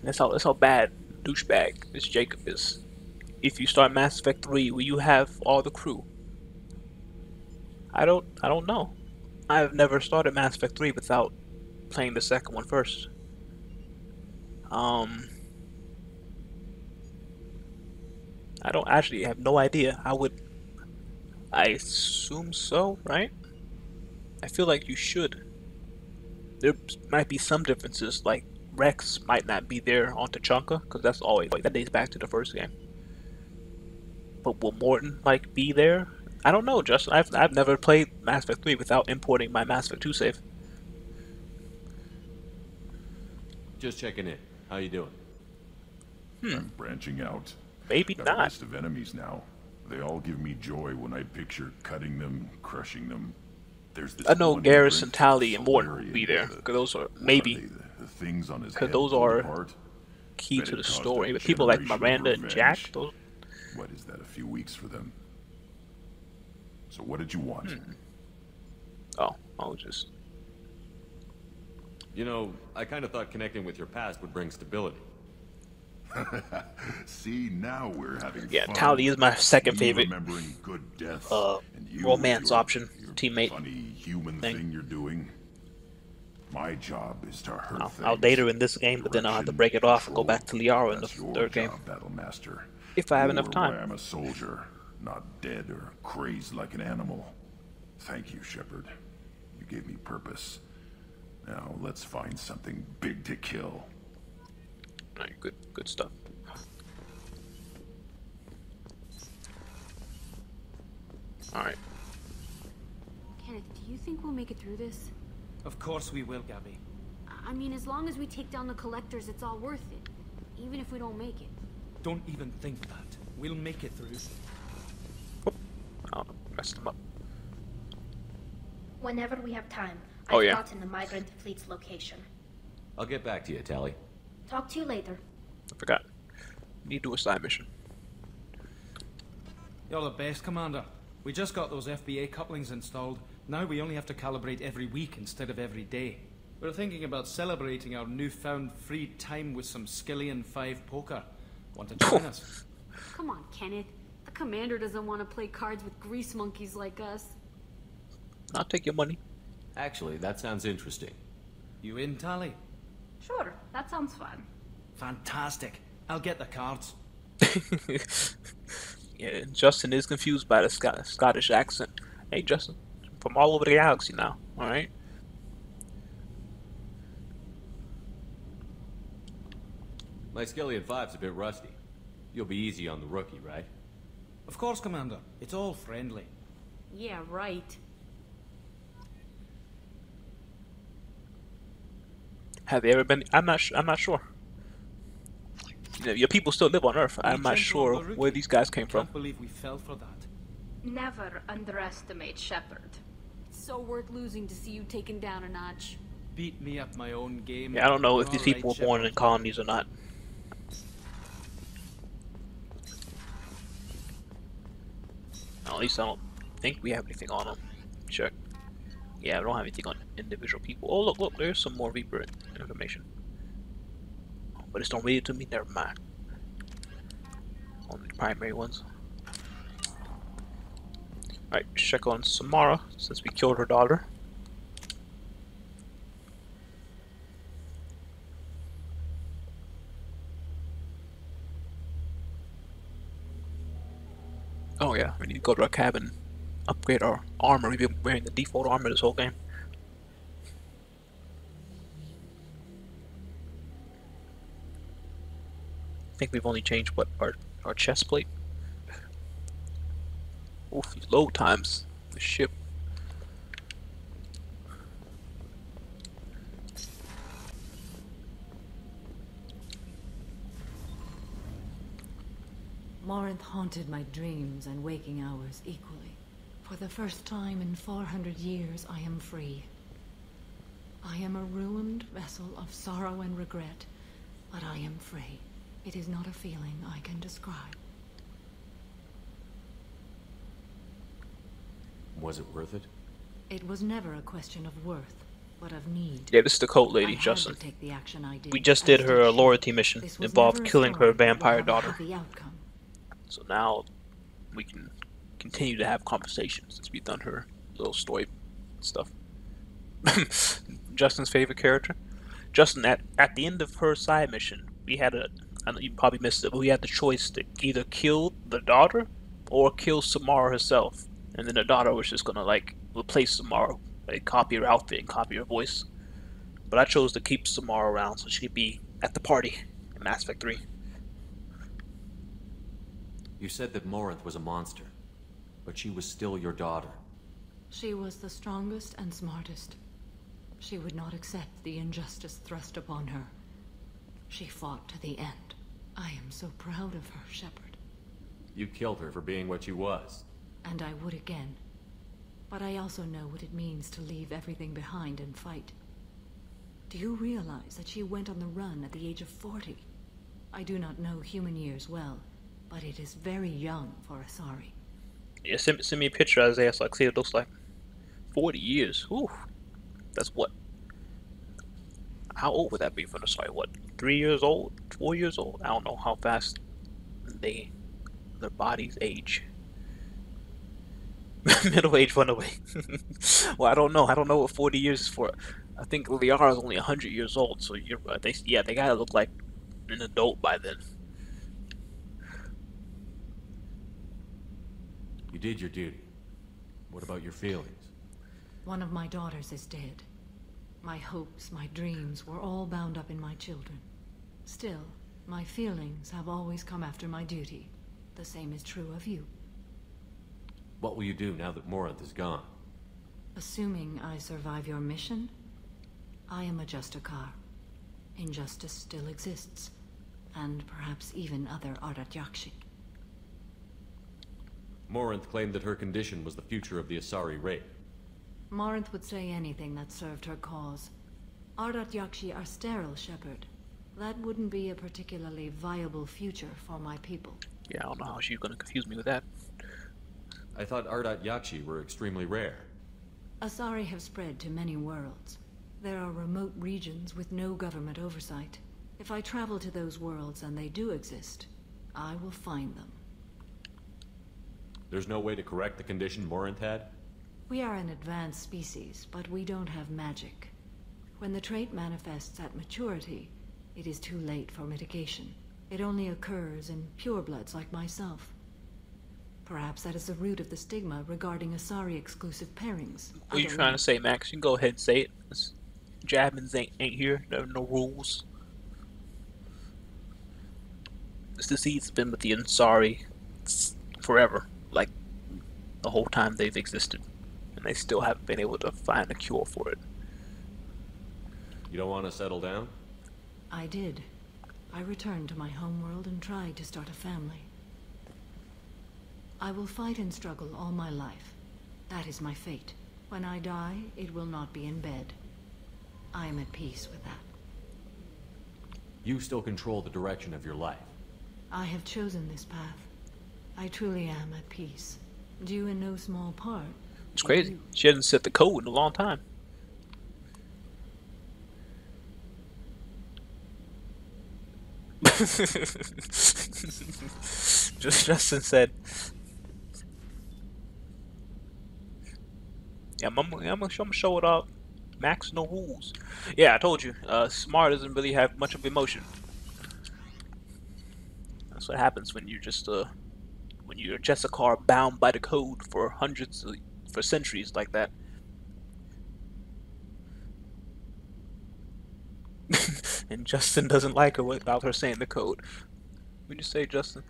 That's how bad douchebag this Jacob is. If you start Mass Effect 3, will you have all the crew? I don't know. I've never started Mass Effect 3 without playing the second one first. I don't actually have no idea. I assume so, right? I feel like you should. There might be some differences, like Rex might not be there on Tachanka, because that's always, like, that dates back to the first game. But will Morton, like, be there? I don't know, Justin. I've never played Mass Effect 3 without importing my Mass Effect 2 save. Just checking in. How you doing? I'm branching out. Maybe Got not. a list of enemies now. They all give me joy when I picture cutting them, crushing them. There's this I know one Garrus and immigrant, Tali and Morton will Solarian be there, with because those are what maybe the things on his because head those pulled are apart. key Bet to it the caused story. a But people like generation of Miranda and Jack, revenge. those. What is that? A few weeks for them. So what did you want? Oh, I'll just. You know, I kind of thought connecting with your past would bring stability. See, now we're having Yeah, fun. Tali is my second Me favorite remembering good deaths, and you romance with your option teammate. funny human thing you're doing. My job is to hurt I'll date her in this game, but then I'll have to break it off and go back to Liara in the third game. Battlemaster. If I have You're enough time. why I'm a soldier, not dead or crazed like an animal. Thank you, Shepard. You gave me purpose. Now let's find something big to kill. Alright, good stuff. Alright. Kenneth, do you think we'll make it through this? Of course we will, Gabby. I mean, as long as we take down the collectors, it's all worth it. Even if we don't make it. Don't even think that. We'll make it through. Oh, messed him up. Whenever we have time, Oh, I've yeah. gotten the migrant fleet's location. I'll get back to you, Tali. Talk to you later. I forgot. Need to do a side mission. You're the best, Commander. We just got those FBA couplings installed. Now we only have to calibrate every week instead of every day. We're thinking about celebrating our newfound free time with some Skillian 5 poker. Want to join us? Come on, Kenneth. The commander doesn't want to play cards with grease monkeys like us. I'll take your money. Actually, that sounds interesting. You in, Tally? Sure, that sounds fun. Fantastic. I'll get the cards. Yeah, Justin is confused by the Scottish accent. Hey, Justin, from all over the galaxy now. All right. My Skillian 5's a bit rusty. You'll be easy on the rookie, right? Of course, Commander. It's all friendly. Yeah, right. Have you ever been? I'm not sure. You know, your people still live on Earth. I'm not sure where these guys came from. Can't believe we fell for that. Never underestimate Shepard. It's so worth losing to see you taken down a notch. Beat me at my own game. Yeah, I don't know if You're these all people right, were born in Shepard. colonies or not. At least I don't think we have anything on them. Check. Yeah, we don't have anything on individual people. Oh, look, there's some more Reaper information. But it's don't read it to me, never mind. Only the primary ones. Alright, check on Samara, since we killed her daughter. Oh yeah, we need to go to our cabin, upgrade our armor. We've been wearing the default armor this whole game. I think we've only changed what, our chest plate? Oof, these load times. The ship. Morinth haunted my dreams and waking hours equally. For the first time in 400 years, I am free. I am a ruined vessel of sorrow and regret, but I am free. It is not a feeling I can describe. Was it worth it? It was never a question of worth, but of need. Yeah, this is the cult I lady, had Justin. to take the action I did. We just did her loyalty mission. This was Involved never a killing story her that would vampire have a daughter. happy outcome. So now we can continue to have conversations since we've done her little story stuff. Justin's favorite character? Justin, at the end of her side mission, we had I know you probably missed it, but we had the choice to either kill the daughter or kill Samara herself. And then the daughter was just gonna like replace Samara, like copy her outfit and copy her voice. But I chose to keep Samara around so she could be at the party in Mass Effect 3. You said that Morinth was a monster, but she was still your daughter. She was the strongest and smartest. She would not accept the injustice thrust upon her. She fought to the end. I am so proud of her, Shepard. You killed her for being what she was. And I would again. But I also know what it means to leave everything behind and fight. Do you realize that she went on the run at the age of 40? I do not know human years well, but it is very young for Asari. Yeah, send me a picture, Isaiah, so I can see what it looks like. 40 years. Ooh. That's what? How old would that be for the Asari? What? 3 years old? 4 years old? I don't know how fast their bodies age. Middle age run away. Well, I don't know. I don't know what 40 years is for. I think Liara is only 100 years old, so they gotta look like an adult by then. You did your duty. What about your feelings? One of my daughters is dead. My hopes, my dreams were all bound up in my children. Still, my feelings have always come after my duty. The same is true of you. What will you do now that Morinth is gone? Assuming I survive your mission, I am a Justikar. Injustice still exists, and perhaps even other Ardat Yakshi. Morinth claimed that her condition was the future of the Asari race. Morinth would say anything that served her cause. Ardat Yakshi are sterile, Shepard. That wouldn't be a particularly viable future for my people. Yeah, I don't know how she's gonna confuse me with that. I thought Ardat Yakshi were extremely rare. Asari have spread to many worlds. There are remote regions with no government oversight. If I travel to those worlds and they do exist, I will find them. There's no way to correct the condition Morant had? We are an advanced species, but we don't have magic. When the trait manifests at maturity, it is too late for mitigation. It only occurs in purebloods like myself. Perhaps that is the root of the stigma regarding Asari-exclusive pairings. What are you trying to say, Max? You can go ahead and say it. Jasmine ain't here. There are no rules. This disease has been with the Ansari forever. Like, the whole time they've existed. And they still haven't been able to find a cure for it. You don't want to settle down? I did. I returned to my homeworld and tried to start a family. I will fight and struggle all my life. That is my fate. When I die, it will not be in bed. I am at peace with that. You still control the direction of your life. I have chosen this path. I truly am at peace. Due in no small part. It's crazy. She hasn't set the code in a long time. Justin said, yeah, I'm gonna show it up. Max, no rules. Yeah, I told you. Smart doesn't really have much of emotion. That's what happens when you're just when you're just a car bound by the code for for centuries like that. And Justin doesn't like her without her saying the code. What did you say, Justin?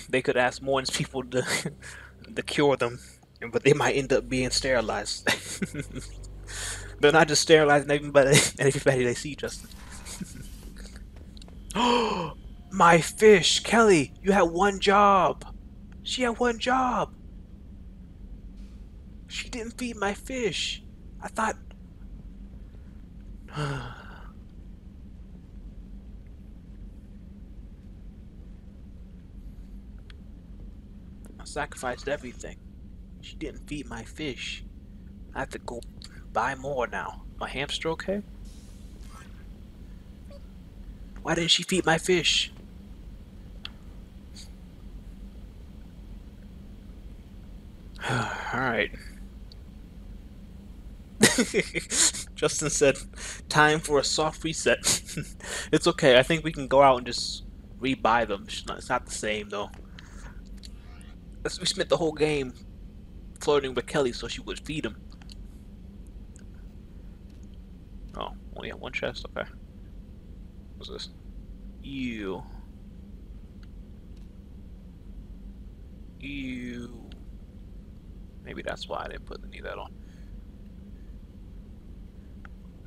They could ask Morn's people to cure them, but they might end up being sterilized. They're not just sterilizing everybody they see, Justin. Oh, my fish! Kelly, you had one job! She had one job! She didn't feed my fish! I thought... I sacrificed everything. She didn't feed my fish. I have to go buy more now. My hamster okay? Why didn't she feed my fish? Alright. Justin said, time for a soft reset. It's okay. I think we can go out and just rebuy them. It's not the same though. We spent the whole game flirting with Kelly so she would feed him. Oh, only have one chest? Okay. What's this? Ew. Ew. Maybe that's why I didn't put any of that on.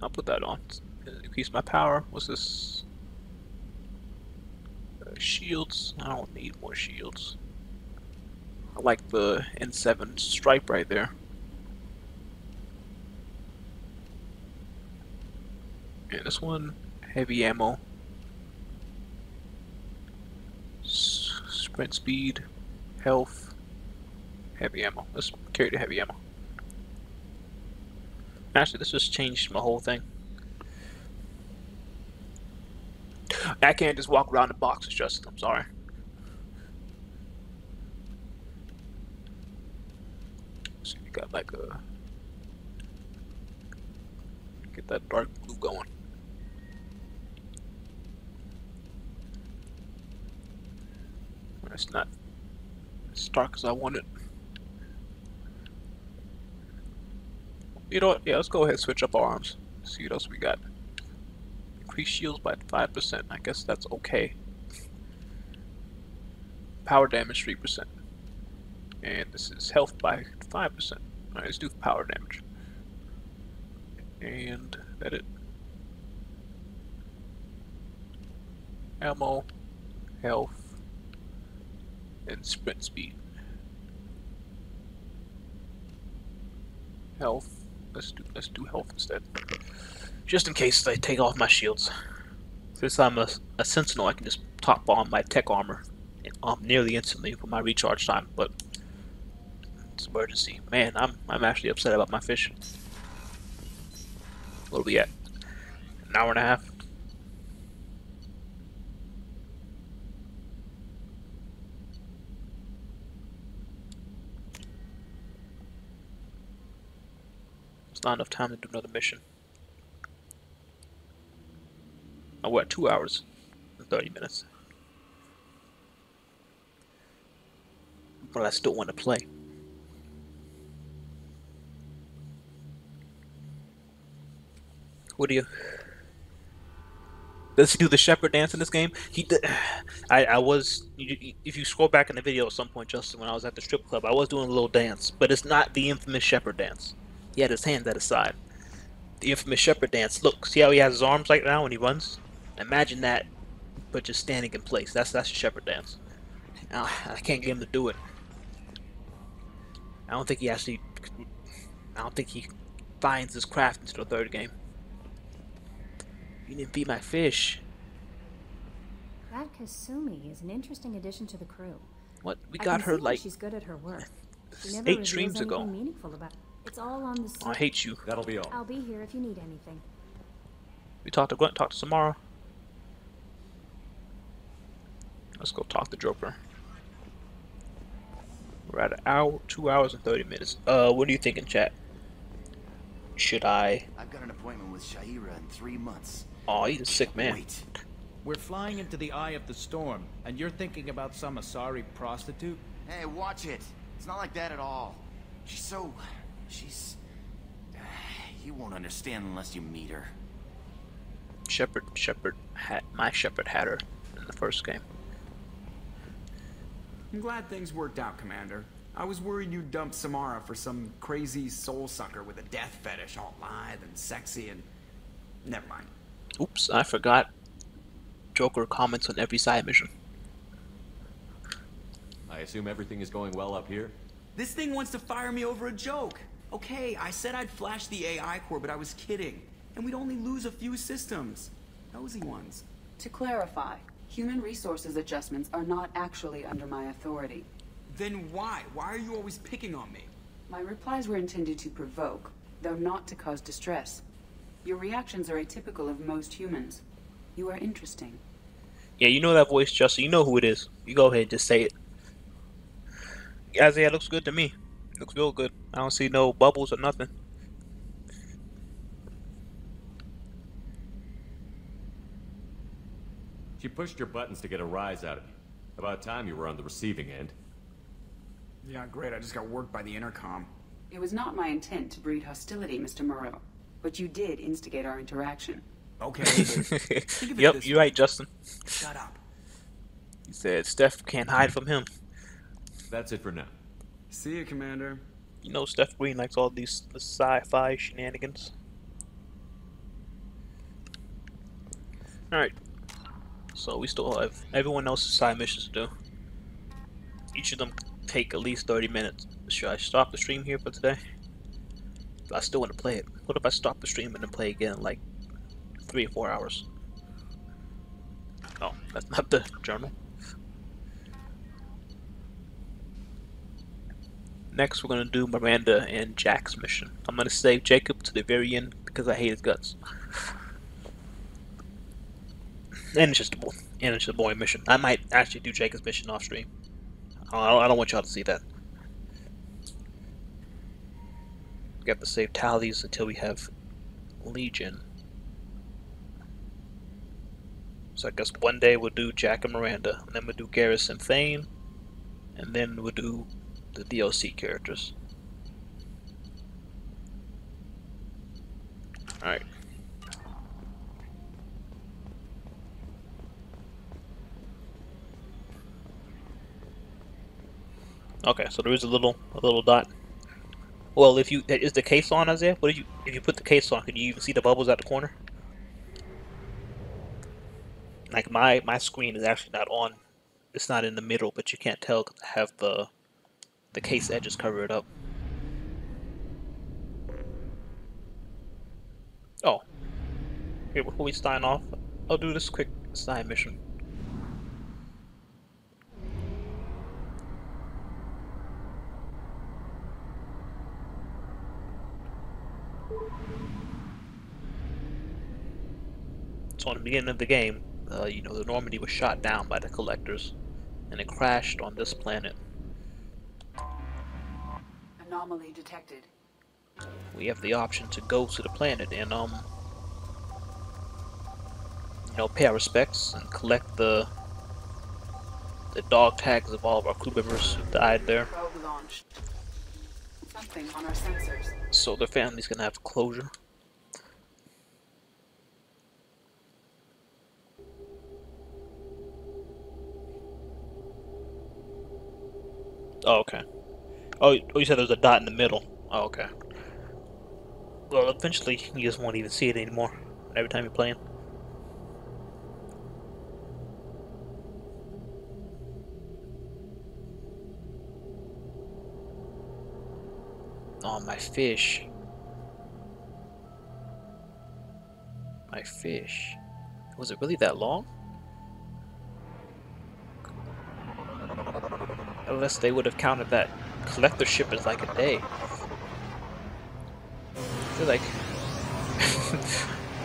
I'll put that on. Increase my power. What's this? Shields. I don't need more shields. I like the N7 stripe right there. And this one, heavy ammo. Sprint speed, health, heavy ammo. Let's carry the heavy ammo. Actually, this just changed my whole thing. I can't just walk around the boxes, Justin. I'm sorry. So you got like a... Get that dark blue going. It's not as dark as I want it. You know what? Yeah, let's go ahead and switch up our arms. See what else we got. Increase shields by 5%. I guess that's okay. Power damage 3%. And this is health by 5%. Alright, let's do power damage. And edit. Ammo, health, and sprint speed. Health. Let's do health instead. Just in case I take off my shields. Since I'm a sentinel, I can just top on my tech armor nearly instantly for my recharge time. But it's emergency. Man, I'm actually upset about my fish. What are we at? An hour and a half? It's not enough time to do another mission. Oh, we're at 2 hours and 30 minutes. But I still want to play. What do you... Does he do the shepherd dance in this game? He did. I was... If you scroll back in the video at some point, Justin, when I was at the strip club, I was doing a little dance. But it's not the infamous shepherd dance. He had his hands at his side. The infamous shepherd dance. Look, see how he has his arms like now when he runs? Imagine that, but just standing in place. That's the shepherd dance. I can't get him to do it. I don't think he actually... I don't think he finds his craft into the third game. You didn't feed my fish. That Kasumi is an interesting addition to the crew. What? We got her like... She's good at her work. She never 8 streams reveals ago. anything meaningful about it. It's all on the I hate you. That'll be all. I'll be here if you need anything. We talked to Grunt, talk to Samara. Let's go talk to Joker. We're at an hour, 2 hours and 30 minutes. What are you thinking, chat? Should I... I've got an appointment with Shaira in 3 months. Oh, he's a sick man. Wait. We're flying into the eye of the storm, and you're thinking about some Asari prostitute? Hey, watch it. It's not like that at all. She's... You won't understand unless you meet her. My shepherd had her in the first game. I'm glad things worked out, Commander. I was worried you'd dump Samara for some crazy soul sucker with a death fetish, all lithe and sexy and... Never mind. Oops, I forgot. Joker comments on every side mission. I assume everything is going well up here? This thing wants to fire me over a joke. Okay, I said I'd flash the AI core, but I was kidding. And we'd only lose a few systems. Nosy ones. To clarify, human resources adjustments are not actually under my authority. Then why? Why are you always picking on me? My replies were intended to provoke, though not to cause distress. Your reactions are atypical of most humans. You are interesting. Yeah, you know that voice, Justin. You know who it is. You go ahead and just say it. Isaiah looks good to me. Looks real good. I don't see no bubbles or nothing. She pushed your buttons to get a rise out of you. About time you were on the receiving end. Yeah, great. I just got worked by the intercom. It was not my intent to breed hostility, Mr. Moreau, but you did instigate our interaction. Okay. Yep, you're right, Justin. Shut up. He said Steph can't hide from him. That's it for now. See you, Commander. You know Steph Green likes all these sci-fi shenanigans. Alright. So we still have everyone else's side missions to do. Each of them take at least 30 minutes. Should I stop the stream here for today? I still want to play it. What if I stop the stream and then play again in like 3 or 4 hours? Oh, that's not the journal. Next we're going to do Miranda and Jack's mission. I'm going to save Jacob to the very end because I hate his guts. And it's just a boring mission. I might actually do Jacob's mission off stream. I don't want y'all to see that. We have to save tallies until we have Legion. So I guess one day we'll do Jack and Miranda, and then we'll do Garrus and Thane, and then we'll do the DLC characters. Alright. Okay, so there is a little dot. Well, if you is the case on, Isaiah? What did if you put the case on, can you even see the bubbles at the corner? Like my screen is actually not on. It's not in the middle, but you can't tell because I have the case edges cover it up. Oh. Here, before we sign off, I'll do this quick side mission. So in the beginning of the game, you know, the Normandy was shot down by the collectors, and it crashed on this planet. Anomaly detected. We have the option to go to the planet and you know, pay our respects and collect the dog tags of all of our crew members who died there. Probe launched. Something on our sensors. So their families can have closure. Oh, okay. Oh, you said there's a dot in the middle. Oh, okay. Well, eventually you just won't even see it anymore every time you're playing. Oh, my fish. My fish. Was it really that long? Unless they would have counted that collector ship as like a day. I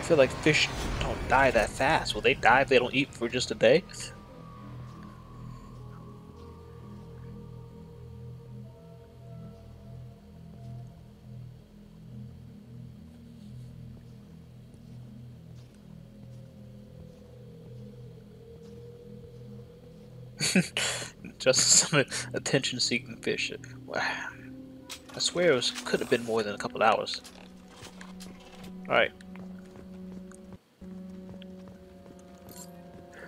feel like fish don't die that fast. Will they die if they don't eat for just a day? Just some attention-seeking fish. I swear it could have been more than a couple hours. Alright.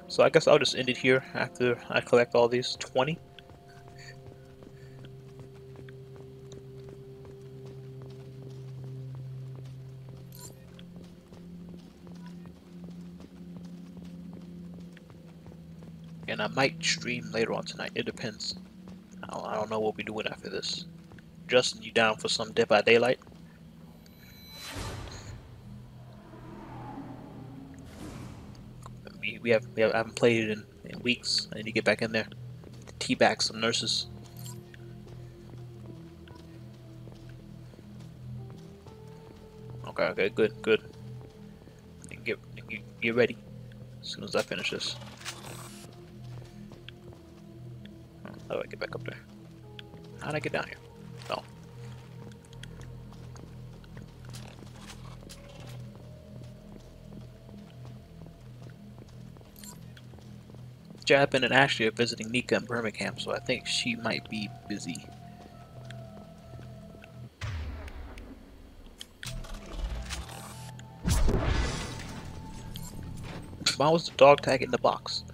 So I guess I'll just end it here after I collect all these 20. And I might stream later on tonight. It depends. I don't know what we're doing after this. Justin, you down for some Dead by Daylight? We haven't played it in weeks. I need to get back in there. Teabag some nurses. Okay, good. Get ready as soon as I finish this. How do I get back up there? How did I get down here? Oh. Jasmine and Ashley are visiting Nika in Birmingham, so I think she might be busy. Why was the dog tag in the box?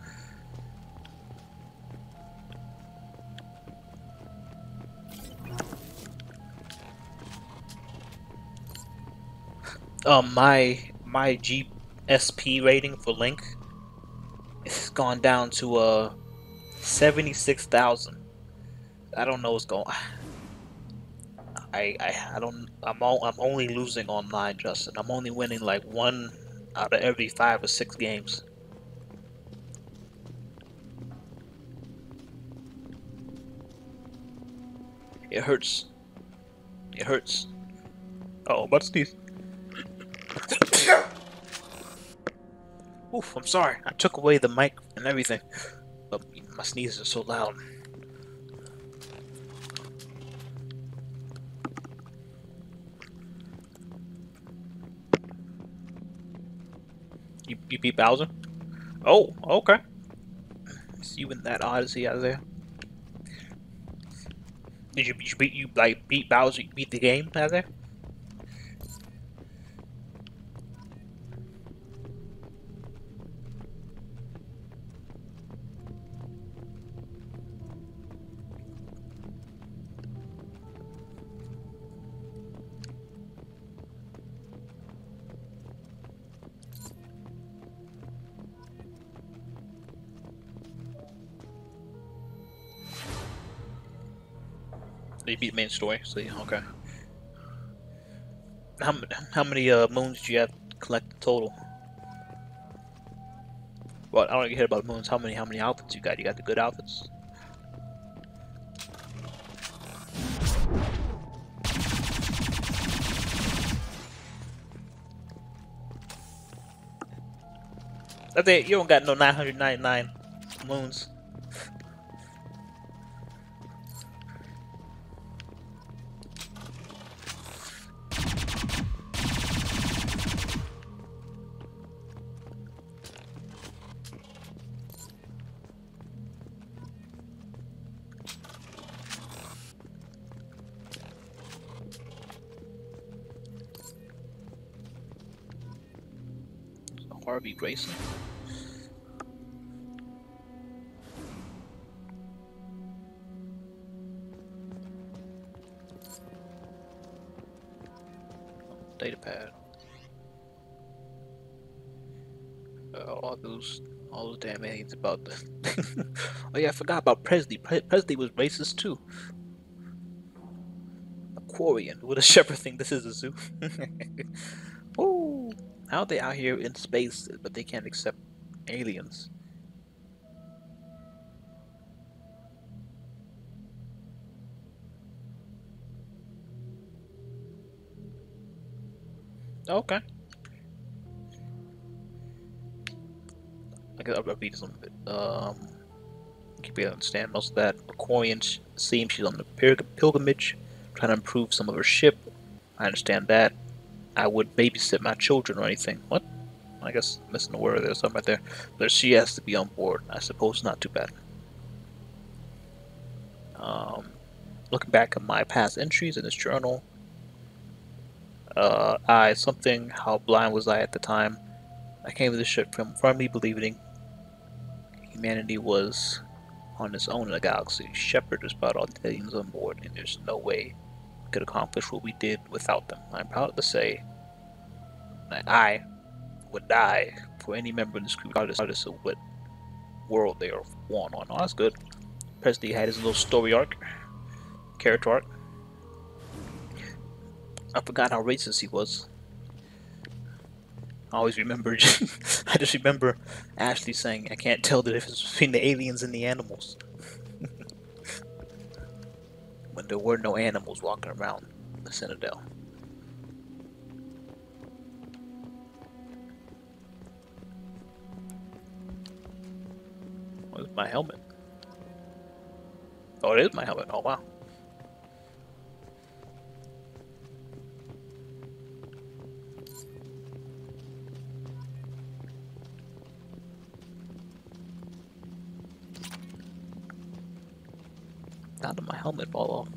My GSP rating for Link it's gone down to 76,000. I don't know what's going. I'm only losing online, Justin. I'm only winning like 1 out of every 5 or 6 games. It hurts. It hurts. Oh, I'm about to sneeze. Oof, I'm sorry. I took away the mic and everything. But my sneezes are so loud. You beat Bowser? Oh, okay. See you in that Odyssey out there. Did you beat Bowser? You beat the game out there? You beat the main story, so yeah, okay. How many moons did you have to collect total? Well, I don't want to hear about moons. How many outfits you got? You got the good outfits? I think you don't got no 999 moons. Harvey Grayson. Datapad. All those damn aliens about the. Oh yeah, I forgot about Presley. Presley was racist too. Aquarian with a shepherd thing. This is a zoo. Ooh, how are they out here in space, but they can't accept aliens? Okay. I guess I'll read some of it. You can understand most of that. Aquarian seems she's on the pilgrimage, trying to improve some of her ship. I understand that. I would babysit my children or anything. What? I guess I'm missing a word there, something right there. But she has to be on board. I suppose not too bad. Looking back at my past entries in this journal, how blind was I at the time? I came to this ship from firmly believing humanity was on its own in the galaxy. Shepard has brought all the aliens on board, and there's no way we could accomplish what we did without them. I'm proud to say that I would die for any member of this crew, regardless of what world they are born on. Oh, that's good. Presley had his little story arc, character arc. I forgot how racist he was. I always remember, I just remember Ashley saying, I can't tell the difference between the aliens and the animals. When there were no animals walking around the Citadel. Where's my helmet? Oh, it is my helmet. Oh, wow. How did my helmet fall off?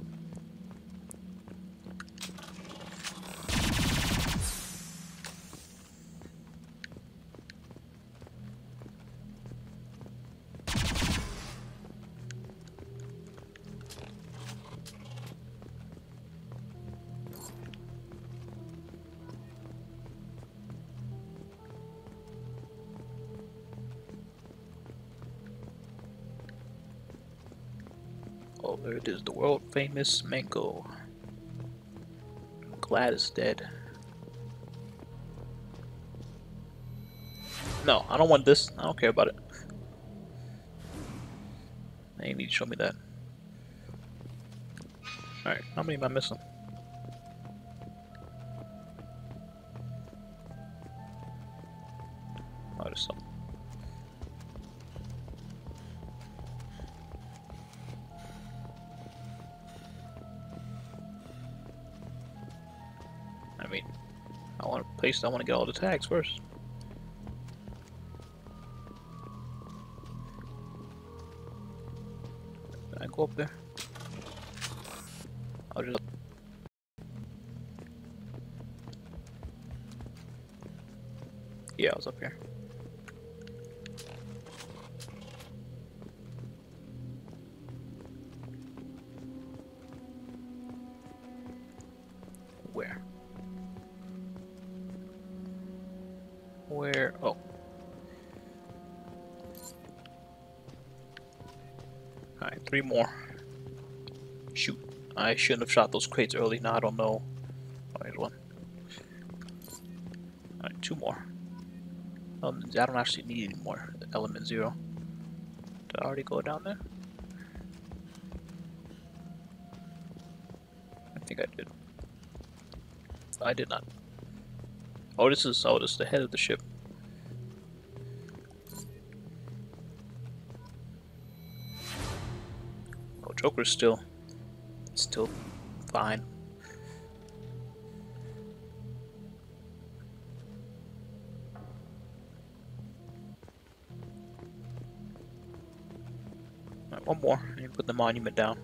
Oh, there it is, the world famous mango. I'm glad it's dead. No, I don't want this. I don't care about it. They need to show me that. Alright, how many am I missing? Oh, there's some. I mean, I want to get all the tags first. Can I go up there? I'll just... Yeah, I was up here. Where? Where? Oh. Alright, 3 more. Shoot. I shouldn't have shot those crates early. Now I don't know. Oh, here's one. Alright, 2 more. I don't actually need any more. Element 0. Did I already go down there? I think I did. I did not. Oh, this is the head of the ship. Joker's still fine. Right, one more. I need to put the monument down.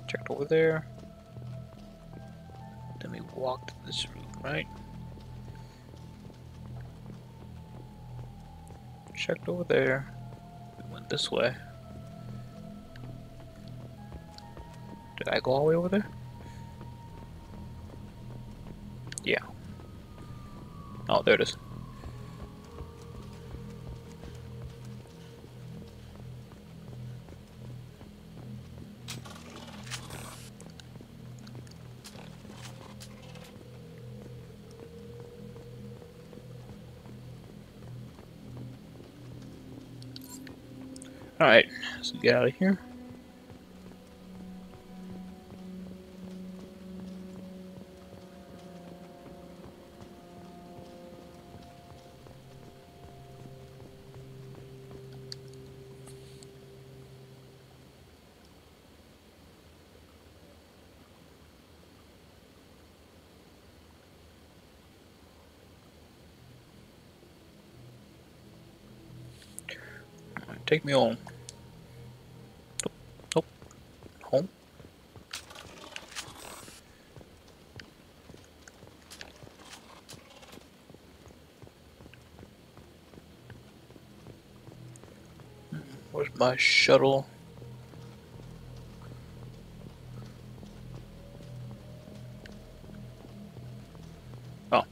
Checked over there. Then we walked this route, right? Checked over there. We went this way. Did I go all the way over there? Yeah. Oh, there it is. Alright, let's get out of here. Alright, take me home. Nope. Home? Where's my shuttle? Oh.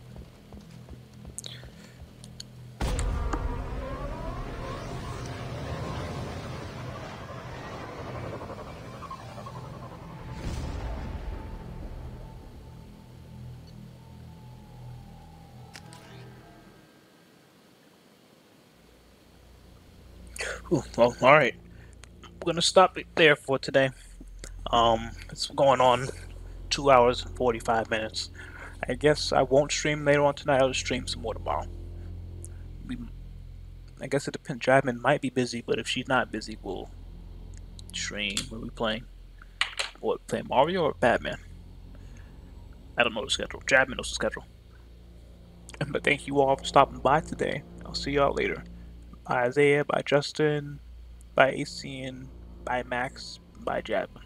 Ooh, well, alright. I'm gonna stop it there for today. It's going on 2 hours and 45 minutes. I guess I won't stream later on tonight. I'll stream some more tomorrow. I guess it depends. Jasmine might be busy, but if she's not busy, we'll stream. What are we playing? What, playing Mario or Batman? I don't know the schedule. Jasmine knows the schedule. But thank you all for stopping by today. I'll see y'all later. Bye Isaiah, bye Justin, bye Asian, bye Max, bye Jasmine.